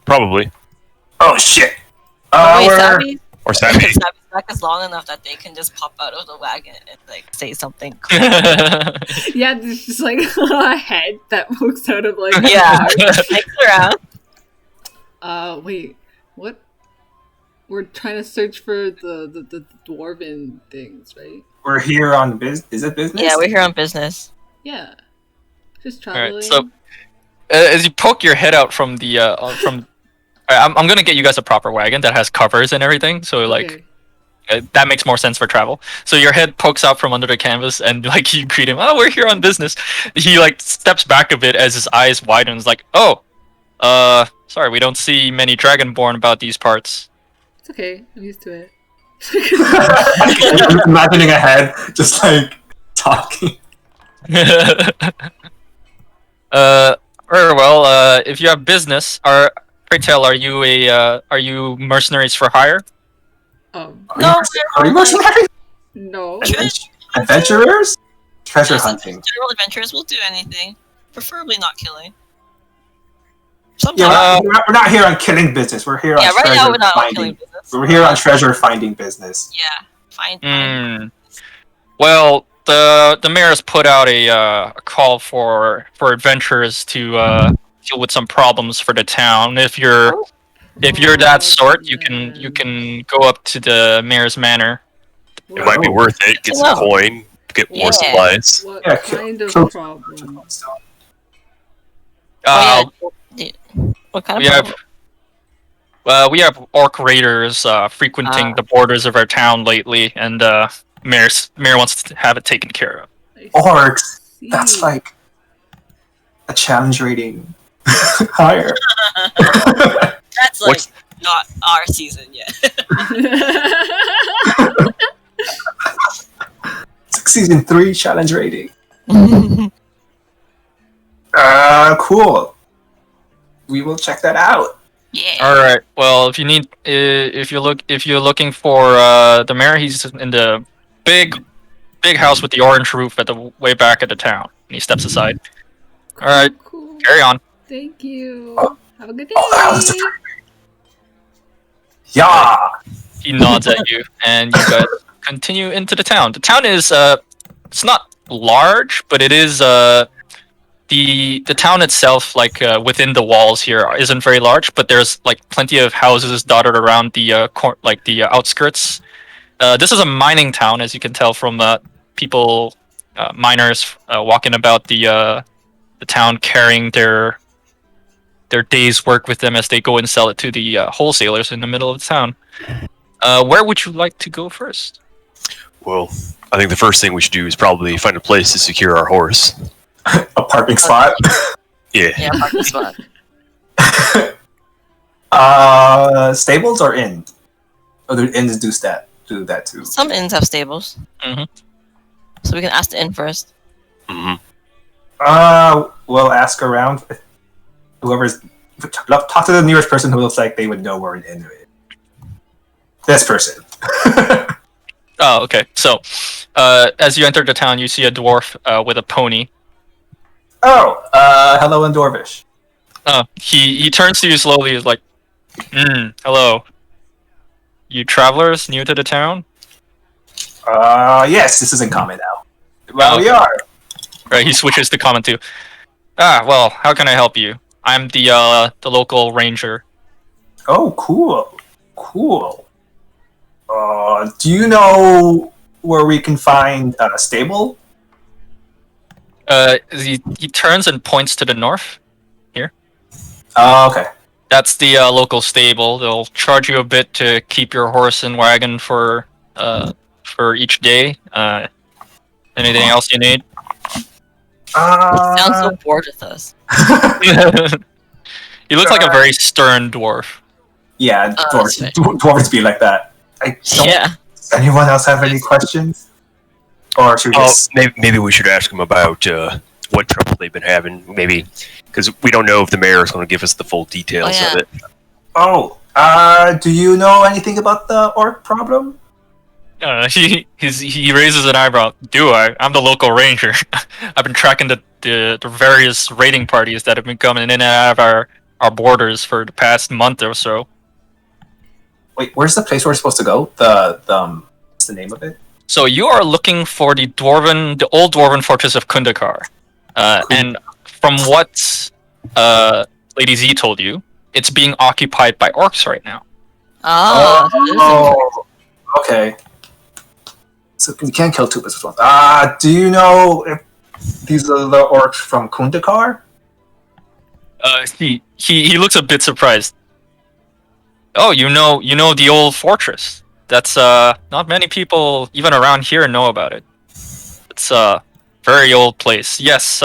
Probably. Oh shit! Wait, we're- Sabi? Or Sabi. Sabi's back is long enough that they can just pop out of the wagon and like say something. Cool. Yeah, there's just like a head that pokes out of like. Yeah, mix around. Wait, what? We're trying to search for the dwarven things, right? We're here on business. Is it business? Yeah, we're here on business. Yeah. Just All traveling. right. So as you poke your head out from the I'm gonna get you guys a proper wagon that has covers and everything. So like that makes more sense for travel. So your head pokes out from under the canvas, and like you greet him. Oh, we're here on business. He like steps back a bit as his eyes widens. Like, oh, sorry, we don't see many dragonborn about these parts. It's okay. I'm used to it. I'm imagining a head just like talking. Very well. If you have business, pray tell, are you mercenaries for hire? No, Are you mercenaries? No. Adventurers? Treasure hunting. General adventurers will do anything, preferably not killing. Yeah, we're not here on killing business. We're here on right treasure now we're not on finding. killing business. We're here on treasure finding business. Yeah, fine. Well, the mayor has put out a call for adventurers to deal with some problems for the town. If you're that sort, you can go up to the mayor's manor. It might be worth it. Get some coin. Get more supplies. What Yeah, kind of kill- problem? What kind of problem? We have orc raiders frequenting the borders of our town lately, and mayor wants to have it taken care of. Orcs. That's like a challenge rating higher. That's like not our season yet. It's like season 3 challenge rating. Cool. We will check that out. Yeah. All right. Well, if you're looking for the mayor, he's in the big house with the orange roof at the way back of the town. And he steps aside. All right. Cool. Carry on. Thank you. Have a good day. That was the yeah. He nods at you, and you guys continue into the town. The town is it's not large, but it is the town itself, like within the walls here, isn't very large. But there's like plenty of houses dotted around the the outskirts. This is a mining town, as you can tell from people, miners walking about the town, carrying their day's work with them as they go and sell it to the wholesalers in the middle of the town. Where would you like to go first? Well, I think the first thing we should do is probably find a place to secure our horse. A parking spot. Yeah. Yeah, parking spot. Stables or inn? Oh, the inns do that too. Some inns have stables. Mhm. So we can ask the inn first. Mm-hmm. We'll ask around. Whoever's talk to the nearest person who looks like they would know where an inn is. This person. Oh, okay. So, as you enter the town, you see a dwarf with a pony. Oh, hello in Dwarvish. He turns to you slowly. He's like, hello. You travelers new to the town? Yes, this is in common now. Well, we are. Right. He switches to common too. Well, how can I help you? I'm the local ranger. Oh, cool. Do you know where we can find a stable? He turns and points to the north. Here. Oh, okay. That's the local stable. They'll charge you a bit to keep your horse and wagon for each day. Anything else you need? He sounds so bored with us. He looks like a very stern dwarf. Yeah, that's right. dwarves be like that. Yeah. Does anyone else have any questions? Or should we just... maybe we should ask them about what trouble they've been having. Maybe because we don't know if the mayor is going to give us the full details of it. Oh, do you know anything about the orc problem? He raises an eyebrow. Do I? I'm the local ranger. I've been tracking the various raiding parties that have been coming in and out of our borders for the past month or so. Wait, where's the place we're supposed to go? What's the name of it? So you are looking for the old dwarven fortress of Kundakar, and from what Lady Z told you, it's being occupied by orcs right now. Oh, okay. So you can't kill two birds with one. Do you know if these are the orcs from Kundakar? He looks a bit surprised. Oh, you know the old fortress. That's not many people even around here know about it. It's a very old place. Yes,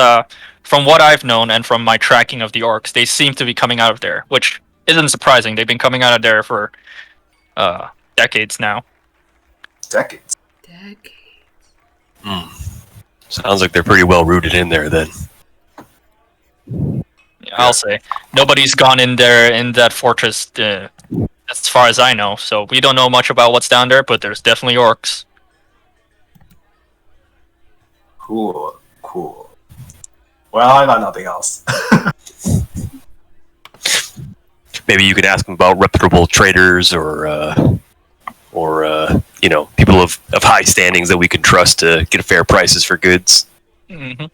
from what I've known and from my tracking of the orcs, they seem to be coming out of there, which isn't surprising. They've been coming out of there for decades now. Decades. Decades. Sounds like they're pretty well rooted in there then. Yeah, I'll say nobody's gone in there in that fortress as far as I know. So we don't know much about what's down there, but there's definitely orcs. Cool. Well, I got nothing else. Maybe you could ask them about reputable traders or people of high standings that we can trust to get fair prices for goods. Mm-hmm.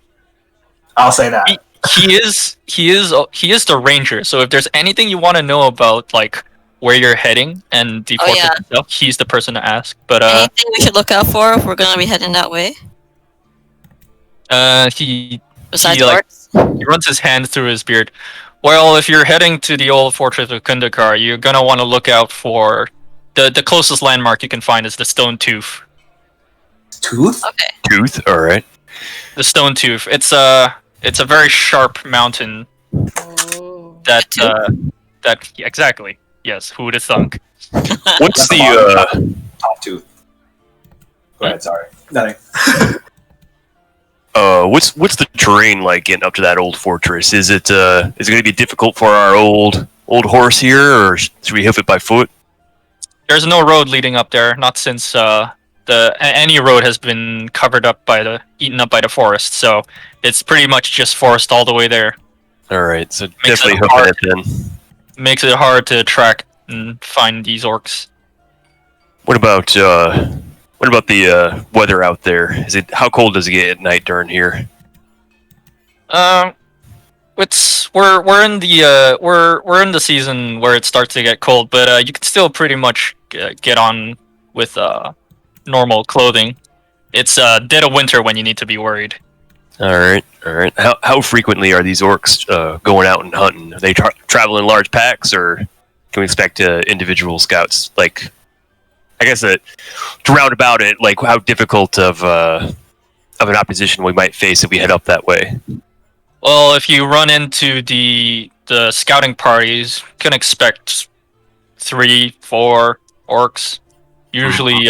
I'll say that. He is the ranger. So if there's anything you want to know about, like where you're heading and the fortress itself, he's the person to ask. But anything we should look out for if we're gonna be heading that way? He Besides he runs his hand through his beard. Well, if you're heading to the old fortress of Kundakar, you're gonna want to look out for the closest landmark you can find is the Stone Tooth. Tooth? Okay. Tooth, all right. The Stone Tooth. It's a very sharp mountain. Oh. That exactly. Yes. Who would have thunk? What's the Top tooth. Go ahead, sorry. Nothing. what's the terrain like getting up to that old fortress? Is it going to be difficult for our old horse here, or should we hoof it by foot? There's no road leading up there. Not since any road has been eaten up by the forest. So it's pretty much just forest all the way there. All right, so Makes definitely it hoofing hard. it then. Makes it hard to track and find these orcs. What about the weather out there? How cold does it get at night during here? We're in the season where it starts to get cold, but you can still pretty much get on with normal clothing. It's dead of winter when you need to be worried. All right. How frequently are these orcs going out and hunting? Are they travel in large packs, or can we expect individual scouts? Like, I guess to round about it, like how difficult of an opposition we might face if we head up that way. Well, if you run into the scouting parties, you can expect 3-4 orcs, usually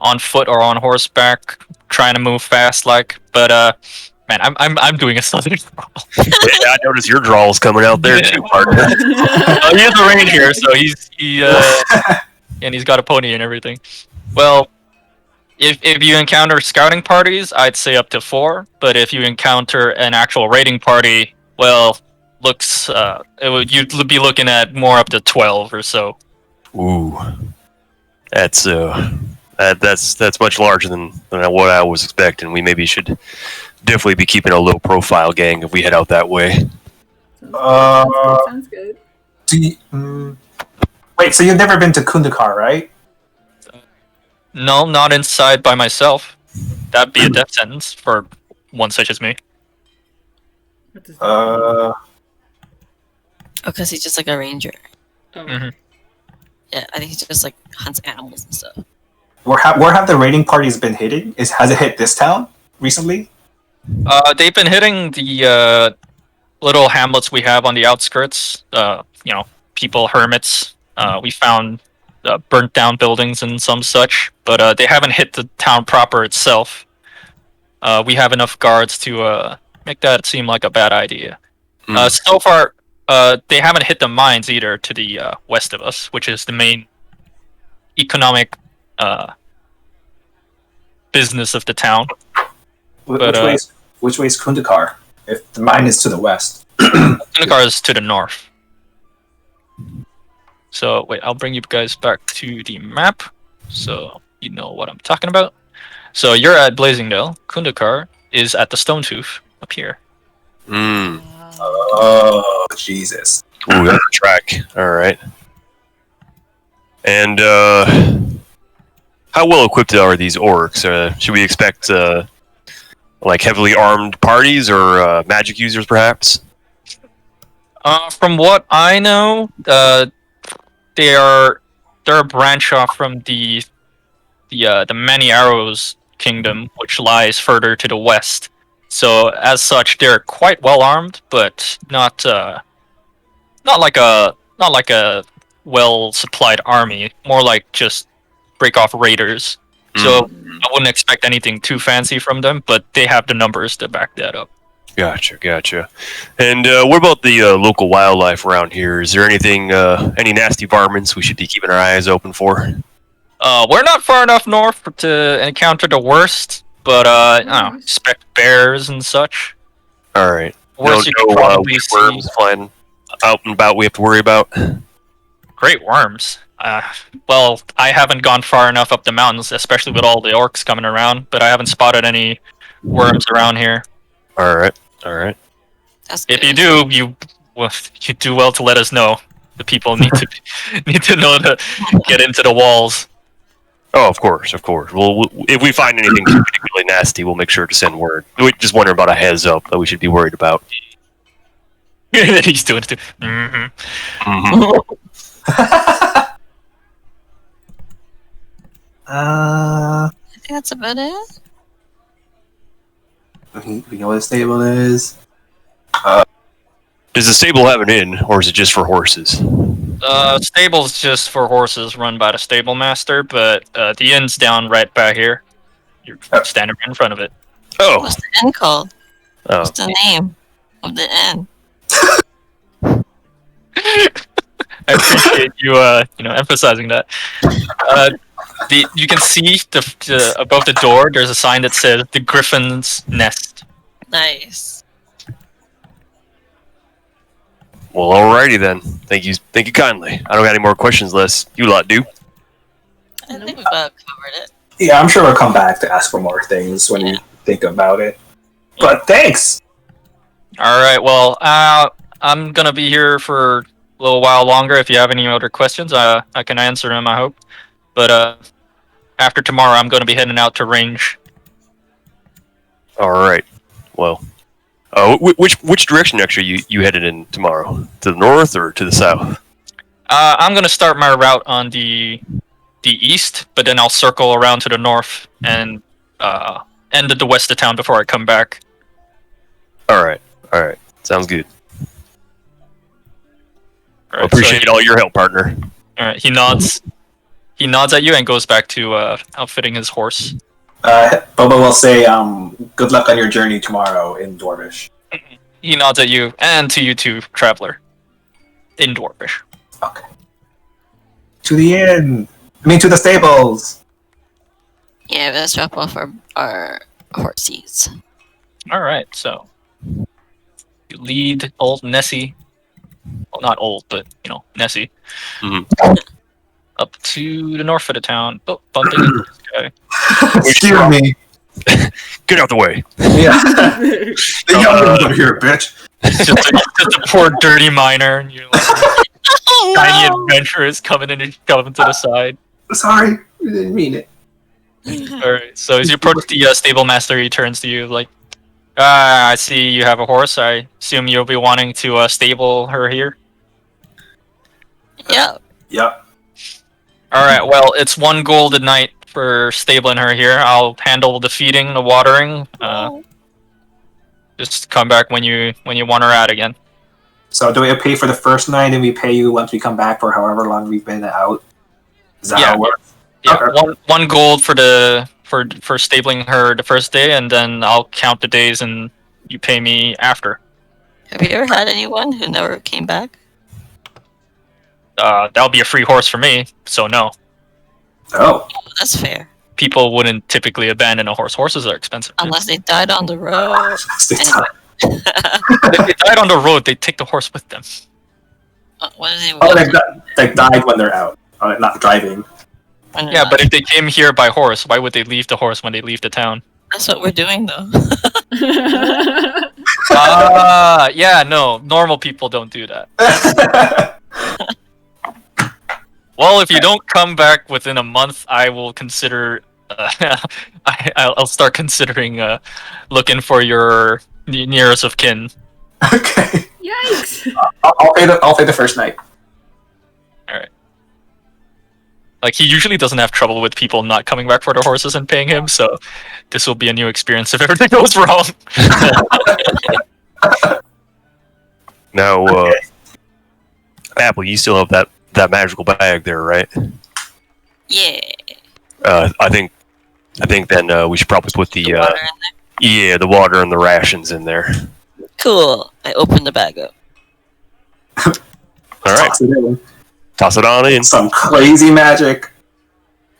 on foot or on horseback, trying to move fast. But man, I'm doing a southern drawl. Yeah, I noticed your drawl's coming out there too, partner. He is a ranger, so and he's got a pony and everything. Well, if you encounter scouting parties, I'd say up to 4. But if you encounter an actual raiding party, well, you'd be looking at more up to 12 or so. Ooh, that's much larger than what I was expecting. We maybe should definitely be keeping a low profile gang if we head out that way. Sounds good. Wait, so you've never been to Kundakar, right? No, not inside by myself. That'd be a death sentence for one such as me. What does that mean? Oh, because he's just like a ranger. Oh. Mhm. Yeah, I think he just like hunts animals and stuff. Where have the raiding parties been hitting? Has it hit this town recently? They've been hitting the little hamlets we have on the outskirts. People, hermits. We found burnt down buildings and some such, but they haven't hit the town proper itself. We have enough guards to make that seem like a bad idea. So far, they haven't hit the mines either to the west of us, which is the main economic business of the town. Which way is Kundakar? If the mine is to the west. Kundakar is to the north. So, wait, I'll bring you guys back to the map, so you know what I'm talking about. So, you're at Blazingdale. Kundakar is at the Stone Tooth, up here. Mm. Oh, Jesus. Ooh, that's a track. All right. And how well equipped are these orcs? Should we expect like heavily armed parties or magic users, perhaps? From what I know, they're a branch off from the Many Arrows Kingdom, which lies further to the west. So as such, they're quite well armed, but not like a well supplied army. More like just break off raiders. So I wouldn't expect anything too fancy from them, but they have the numbers to back that up. Gotcha. And what about the local wildlife around here? Is there anything, any nasty varmints we should be keeping our eyes open for? We're not far enough north to encounter the worst, but I don't know, expect bears and such. All right. Worst you could probably see. Worms flying out and about we have to worry about? Great worms. Well, I haven't gone far enough up the mountains, especially with all the orcs coming around, but I haven't spotted any worms around here. All right. That's If good. you do, you do well to let us know. The people need to know to get into the walls. Oh, of course. Well, if we find anything particularly nasty, we'll make sure to send word. We just wonder about a heads up that we should be worried about. He's doing it too. I think that's about it. We know what a stable is. Does the stable have an inn, or is it just for horses? Stable's just for horses run by the stable master, but the inn's down right back here. You're standing right in front of it. Oh. What's the inn called? Oh. What's the name of the inn? I appreciate you, emphasizing that. You can see above the door. There's a sign that says "The Griffin's Nest." Nice. Well, alrighty then. Thank you kindly. I don't got any more questions unless you lot do. I think we've about covered it. Yeah, I'm sure we'll come back to ask for more things when you think about it. But thanks! All right. Well, I'm gonna be here for a little while longer. If you have any other questions, I can answer them. I hope. But after tomorrow, I'm gonna be heading out to range. All right. Well, which direction actually you headed in tomorrow? To the north or to the south? I'm gonna start my route on the east, but then I'll circle around to the north and end at the west of town before I come back. All right. Sounds good. All right, Appreciate all your help, partner. All right. He nods. He nods at you and goes back to outfitting his horse. Boba will say, good luck on your journey tomorrow in Dwarvish. He nods at you and to you too, traveler. In Dwarvish. Okay. To the inn! To the stables! Yeah, let's drop off our horses. All right, so you lead old Nessie. Well, not old, but Nessie. Mhm. Up to the north of the town. Oh, bumping into this guy. Excuse me. Get out the way. Yeah. The YumYums over here, bitch. just a poor dirty miner. And you're like, tiny adventurers coming in and coming to the side. Sorry, we didn't mean it. Alright, so as you approach the stable master, he turns to you like, I see you have a horse. I assume you'll be wanting to stable her here? Yep. Yep. Alright, well, it's 1 gold a night for stabling her here. I'll handle the feeding, the watering. Just come back when you want her out again. So do we pay for the first night and we pay you once we come back for however long we've been out? Is that how it works? Yeah, Okay. 1 gold for stabling her the first day, and then I'll count the days and you pay me after. Have you ever had anyone who never came back? That'll be a free horse for me, so no. Oh. Oh, that's fair. People wouldn't typically abandon a horse. Horses are expensive. Unless they died on the road. If they died on the road, they take the horse with them. What is it? Oh, they died when they're out. Not driving. Yeah, but if they came here by horse, why would they leave the horse when they leave the town? That's what we're doing, though. Yeah, no. Normal people don't do that. Well, if you don't come back within a month, I will consider... I'll start considering looking for your nearest of kin. Okay. Yikes! I'll pay the first night. Alright. Like, he usually doesn't have trouble with people not coming back for their horses and paying him, so this will be a new experience if everything goes wrong. Now, Apple, you still have that magical bag there, right? Yeah. I think then we should probably put the Water in there. the water and the rations in there. Cool. I opened the bag up. All right, Toss it in. toss it on in. Some crazy magic.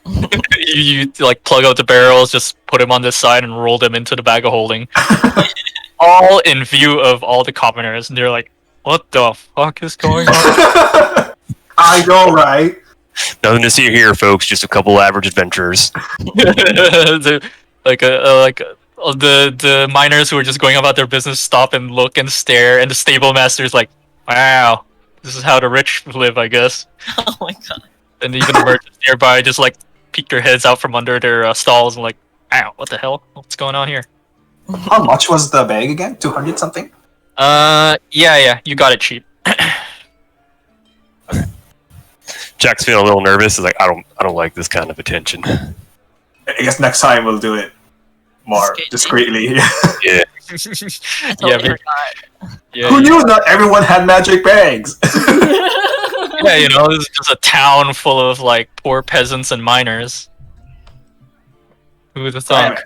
you like plug out the barrels, just put them on this side, and roll them into the bag of holding. All in view of all the commoners, and they're like, "What the fuck is going on?" I know, right? Nothing to see here, folks. Just a couple average adventurers. the miners who are just going about their business stop and look and stare, and the stable master's like, "Wow, this is how the rich live, I guess." Oh my god. And even the merchants nearby just like peek their heads out from under their stalls and like, "Ow, what the hell? What's going on here?" How much was the bag again? 200 something? Yeah, you got it cheap. Jack's feeling a little nervous. He's like, I don't like this kind of attention. I guess next time we'll do it more discreetly. Yeah. I totally but- forgot. Yeah, Who knew not everyone had magic bags? yeah, you know, this is just a town full of like poor peasants and miners. Who would have thought?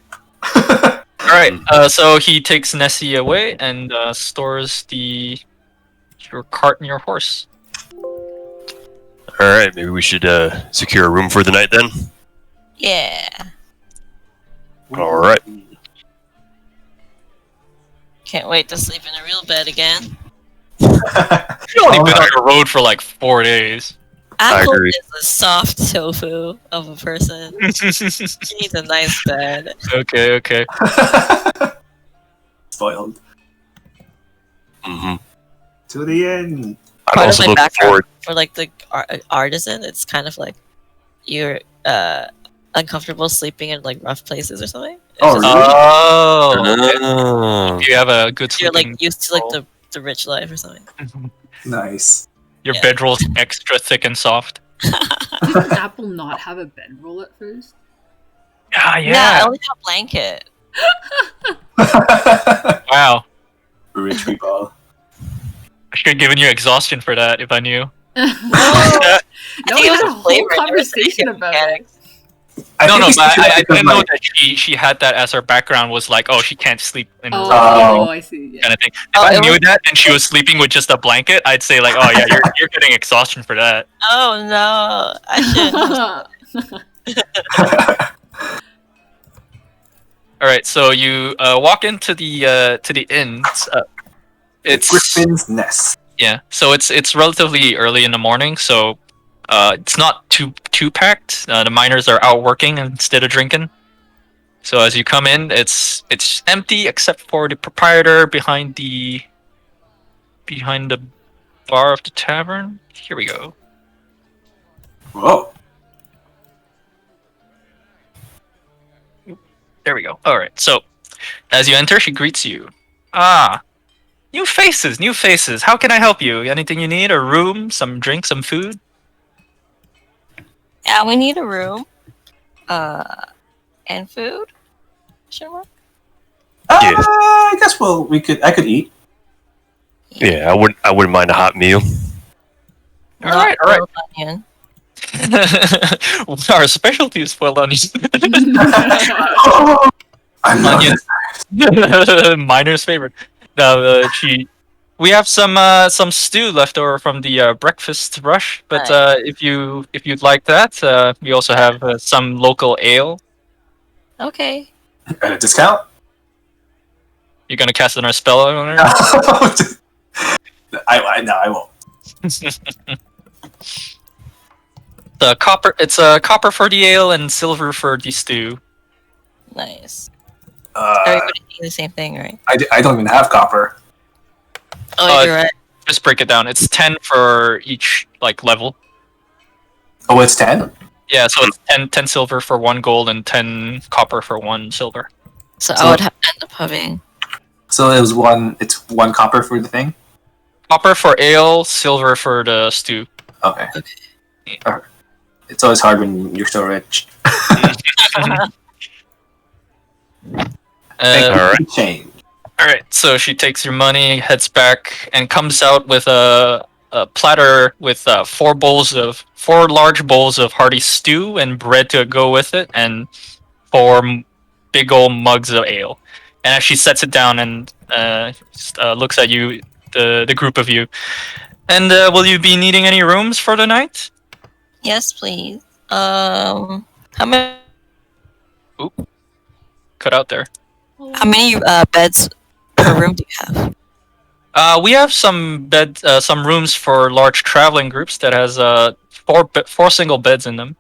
Alright, so he takes Nessie away and stores your cart and your horse. All right, maybe we should secure a room for the night then. Yeah. All right. Can't wait to sleep in a real bed again. You've only been on the road for like 4 days. Apple agree. is a soft tofu of a person. He needs a nice bed. Okay. Spoiled. Mm-hmm. To the end. I'm Part of also my looking background forward. for like the artisan, it's kind of like you're uncomfortable sleeping in like rough places or something. It's Oh, just- really? Okay. Oh. You have a good You're sleeping. like used to like the rich life or something. Nice. Your Yeah. bedroll's extra thick and soft. Did Apple not have a bedroll at first? Ah, Yeah, I yeah. only have a blanket. Wow. Rich people. I should have given you exhaustion for that if I knew. No, I think we it was had a the whole flavor. There was conversation different about it. mechanics. I No, think it's but I because, didn't know like, that she had that as her background was like, oh, she can't sleep in rough Oh, I see. Yeah. kind of thing. If Oh, I it knew was- that and she was sleeping with just a blanket, I'd say like, oh yeah, you're getting exhaustion for that. Oh no, I shouldn't. All right, so you walk into the inn. It's Griffin's Nest. yeah, so it's relatively early in the morning, so it's not too packed. The miners are out working instead of drinking. So as you come in, it's empty except for the proprietor behind the bar of the tavern. Here we go. Whoa. There we go. All right. So as you enter, she greets you. Ah, new faces, new faces. How can I help you? Anything you need? A room, some drink, some food? Yeah, we need a room. And food. Sure. Yeah. I guess I could eat. Yeah, I wouldn't mind a hot meal. All right. Onion. Our specialty is boiled onions. Oh, I love Onion. it. Miner's favorite. Now, we have some stew left over from the breakfast rush, but if you'd like that, we also have some local ale. Okay. At a discount? You're gonna cast another spell on her? I won't. It's a copper for the ale and silver for the stew. Nice. Uh, Everybody eat the same thing, right? I don't even have copper. Oh, you're right. Just break it down. It's 10 for each level. Oh, it's 10? Yeah, so it's 10 silver for 1 gold and 10 copper for 1 silver. So So- I would end up having. So it's one copper for the thing? Copper for ale, silver for the stew. Okay. Okay. Alright. It's always hard when you're so rich. Alright. Change. Alright, so she takes your money, heads back, and comes out with a platter with four large bowls of hearty stew and bread to go with it, and big old mugs of ale. And as she sets it down and looks at you, the group of you, and will you be needing any rooms for the night? Yes, please. How many? Cut out there. How many beds per room do you have? We have some rooms for large traveling groups that has four single beds in them.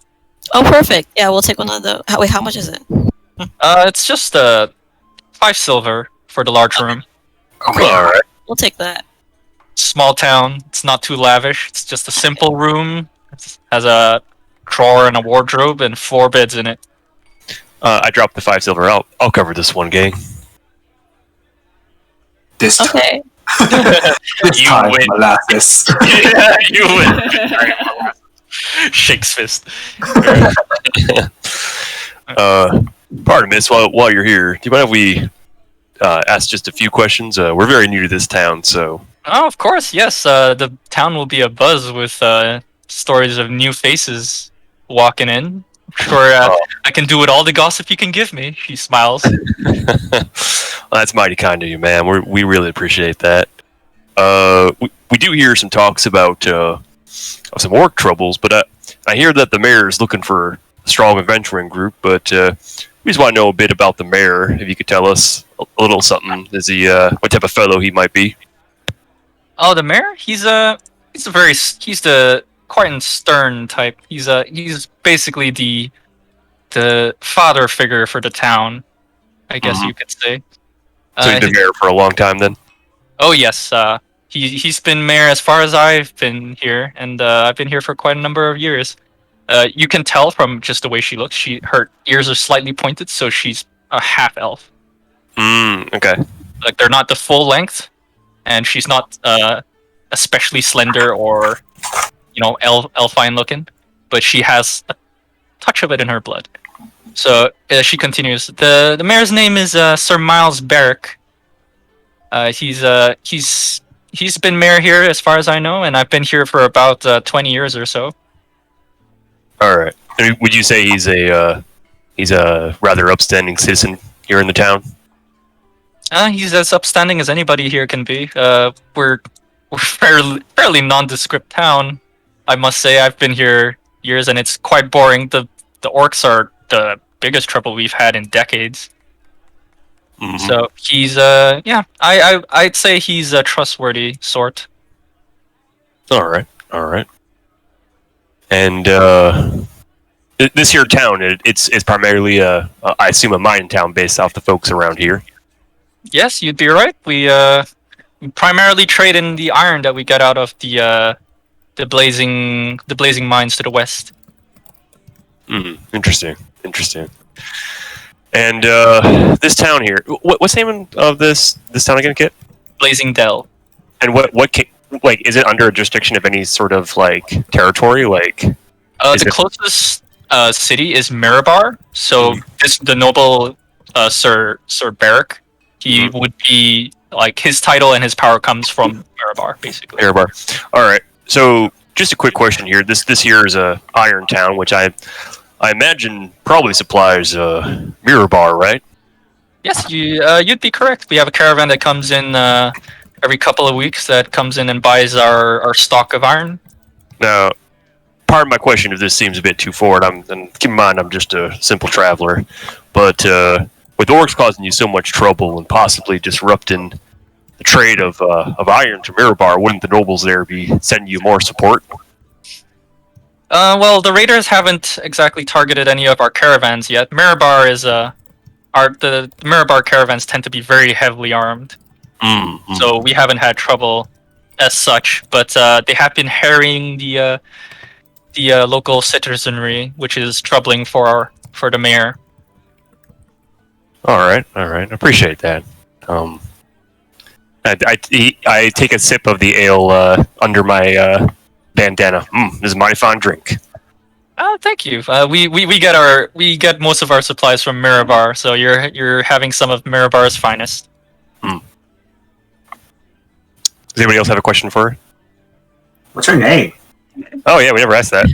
Oh, perfect. Yeah, we'll take one of those. Wait, how much is it? It's just 5 silver for the large room. Okay. Alright. We'll take that. Small town. It's not too lavish. It's just a simple room. It has a drawer and a wardrobe and 4 beds in it. I dropped the 5 silver out. I'll cover this one, gang. This time. Okay. This You time, win. Molasses. You win. Shakes fist. Pardon, miss, while you're here, do you mind if we ask just a few questions? We're very new to this town, so... Oh, of course, yes. The town will be abuzz with stories of new faces walking in. I'm sure I can do with all the gossip you can give me. She smiles. Well, that's mighty kind of you, man. We really appreciate that. We do hear some talks about some orc troubles, but I hear that the mayor is looking for a strong adventuring group, but we just want to know a bit about the mayor. If you could tell us a little something. Is he what type of fellow he might be? Oh, the mayor? He's the quite stern type. He's basically the father figure for the town, I guess you could say. So he's been mayor for a long time, then. Oh yes, he's been mayor as far as I've been here, and I've been here for quite a number of years. You can tell from just the way she looks. Her ears are slightly pointed, so she's a half elf. Okay. Like they're not the full length, and she's not especially slender or elfine looking, but she has a touch of it in her blood. So she continues. The mayor's name is Sir Miles Barrick. He's been mayor here as far as I know, and I've been here for about 20 years or so. All right. And would you say he's a rather upstanding citizen here in the town? He's as upstanding as anybody here can be. We're fairly nondescript town, I must say. I've been here years, and it's quite boring. The orcs are the biggest trouble we've had in decades. Mm-hmm. So he's I'd say he's a trustworthy sort. All right. And this here town, it's primarily I assume a mining town based off the folks around here. Yes, you'd be right. We primarily trade in the iron that we get out of the blazing mines to the west. Interesting. And this town here, what's the name of this town again, Kit? Blazing Dell. And what is it under a jurisdiction of any sort of territory? The closest city is Mirabar. So the noble Sir Barrick, he would be his title and his power comes from Mirabar, basically. Mirabar. All right. So just a quick question here. This here is a iron town, which I imagine probably supplies Mirabar, right? Yes, you'd be correct. We have a caravan that comes in every couple of weeks that comes in and buys our stock of iron. Now, pardon my question if this seems a bit too forward. And keep in mind, I'm just a simple traveler. But with orcs causing you so much trouble and possibly disrupting the trade of iron to Mirabar, wouldn't the nobles there be sending you more support? Well, the raiders haven't exactly targeted any of our caravans yet. Mirabar is the Mirabar caravans tend to be very heavily armed, so we haven't had trouble as such. But they have been harrying the local citizenry, which is troubling for the mayor. All right. I appreciate that. I take a sip of the ale under my bandana. This is a mighty fine drink. Oh, thank you. We get most of our supplies from Mirabar, so you're having some of Mirabar's finest. Does anybody else have a question for her? What's her name? Oh yeah, we never asked that.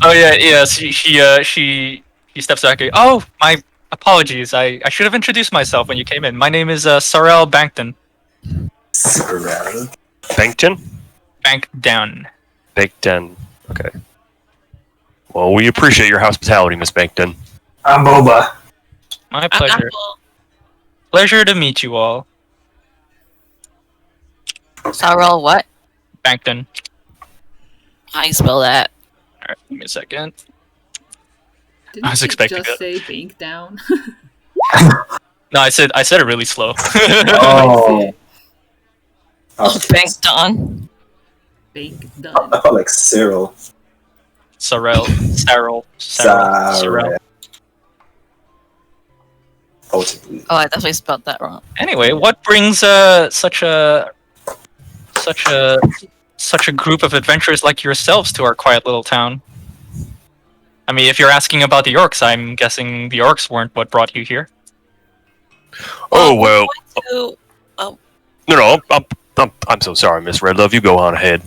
Oh yeah. She steps back. Oh, my apologies. I should have introduced myself when you came in. My name is Sarel Bankton. Sorrel. Bankton? Bankdown. Bankton. Okay. Well, we appreciate your hospitality, Miss Bankton. I'm Boba. My pleasure. Apple. Pleasure to meet you all. Sorrel, what? Bankton. How you spell that? Alright, give me a second. Didn't I was you expecting just it. say bank down? No, I said it really slow. Oh. Banked on. Bank I done. felt like Cyril. Sarel. Sarel. Ultimately. Oh, I definitely spelled that wrong. Anyway, what brings such a group of adventurers like yourselves to our quiet little town? I mean, if you're asking about the orcs, I'm guessing the orcs weren't what brought you here. Oh well. To, No, I'm so sorry, Miss Redlove. You go on ahead.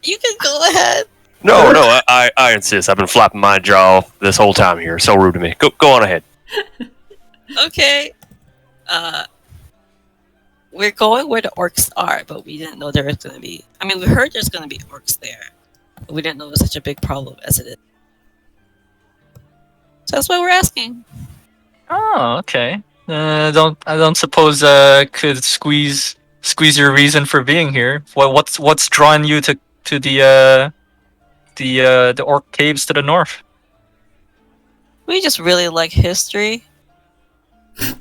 you can go ahead. No, I insist. I've been flapping my jaw this whole time here. So rude to me. Go on ahead. Okay. We're going where the orcs are, but we didn't know there was going to be... I mean, we heard there's going to be orcs there, but we didn't know it was such a big problem as it is. So that's why we're asking. Oh, okay. I don't suppose could squeeze your reason for being here. What's drawing you to the orc caves to the north? We just really like history. I'm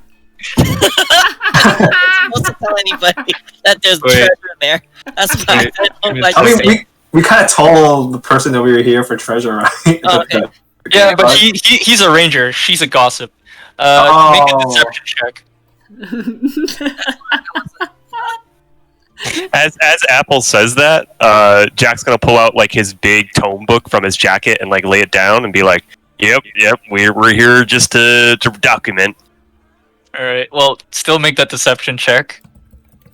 not supposed to tell anybody that there's Wait. treasure there. That's why Wait. I don't know if I I mean, just- we kind of told the person that we were here for treasure, right? Oh, okay. Yeah, but he's a ranger. She's a gossip. Make a deception check. As Apple says that, Jack's gonna pull out like his big tome book from his jacket and like lay it down and be like, "Yep, we're here just to document." All right. Well, still make that deception check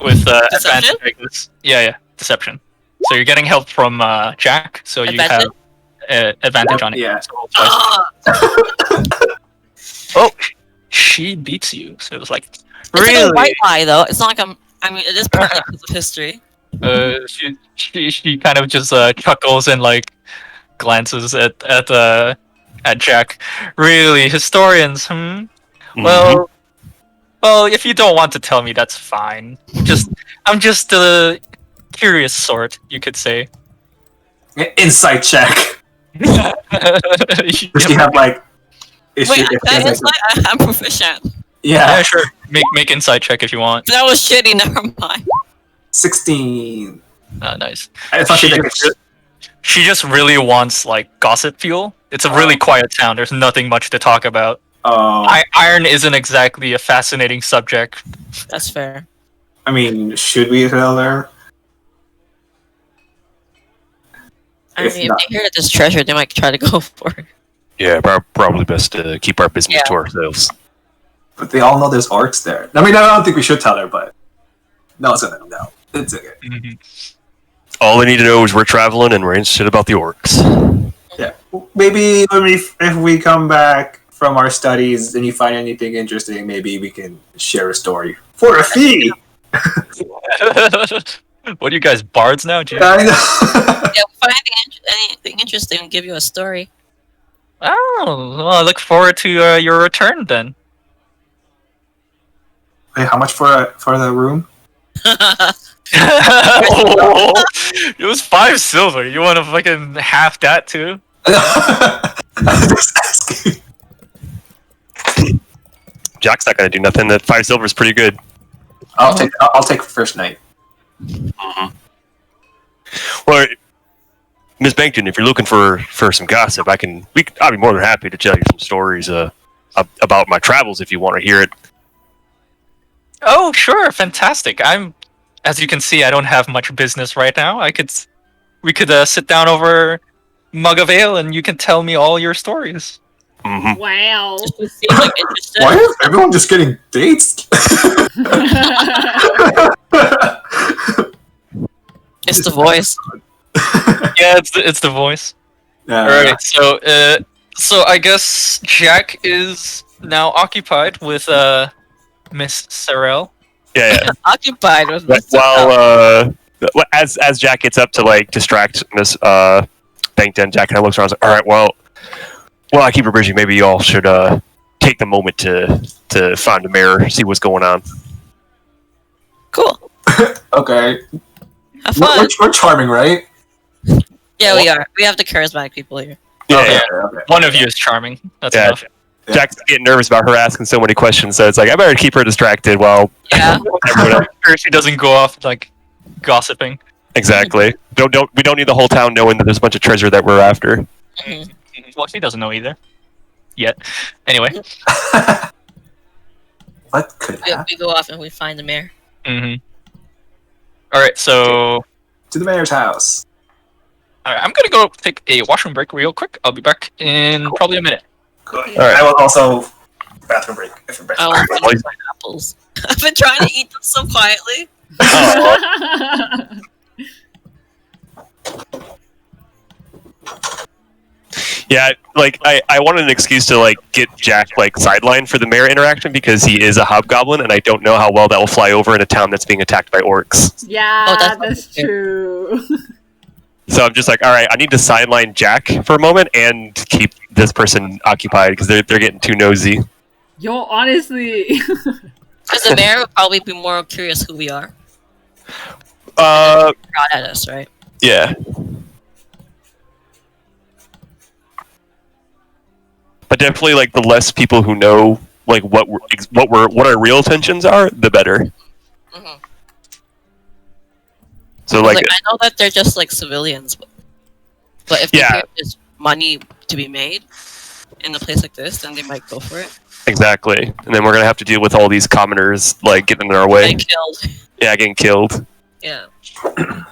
with Deception? advantage. I guess. Yeah, deception. So you're getting help from Jack, so you Advantage? have advantage on it. Yeah. So roll twice. Ah, Oh, she beats you. So it was like it's like a really. white lie, though. It's not like I'm. I mean, it is partly because of history. She kind of just chuckles and like glances at Jack. Really, historians? Well, if you don't want to tell me, that's fine. I'm just a curious sort, you could say. Insight check. Does she have like? Is Wait, she, if she has, it's like, like I'm proficient. Yeah, sure. Make insight check if you want. That was shitty. Never mind. 16. Nice. I thought She she She just really wants like gossip fuel. It's a really quiet town. There's nothing much to talk about. Iron isn't exactly a fascinating subject. That's fair. I mean, should we tell her? I If mean, not- if they hear that there's treasure, they might try to go for it. Yeah, probably best to keep our business to ourselves. But they all know there's orcs there. I mean, I don't think we should tell her, but no one's gonna know. It's okay. All they need to know is we're traveling and we're interested about the orcs. Yeah. Maybe if we come back from our studies and you find anything interesting, maybe we can share a story for a fee. What are you guys, bards now? Jeez. I know. Yeah, if we find anything interesting, we'll give you a story. Oh, well, I look forward to your return then. Wait, how much for the room? Oh, it was 5 silver. You want to fucking half that too? I'm just asking. Jack's not gonna do nothing. That 5 silver is pretty good. I'll take first night. Well, Miss Bankton, if you're looking for some gossip, I'd be more than happy to tell you some stories about my travels if you want to hear it. Oh, sure, fantastic. As you can see, I don't have much business right now. we could sit down over mug of ale, and you can tell me all your stories. Mhm. Wow. You seem like interested. Why is everyone just getting dates? It's the voice. Yeah, it's the voice. All right, so I guess Jack is now occupied with Miss Sorrel. Yeah. Occupied with yeah. While as Jack gets up to like distract Miss Bankden, Jack kind of looks around. And is like, all right, well, I keep her busy. Maybe y'all should take the moment to find the mirror, see what's going on. Cool. Okay. Have fun. We're charming, right? Yeah, we are. We have the charismatic people here. Yeah. Okay. One of you is charming. That's Yeah. enough. Jack's getting nervous about her asking so many questions, so it's like I better keep her distracted while Yeah. everyone else. Sure, she doesn't go off like gossiping. Exactly. We don't need the whole town knowing that there's a bunch of treasure that we're after. Mhm. Well, she doesn't know either. Yet. Anyway. What could happen? We go off and we find the mayor. Mm-hmm. All right, so To the mayor's house. alright, I'm gonna go take a washroom break real quick. I'll be back in probably a minute. Cool. All right. I will also bathroom break. If you're I will finish my apples. I've been trying to eat them so quietly. Yeah, like I wanted an excuse to like get Jack like sidelined for the mayor interaction because he is a hobgoblin, and I don't know how well that will fly over in a town that's being attacked by orcs. Yeah, Oh, that's that's true. So I'm just like, all right, I need to sideline Jack for a moment and keep this person occupied because they're getting too nosy. Yo, honestly. Because the mayor would probably be more curious who we are. Uh, Proud at us, right? yeah. But definitely, like the less people who know, like what our real intentions are, the better. Mhm. So Like, like, I know that they're just like civilians, but if they Yeah. hear there's money to be made in a place like this, then they might go for it. exactly, and then we're gonna have to deal with all these commoners like getting in our way. They killed. Yeah, getting killed. Yeah. Yeah,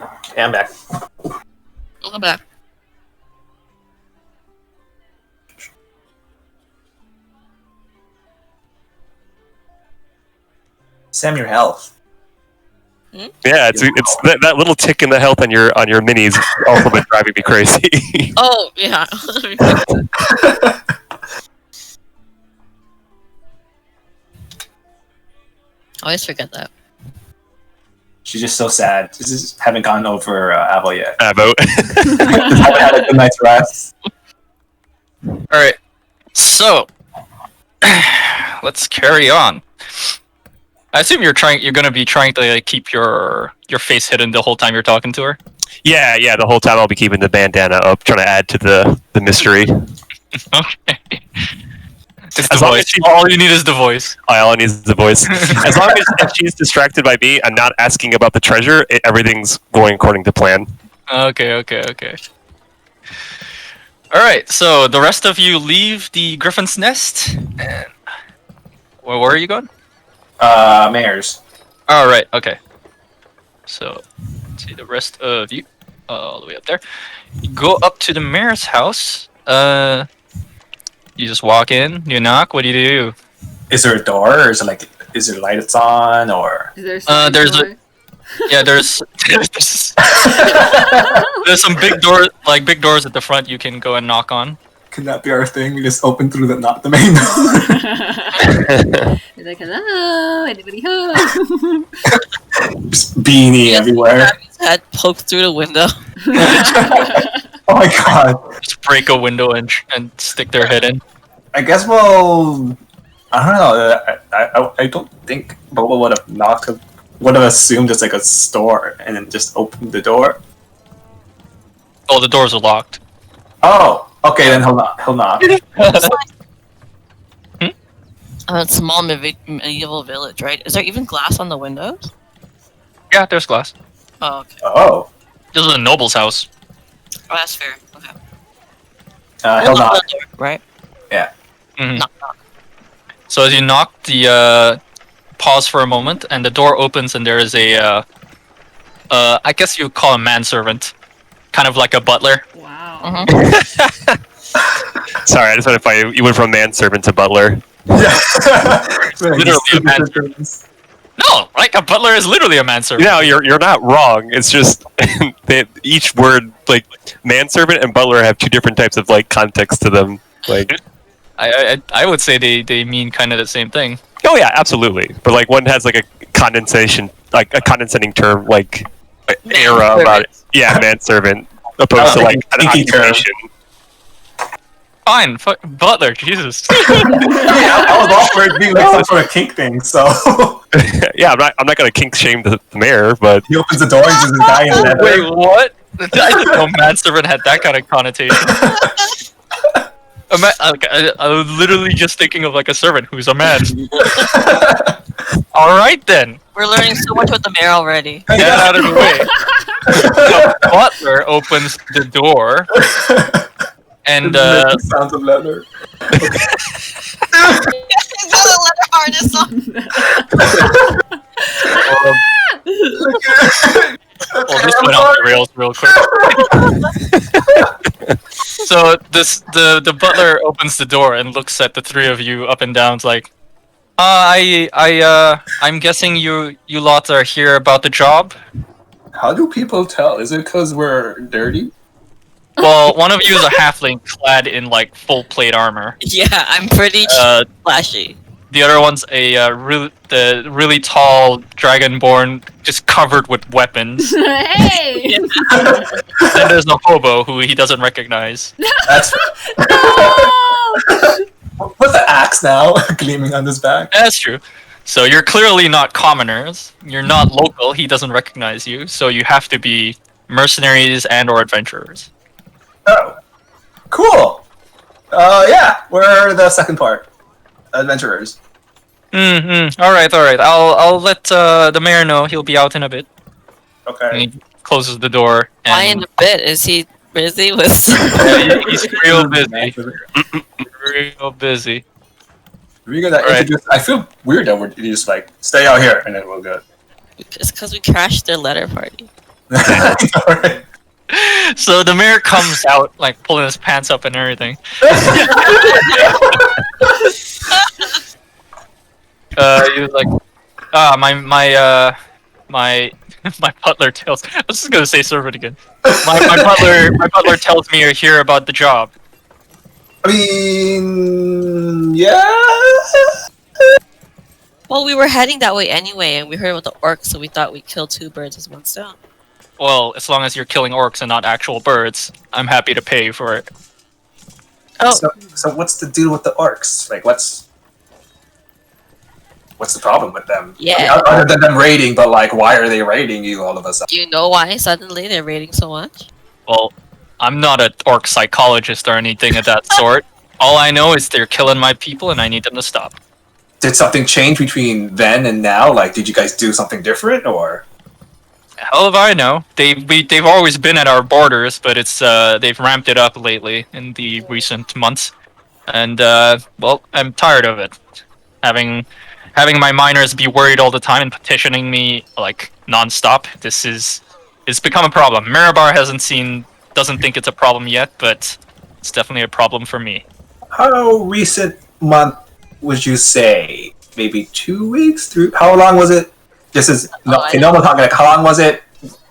I'm back. Welcome back. Sam, your health. Yeah, it's that little tick in the health on your minis also been driving me crazy. Oh, yeah. I always forget that. She's just so sad. She just haven't gone over Apple yet. Avo. Just haven't had a good night's rest. All right, so let's carry on. I assume you're gonna be trying to like, keep your face hidden the whole time you're talking to her. Yeah. The whole time I'll be keeping the bandana up, trying to add to the mystery. Okay. It's As the long as voice. she- All you need is the voice. All I need is the voice. As long as if she's distracted by me and not asking about the treasure, everything's going according to plan. Okay. All right, so the rest of you leave the Griffin's Nest, and where are you going? Mayor's. All right, okay. So, let's see the rest of you, all the way up there. You go up to the mayor's house. You just walk in. You knock. What do you do? Is there a door, or is there lights on, or? Is there a there's door? Yeah, there's some big doors at the front. You can go and knock on. Can that be our thing? We just open through the main door. He's like, hello, anybody home? Just beanie everywhere. Have his head poked through the window. Oh my god. Just break a window and stick their head in. I guess we'll. I don't know. I don't think Boba would have knocked. Would have assumed it's like a store and then just opened the door. Oh, the doors are locked. Oh, okay, then he'll knock. A small medieval village, right? Is there even glass on the windows? Yeah, there's glass. Oh, okay. Oh, This is a noble's house. Oh, that's fair. Okay. he'll We'll knock. knock on the door, right? Mhm. Knock, knock. So as you knock, the pause for a moment, and the door opens, and there is a I guess you call a manservant kind of like a butler. Wow. Sorry, I just want to find you. You went from manservant to butler. Yeah. Literally a manservant. No, like a butler is literally a manservant. No, you're not wrong. It's just each word, like manservant and butler, have two different types of like context to them. Like, I would say they mean kind of the same thing. oh yeah, absolutely. But like one has like a condensation, like a condescending term, like era about it. Yeah, manservant, opposed to like an Kinky term. occupation. Fine, butler, Jesus. Yeah, I was all for it being like some sort of kink thing. So Yeah, I'm not gonna kink shame the mayor, but he opens the door and there's a guy in leather. Wait, what? I didn't know manservant had that kind of connotation. I was literally just thinking of like a servant who's a man. All right then, We're learning so much with the mayor already. get out of the way. The butler opens the door, and Sounds of leather. He's got a leather harness on. well, this went off the rails real quick. So the butler opens the door and looks at the three of you up and down. It's like, I'm guessing you lots are here about the job. How do people tell? Is it because we're dirty? Well, one of you is a halfling clad in like full plate armor. Yeah, I'm pretty flashy. The other one's a really tall dragonborn, just covered with weapons. Hey! Then there's a hobo who he doesn't recognize. That's No! with the axe now gleaming on his back. That's true. So you're clearly not commoners. You're not local. He doesn't recognize you. So you have to be mercenaries and or adventurers. Oh, cool. Yeah, we're the second part, adventurers. All right. I'll let the mayor know. He'll be out in a bit. And Okay. he closes the door. Why in And a bit? Is he busy with? he's real busy. Real busy. We gotta Alright. introduce. I feel weird that we're just like stay out here and then we'll go. It's because we crashed their letter party. Alright. So the mayor comes out, like pulling his pants up and everything. He was like, my butler tells. I was just gonna say servant again. My butler tells me you're here about the job. I mean, yeah. Well, we were heading that way anyway, and we heard about the orcs, so we thought we'd kill two birds with one stone. Well, as long as you're killing orcs and not actual birds, I'm happy to pay for it. Oh, So what's the deal with the orcs? Like, what's the problem with them? Yeah. I mean, other than them raiding, but like, why are they raiding you all of a sudden? do you know why suddenly they're raiding so much? Well, I'm not an orc psychologist or anything of that sort. All I know is they're killing my people and I need them to stop. Did something change between then and now? Like, did you guys do something different, or? Hell if I know. They've always been at our borders, but it's they've ramped it up lately in the recent months. And well, I'm tired of it. Having my miners be worried all the time and petitioning me like nonstop. It's become a problem. Mirabar doesn't think it's a problem yet, but it's definitely a problem for me. How recent month would you say? Maybe 2 weeks? How long was it? This is no. Okay, no one talking. Like, how long was it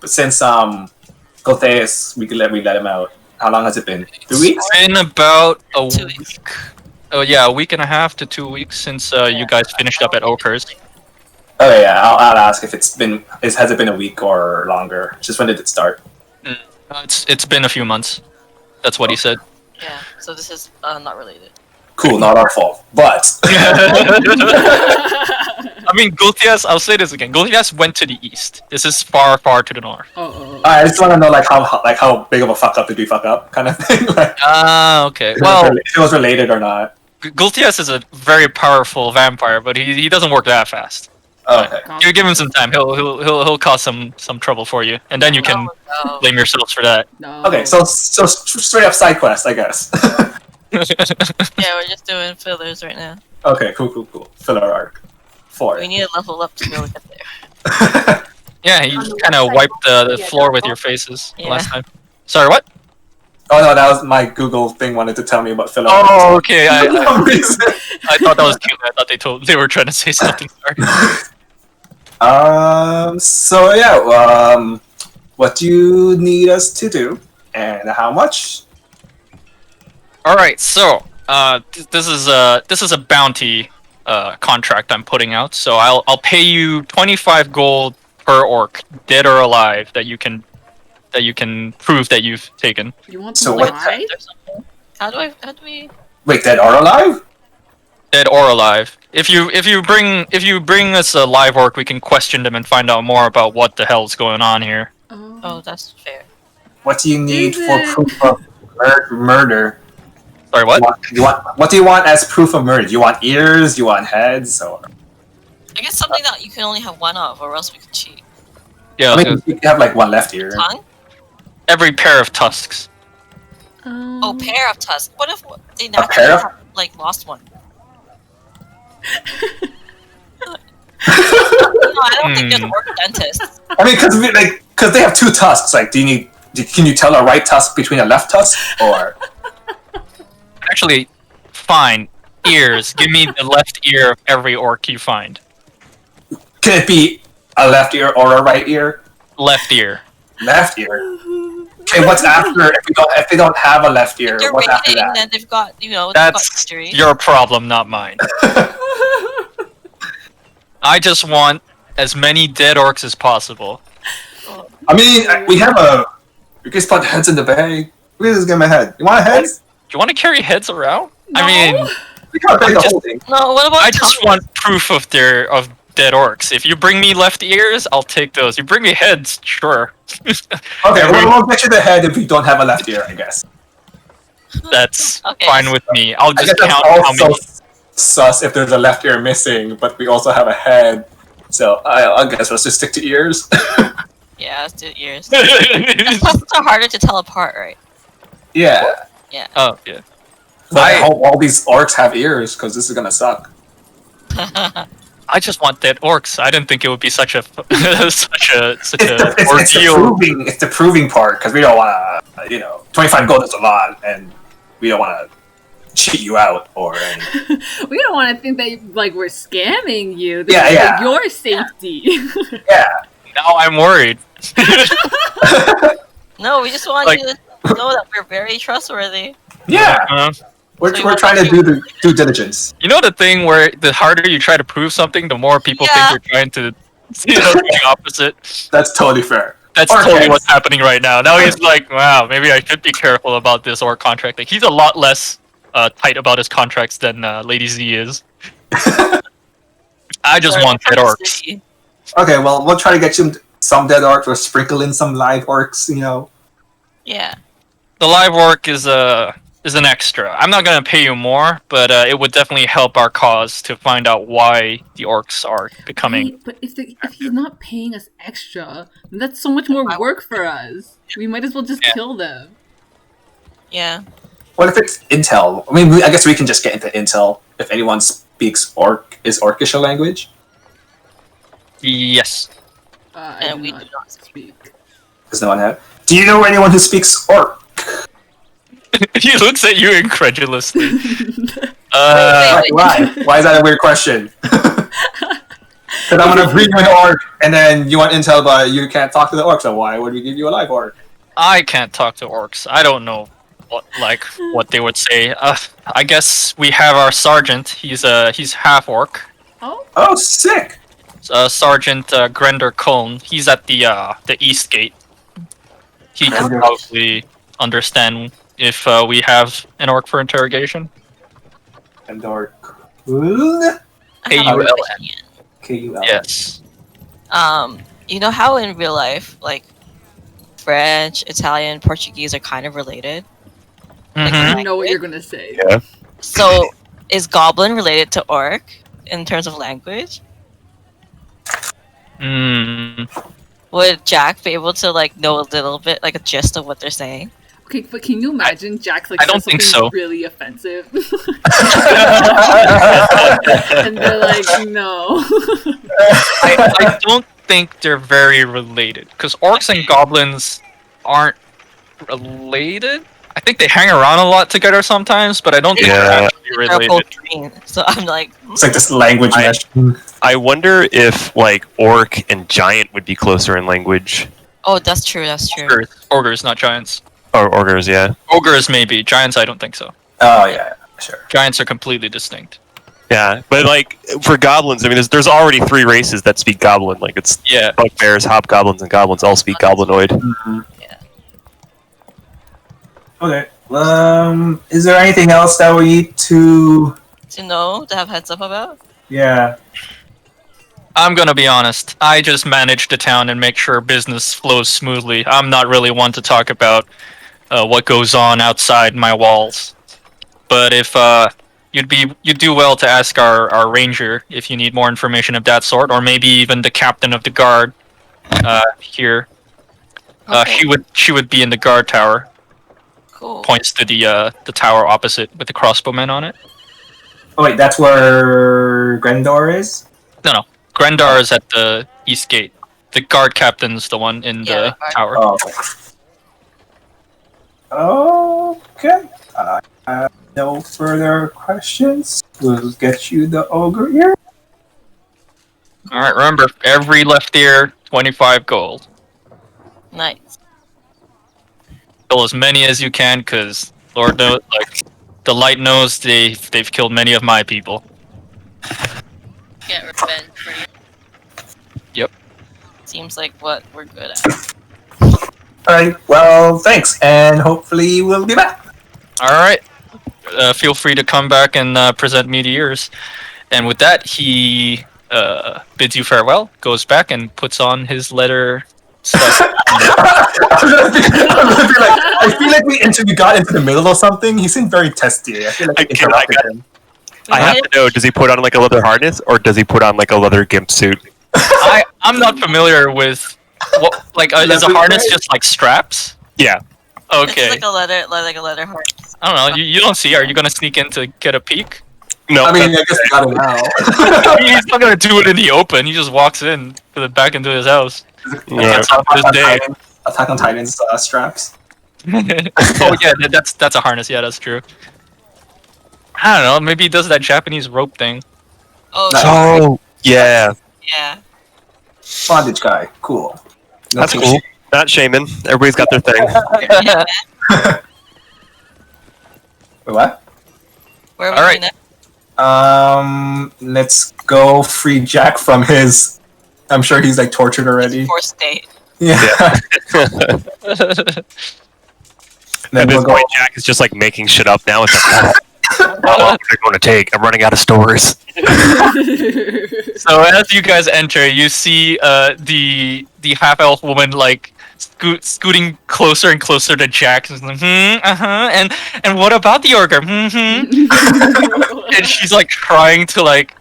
since Gotheus? We let him out. How long has it been? 2 weeks? It's been about a 2 week. weeks. Oh yeah, a week and a half to 2 weeks since you guys finished up at Oakers. Oh yeah, I'll ask if has it been a week or longer? Just when did it start? It's been a few months. That's what he said. Yeah, so this is not related. Cool, not our fault. But I mean, Gultias, I'll say this again. Gultias went to the east. This is far, far to the north. I just want to know how big of a fuck up did we fuck up, kind of thing. Like, Okay. if Well, it was related or not. Gultias is a very powerful vampire, but he doesn't work that fast. Okay. You give him some time, he'll cause some trouble for you, and then you can No. blame yourselves for that. No. Okay, so straight up side quest, I guess. Yeah, we're just doing fillers right now. Okay, cool. Filler arc. 4. We need to level up to be able to get there. Yeah, you kind of wiped the floor with your faces Yeah. last time. Sorry, what? Oh no, that was my Google thing wanted to tell me about Philip. Oh, okay. For some reason. I thought that was cute. I thought they were trying to say something. Sorry. So yeah, what do you need us to do, and how much? All right. So, this is a bounty contract I'm putting out. So I'll pay you 25 gold per orc, dead or alive, that you can prove that you've taken. You want So to what- lie? How do we? Wait, dead or alive? Dead or alive. If you bring us a live orc, we can question them and find out more about what the hell's going on here. Oh, that's fair. What do you need Is for it- proof of murder? Sorry, what? What do you want as proof of murder? Do you want ears? Do you want heads? Or I guess something that you can only have one of, or else we could cheat. Yeah, I mean, you have like one left ear. Tongue? every pair of tusks. Oh, pair of tusks. What if they pair naturally of- have, like, lost one? No, I don't think there's orc dentists. I mean, because they have two tusks. Like, can you tell a right tusk between a left tusk? Or Actually, fine. Ears. Give me the left ear of every orc you find. can it be a left ear or a right ear? Left ear. Left ear. Okay, what's after if they don't have a left ear? If they're What's after raiding, that? then they've got, they've got That's history. your problem, not mine. I just want as many dead orcs as possible. I mean, we can spot heads in the bag. We can just give him a head. You want a head? Do you want to carry heads around? No. I mean, We can't take the just- whole thing. No, what about I just tongue? want proof of dead orcs. If you bring me left ears, I'll take those. You bring me heads, sure. Okay, we'll get you the head if we don't have a left ear, I guess. That's Okay. fine with me. I'll I just guess that's count how also many. sus if there's a left ear missing, but we also have a head. So I guess let's just stick to ears. Yeah, let's do ears. And plus, it's harder to tell apart, right? Yeah. Oh yeah. But I hope all these orcs have ears, because this is gonna suck. I just want dead orcs. I didn't think it would be such a such a It's ordeal. the proving part, because we don't want to, 25 gold is a lot, and we don't want to cheat you out or anything. We don't want to think that like we're scamming you. This Yeah, is, yeah. like, your safety. Yeah. Now I'm worried. No, we just want Like- you to know that we're very trustworthy. Yeah. We're So you we're want trying to us do to- the due diligence. You know the thing where the harder you try to prove something, the more people Yeah. think you're trying to do the opposite. That's totally fair. That's Orc totally heads. what's happening right now. Now he's like, wow, maybe I should be careful about this orc contract. Like, he's a lot less tight about his contracts than Lady Z is. I just Sorry, want I'm dead orcs. sticky. Okay, well, we'll try to get you some dead orcs or sprinkle in some live orcs, Yeah. The live orc is an extra. I'm not gonna pay you more, but it would definitely help our cause to find out why the orcs are becoming. Wait, but if he's not paying us extra, then that's so much more work for us. We might as well just Yeah. kill them. Yeah. What if it's intel? I mean, I guess we can just get into intel if anyone speaks Orcish a language. Yes. I And do we not do not speak. Does no one have? Do you know anyone who speaks Orc? He looks at you incredulously. Why? Why is that a weird question? Because I'm gonna bring you an orc, and then you want intel, but you can't talk to the orc. So why would we give you a live orc? I can't talk to orcs. I don't know what they would say. I guess we have our sergeant. He's half orc. Oh, Oh, sick! Sergeant Grender Cone. He's at the east gate. He can Grender. probably understand if we have an orc for interrogation. And orc. K-U-L-N. I have a question. K-U-L. Yes. You know how in real life, like, French, Italian, Portuguese are kind of related? Mhm. I know what you're gonna say. Yeah. So, is Goblin related to Orc in terms of language? Mm. Would Jack be able to, like, know a little bit, like, a gist of what they're saying? Okay, but can you imagine Jack's like I don't says think something so. really offensive, and they're like, no. I don't think they're very related because orcs and goblins aren't related. I think they hang around a lot together sometimes, but I don't think Yeah. they're actually They're both related. green, so I'm like, It's like this language mesh. I wonder if like orc and giant would be closer in language. oh, that's true. That's true. Ogres, not giants. Or ogres, yeah. Ogres maybe. Giants, I don't think so. Oh yeah, sure. Giants are completely distinct. Yeah, but like for goblins, I mean, there's already 3 races that speak goblin. Like it's Yeah. bugbears, hobgoblins, and goblins all speak goblinoid. Yeah. Okay. Is there anything else that we need to? To know, to have heads up about. Yeah. I'm gonna be honest. I just manage the town and make sure business flows smoothly. I'm not really one to talk about what goes on outside my walls. But if you'd do well to ask our ranger if you need more information of that sort, or maybe even the captain of the guard here. Okay. She would be in the guard tower. Cool. Points to the tower opposite with the crossbowmen on it. Oh wait, that's where Grendor is. No. Grendar is at the east gate. The guard captain's the one in Yeah, the the guard. tower. Oh. Okay. No further questions. We'll get you the ogre here. All right, remember, every left ear, 25 gold. Nice. Kill as many as you can, because Lord knows, like, the light knows they've killed many of my people. Get revenge for you. Seems like what we're good at. Alright, well, thanks, and hopefully we'll be back. All right, feel free to come back and present me to yours. And with that, he bids you farewell, goes back, and puts on his leather stuff. I'm gonna be like, I feel like we got into the middle of something. He seemed very testy. I feel like we interrupted him. I have to know, does he put on like a leather harness or does he put on like a leather gimp suit? I'm not familiar with what, like, is a harness just like straps? Yeah. Okay. It's like a leather harness. I don't know. You don't see. Are you gonna sneak in to get a peek? No, I mean, I guess we got it now. He's not gonna do it in the open. He just walks in back into his house. Yeah. That's how his day. Attack on Titan's straps. Oh yeah, that's a harness. Yeah, that's true. I don't know. Maybe he does that Japanese rope thing. Oh, Nice. Oh, yeah. yeah. Bondage guy. Cool. That's cool. Not shaming. Everybody's got their thing. Wait, what? Where are we All going right. next? Let's go free Jack from his. I'm sure he's like tortured already. Forced state. Yeah. At Then this we'll go. point, Jack is just like making shit up now. It's like, how long is it going to take? I'm running out of stores. So as you guys enter, you see the half-elf woman like scooting closer and closer to Jack. She's like, and what about the ogre? And she's like trying to like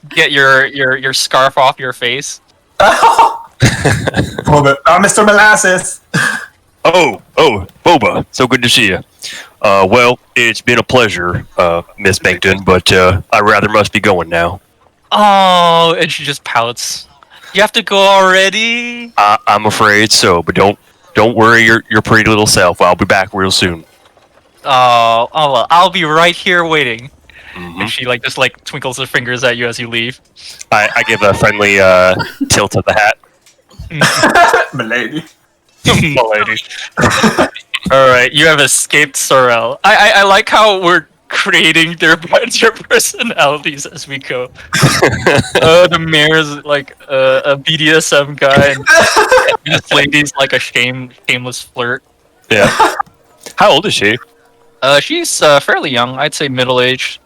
get your scarf off your face. Boba. Mr. Molasses. Oh, Boba. So good to see you. Well, it's been a pleasure, Miss Bankton, but I rather must be going now. Oh, and she just pouts. You have to go already? I'm afraid so, but don't worry your pretty little self. I'll be back real soon. Oh, well, I'll be right here waiting. Mhm. And she like just like twinkles her fingers at you as you leave. I give a friendly tilt of the hat. Milady. Milady. Alright, you have escaped Sorel. I like how we're creating their personalities as we go. The mayor's like a BDSM guy, and this lady's like a shameless flirt. Yeah. How old is she? She's fairly young. I'd say middle-aged.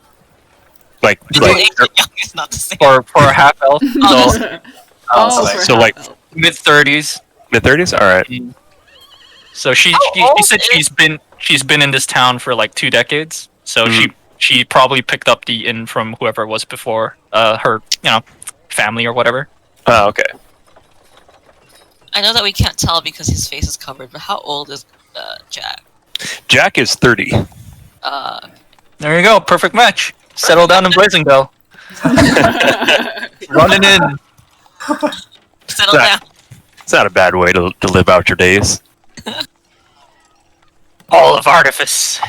Like It's not the same. For a half-elf. so like Mid-30s. mid-30s? All right. So she said she's been in this town for like 2 decades. So she probably picked up the inn from whoever it was before her family or whatever. Oh, okay. I know that we can't tell because his face is covered, but how old is Jack? Jack is 30. There you go, perfect match. Settle down in Blazingdale. Running in. Settle down. It's not a bad way to live out your days. of artifice.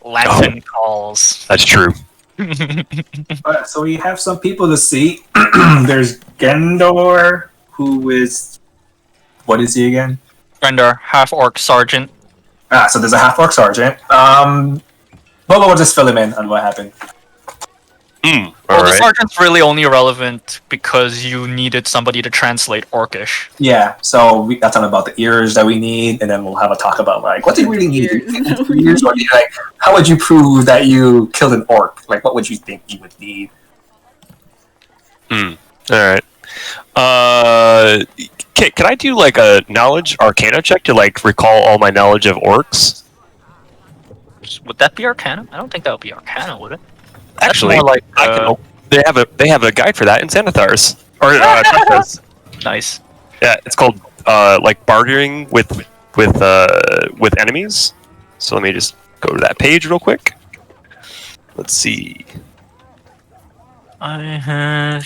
Lantern calls. That's true. Alright, so we have some people to see. There's Gendor, who is... What is he again? Rendar, half-orc sergeant. So there's a half-orc sergeant. Boba will just fill him in on what happened. Well, the Alright. sergeant's really only relevant because you needed somebody to translate Orcish. Yeah, so we got talking about the ears that we need, and then we'll have a talk about, like, what do you really need? Ears that we Ears, or do you, like, how would you prove that you killed an orc? Like, what would you think you would need? Alright. Can I do like a knowledge arcana check to like recall all my knowledge of orcs? Would that be Arcana? I don't think that would be Arcana, would it? Actually, more like, I can. They have a guide for that in Xanathar's or Texas. Nice. Yeah, it's called like bartering with enemies. So let me just go to that page real quick. Let's see. I have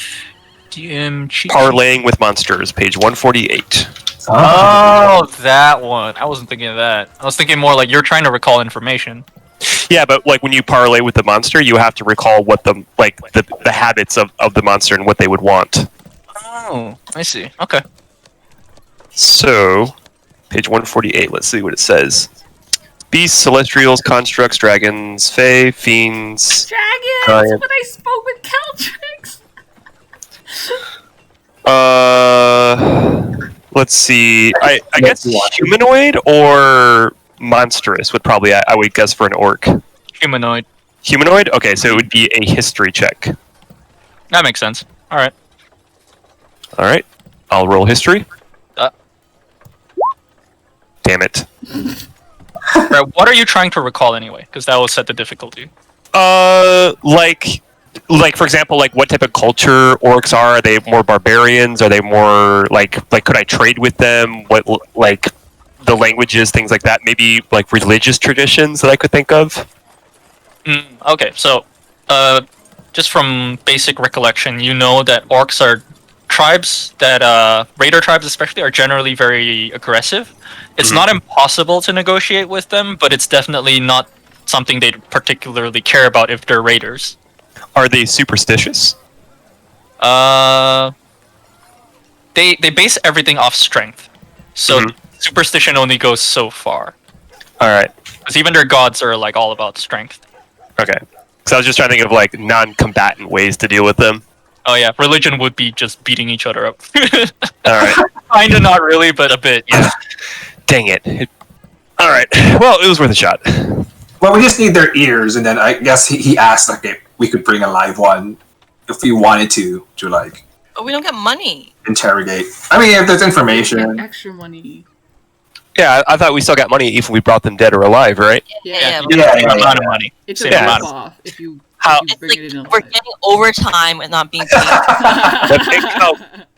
DM cheat. Parlaying with monsters, page 148. Oh, that one. I wasn't thinking of that. I was thinking more like you're trying to recall information. Yeah, but like when you parlay with the monster, you have to recall what the habits of the monster and what they would want. Oh, I see. Okay. So, page 148. Let's see what it says. Beasts, celestials, constructs, dragons, fae, fiends. Dragons! Giant. But I spoke with Caltrix! Let's see. I Let's guess watch it. humanoid or monstrous would probably I would guess for an orc. Humanoid. Humanoid? Okay, so it would be a history check. That makes sense. Alright. Alright. I'll roll history. Uh. Damn it. Right, what are you trying to recall anyway? Because that will set the difficulty. Like for example, like what type of culture orcs are? Are they more barbarians? Are they more like could I trade with them? What like the languages, things like that? Maybe like religious traditions that I could think of. Okay, so just from basic recollection, you know that orcs are tribes that raider tribes especially are generally very aggressive. It's not impossible to negotiate with them, but it's definitely not something they particularly care about if they're raiders. Are they superstitious? They base everything off strength, so superstition only goes so far. All right. Because even their gods are like all about strength. Okay. So I was just trying to think of like non-combatant ways to deal with them. Oh yeah, religion would be just beating each other up. All right. Kinda not really, but a bit. Yeah. Dang it. All right. Well, it was worth a shot. Well, we just need their ears, and then I guess he asked like if we could bring a live one if we wanted to like But we don't get money. interrogate. I mean, if there's information. Extra money. Yeah, I thought we still got money if we brought them dead or alive, right? Yeah. You Yeah, get the same yeah, amount yeah. of money. It's Same a amount. rip-off if you It's bring like it in we're alive. getting overtime and not being paid. But think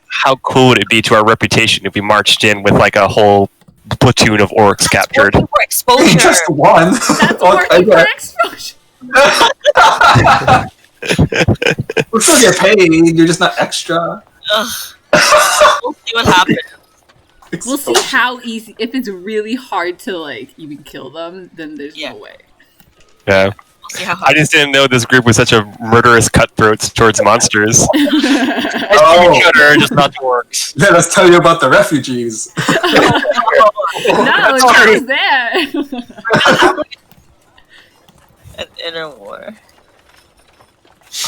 how cool would it be to our reputation if we marched in with like a whole platoon of orcs captured? Working for exposure. Just one. That's Oh, working for exposure. We'll still get paid. You're just not extra. Ugh. We'll see what happens. We'll see how easy. If it's really hard to like even kill them, then there's Yeah. no way. Yeah. We'll see how I just didn't know this group was such a murderous cutthroats towards monsters. Oh. Each other, just not the orcs. Let us tell you about the refugees. No, it's there. an inner war.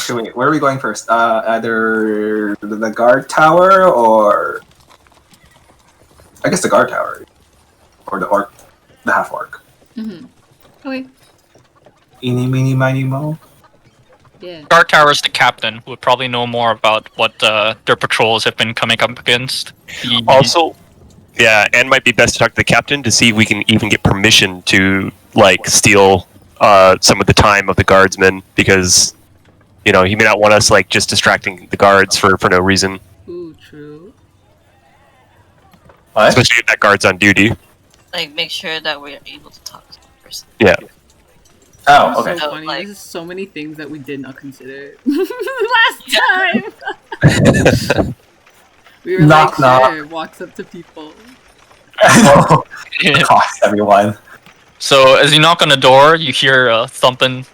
Okay, wait. Where are we going first? Either the guard tower or I guess the guard tower, or the orc, the half orc. Okay. Eeny, meeny, miny, mo. Yeah. Guard Tower's the captain, who would probably know more about what their patrols have been coming up against. Also, yeah, and might be best to talk to the captain to see if we can even get permission to like steal some of the time of the guardsmen, because you know he may not want us like just distracting the guards for no reason, Ooh, true. What? especially if that guard's on duty. Like, make sure that we're able to talk to the person. Yeah. Oh, This is okay. so So, funny. like- This is so many things that we did not consider last time. We were Knock, like, knock. sure, walks up to people. I know. Cost everyone. So as you knock on the door, you hear a stomping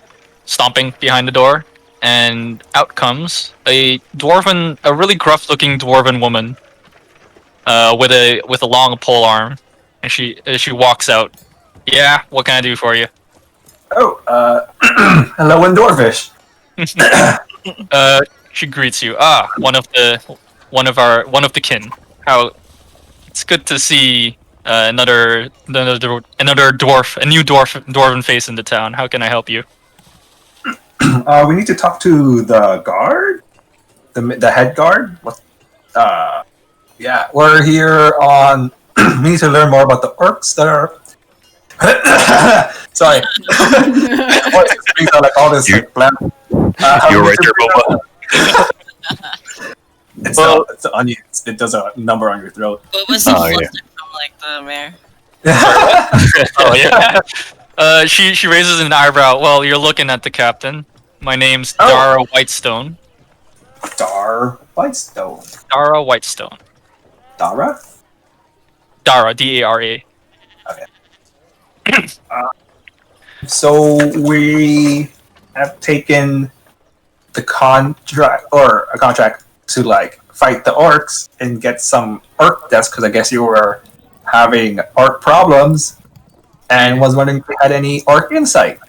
behind the door, and out comes a really gruff-looking dwarven woman, with a long pole arm, and she walks out. Yeah, what can I do for you? Oh, hello, Dwarfish. She greets you. Ah, one of the kin. How it's good to see another dwarf, a new dwarven face in the town. How can I help you? We need to talk to the guard, the head guard. Yeah, we're here on. We need to learn more about the orcs that are. Sorry, like all this. You're right there, Boba. It's on you. It does a number on your throat. What was the yeah. from like the mayor? Oh yeah. She raises an eyebrow. Well, you're looking at the captain. My name's Dara Whitestone. Dara Whitestone. Dara Whitestone. Dara? Dara, D-A-R-A. Okay. So we have taken a contract to like fight the orcs and get some orc deaths because I guess you were having orc problems and was wondering if you had any orc insight.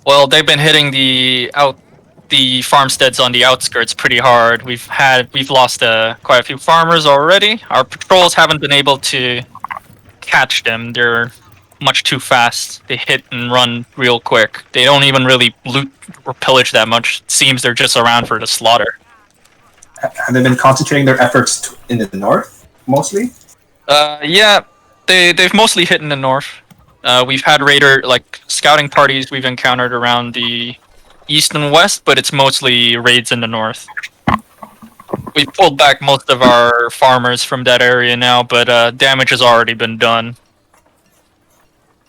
Well, they've been hitting the farmsteads on the outskirts pretty hard. We've lost quite a few farmers already. Our patrols haven't been able to catch them. They're much too fast. They hit and run real quick. They don't even really loot or pillage that much. It seems they're just around for the slaughter. Have they been concentrating their efforts in the north mostly? Yeah, they've mostly hit in the north. We've had scouting parties we've encountered around the east and west, but it's mostly raids in the north. We pulled back most of our farmers from that area now, but damage has already been done.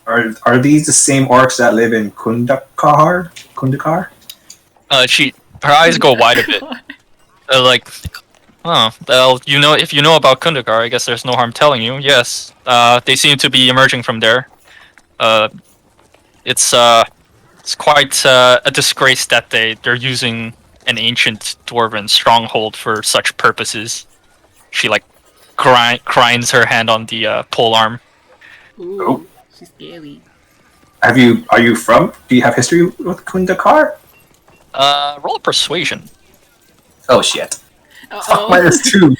Are these the same orcs that live in Kundakar? Her eyes go wide a bit. Well, if you know about Kundakar, I guess there's no harm telling you. Yes, they seem to be emerging from there. It's quite a disgrace that they're using an ancient dwarven stronghold for such purposes. She grinds her hand on the pole arm. Ooh, she's scary. Are you from? Do you have history with Kundakar? Roll a persuasion. Oh shit! Uh-oh. -2.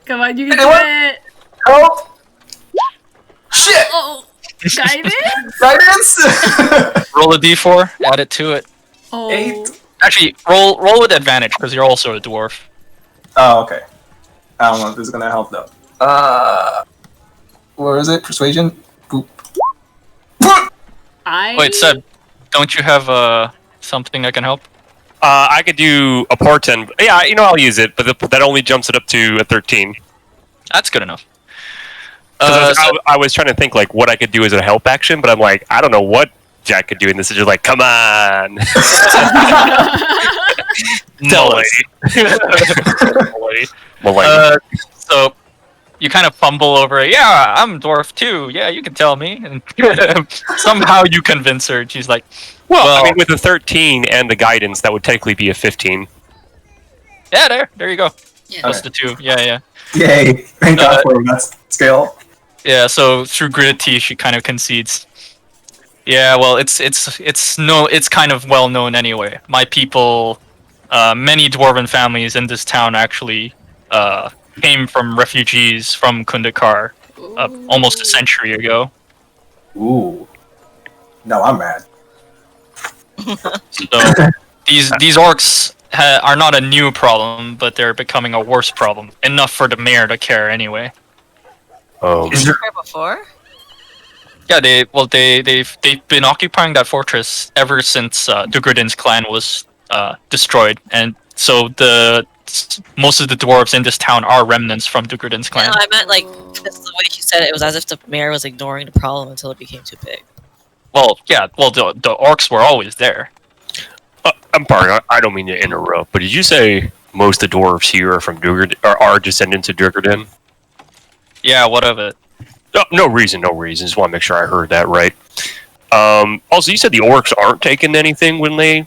Come on, you can do it. Help! Shit! Oh, guidance. Guidance! Roll a d4. Add it to it. Oh. 8. Actually, roll with advantage because you're also a dwarf. Oh, okay. I don't know if this is gonna help though. Where is it? Persuasion? Boop. Wait, Seb, don't you have something that can help? I could do a portend. Yeah, I'll use it, but that only jumps it up to a 13. That's good enough. I was trying to think like what I could do as a help action, but I'm like, I don't know what Jack could do, and this is just like, come on. No way. So you kind of fumble over it. Yeah, I'm dwarf too. Yeah, you can tell me. And somehow you convince her. She's like, well, I mean, with the 13 and the guidance, that would technically be a 15. Yeah, there you go. Yeah. Plus the 2. Yeah. Yay! Thank God for that scale. Yeah, so through gritted teeth, she kind of concedes. Yeah, well, it's kind of well known anyway. My people, many dwarven families in this town actually came from refugees from Kundakar almost a century ago. Ooh. No, I'm mad. So these orcs are not a new problem, but they're becoming a worse problem. Enough for the mayor to care anyway. Oh. Is there before? Yeah, they've been occupying that fortress ever since Dugradin's clan was destroyed, and so most of the dwarves in this town are remnants from Dugradin's clan. No, I meant because the way she said it was as if the mayor was ignoring the problem until it became too big. Well, yeah, the orcs were always there. I'm sorry, I don't mean to interrupt, but did you say most of the dwarves here are from Dugradin, or are descendants of Dugradin? Yeah, what of it? Oh, no reason. Just want to make sure I heard that right. Also, you said the orcs aren't taking anything when they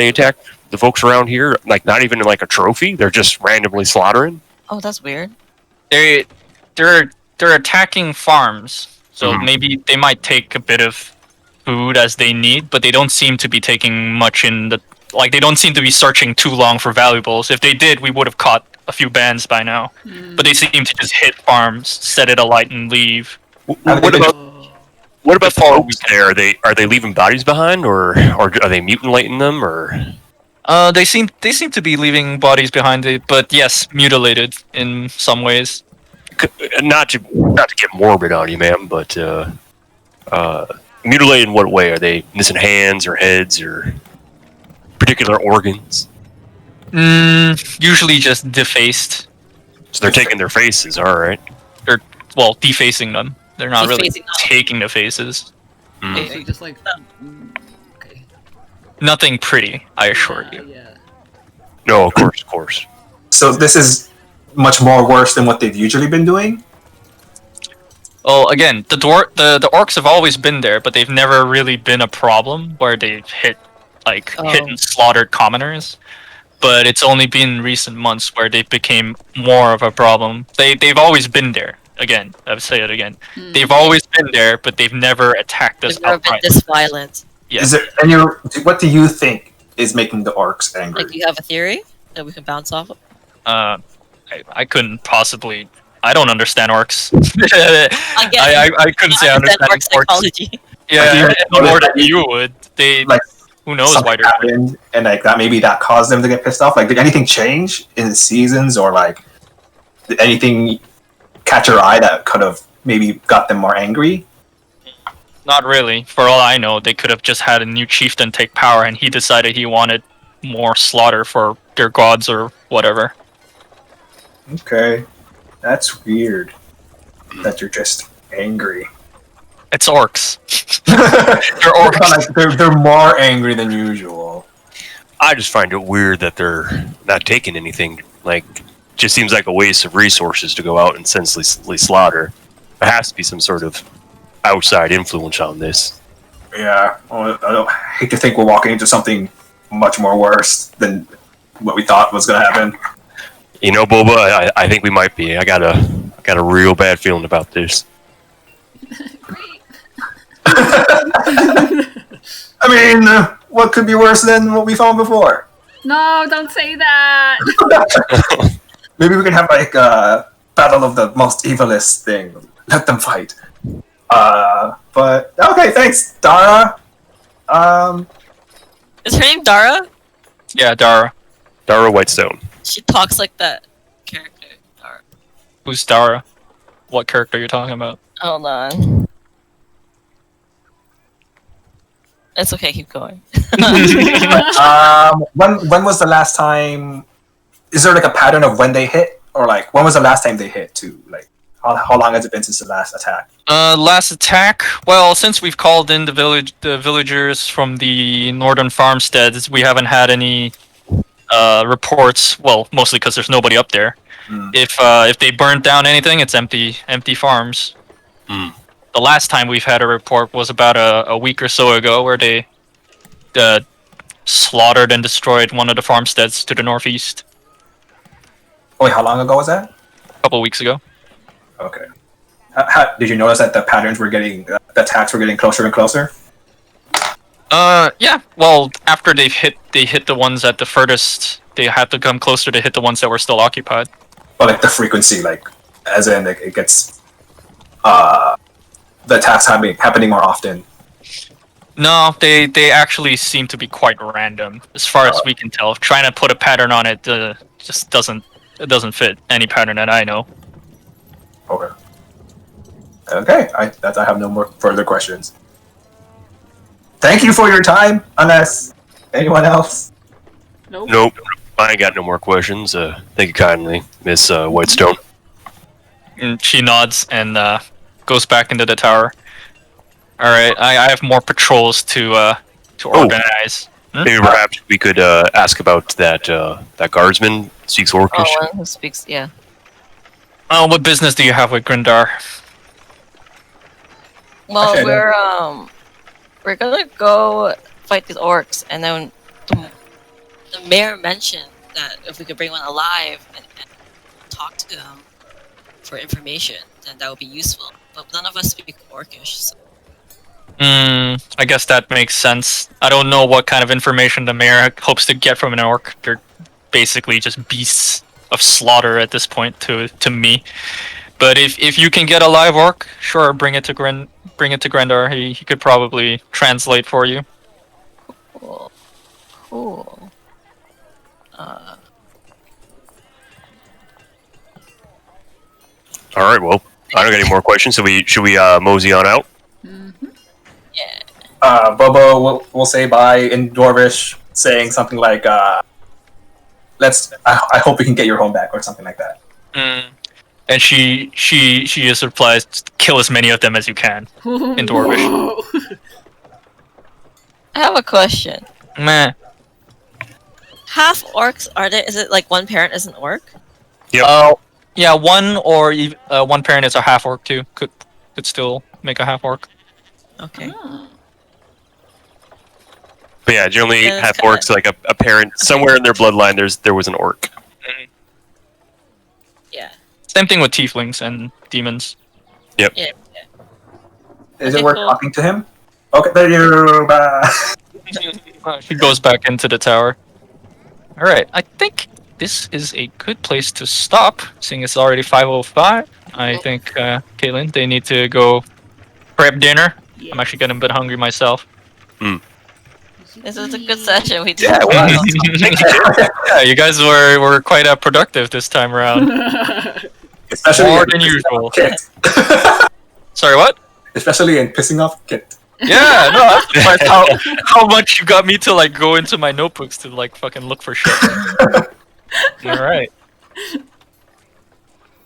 attack the folks around here. Like not even like a trophy. They're just randomly slaughtering. Oh, that's weird. They're attacking farms, so maybe they might take a bit of food as they need, but they don't seem to be taking much in the. Like they don't seem to be searching too long for valuables. If they did, we would have caught a few bands by now. But they seem to just hit farms, set it alight, and leave. What about the folks there? Are they leaving bodies behind, or are they mutilating them, or? They seem to be leaving bodies behind it, but yes, mutilated in some ways. Not to get morbid on you, ma'am, but mutilated in what way? Are they missing hands or heads or particular organs? Usually just defaced. So they're taking their faces, all right. They're defacing them. They're not really taking the faces. So just like, okay. Nothing pretty, I assure you. Yeah. No, of course. So this is much more worse than what they've usually been doing? Well, again, the orcs have always been there, but they've never really been a problem where they've hit and slaughtered commoners. But it's only been recent months where they became more of a problem. They've always been there. Again, I'll say it again. They've always been there, but they've never attacked us They've never been this violent. Yes. What do you think is making the orcs angry? Like, you have a theory that we can bounce off of? I couldn't possibly. I don't understand orcs. I couldn't say I understand orc psychology. Yeah, more than you would. Who knows why they're happened, and like that maybe that caused them to get pissed off. Like, did anything change in the seasons, or like did anything catch your eye that could have maybe got them more angry? Not really. For all I know, they could have just had a new chieftain take power, and he decided he wanted more slaughter for their gods or whatever. Okay, that's weird. That you're just angry. It's orcs. They're orcs. They're more angry than usual. I just find it weird that they're not taking anything. Like, just seems like a waste of resources to go out and senselessly slaughter. There has to be some sort of outside influence on this. Yeah, well, I hate to think we're walking into something much more worse than what we thought was going to happen. You know, Boba, I think we might be. I got a real bad feeling about this. I mean, what could be worse than what we found before? No, don't say that. Maybe we can have like a battle of the most evilest thing. Let them fight. But okay, thanks, Dara. Is her name Dara? Yeah, Dara. Dara Whitestone. She talks like that character, Dara. Who's Dara? What character are you talking about? Hold on. It's okay, keep going. When was the last time? Is there like a pattern of when they hit, or like when was the last time they hit too? Like how long has it been since the last attack? Last attack. Well, since we've called in the villagers from the northern farmsteads, we haven't had any reports. Well, mostly because there's nobody up there. If they burnt down anything, it's empty farms. The last time we've had a report was about a week or so ago, where they slaughtered and destroyed one of the farmsteads to the northeast. Wait, how long ago was that? A couple weeks ago. Okay. Did you notice that the patterns were getting, the attacks were getting closer and closer? Yeah. Well, after they hit the ones at the furthest, they had to come closer to hit the ones that were still occupied. But like the frequency, like as in like, it gets the attacks happening more often. No, they actually seem to be quite random, as far as we can tell. Trying to put a pattern on it just doesn't fit any pattern that I know. Okay. Okay, I have no more further questions. Thank you for your time, unless anyone else. Nope. I ain't got no more questions. Thank you kindly, Miss Whitestone. And she nods and goes back into the tower. All right, I have more patrols to organize. Maybe perhaps we could ask about that guardsman speaks Orcish. Oh, one who speaks, yeah. What business do you have with Grindar? Well, Okay, we're gonna go fight these orcs, and then the mayor mentioned that if we could bring one alive and talk to them for information, then that would be useful. But none of us speak Orcish, so I guess that makes sense. I don't know what kind of information the mayor hopes to get from an orc. They're basically just beasts of slaughter at this point to me. But if you can get a live orc, sure, bring it to Grendar. He could probably translate for you. cool. Cool. All right. Well, I don't got any more questions. So should we mosey on out? Yeah. Bobo will say bye in Dwarvish, saying something like, "Let's. I hope we can get your home back," or something like that. And she is replies, kill as many of them as you can in Dwarvish. I have a question. Meh. Half orcs are there? Is it like one parent is an orc? Yep. Yeah, one parent is a half orc too. Could still make a half orc. Okay. Oh. But yeah, generally Yeah, that's half kinda- orcs, like a parent somewhere in their bloodline. There was an orc. Yeah. Same thing with tieflings and demons. Yeah. Is Okay, it worth cool. talking to him? Okay, there you. Bye. She goes back into the tower. All right, I think this is a good place to stop, seeing it's already 5:05. I think Caitlin, they need to go prep dinner. Yes. I'm actually getting a bit hungry myself. This was a good session. We did. Yeah, it was. Yeah, you guys were quite productive this time around. Especially More in than pissing usual. off Kit. Sorry, what? Especially in pissing off Kit. Yeah, no, I'm surprised how much you got me to like go into my notebooks to like fucking look for shit. All right.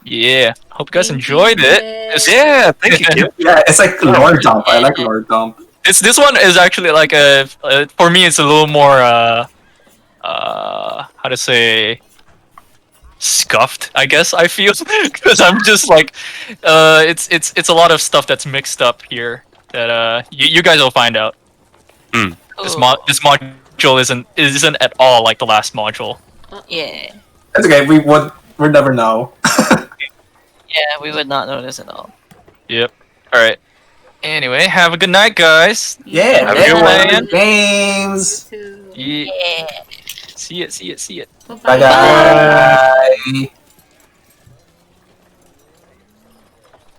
Yeah, hope you guys enjoyed it. Yeah, thank you, Kim. Yeah, it's like lore dump. I like lore dump. This one is actually like for me it's a little more how to say scuffed, I guess I feel, because I'm just like it's a lot of stuff that's mixed up here that you guys will find out. This module isn't at all like the last module. Yeah. It's okay. We'd never know. Yeah, we would not notice at all. Yep. All right. Anyway, have a good night, guys. Yeah, Have a good man. one. Games. Too. Yeah. Yeah. See it. Bye, guys.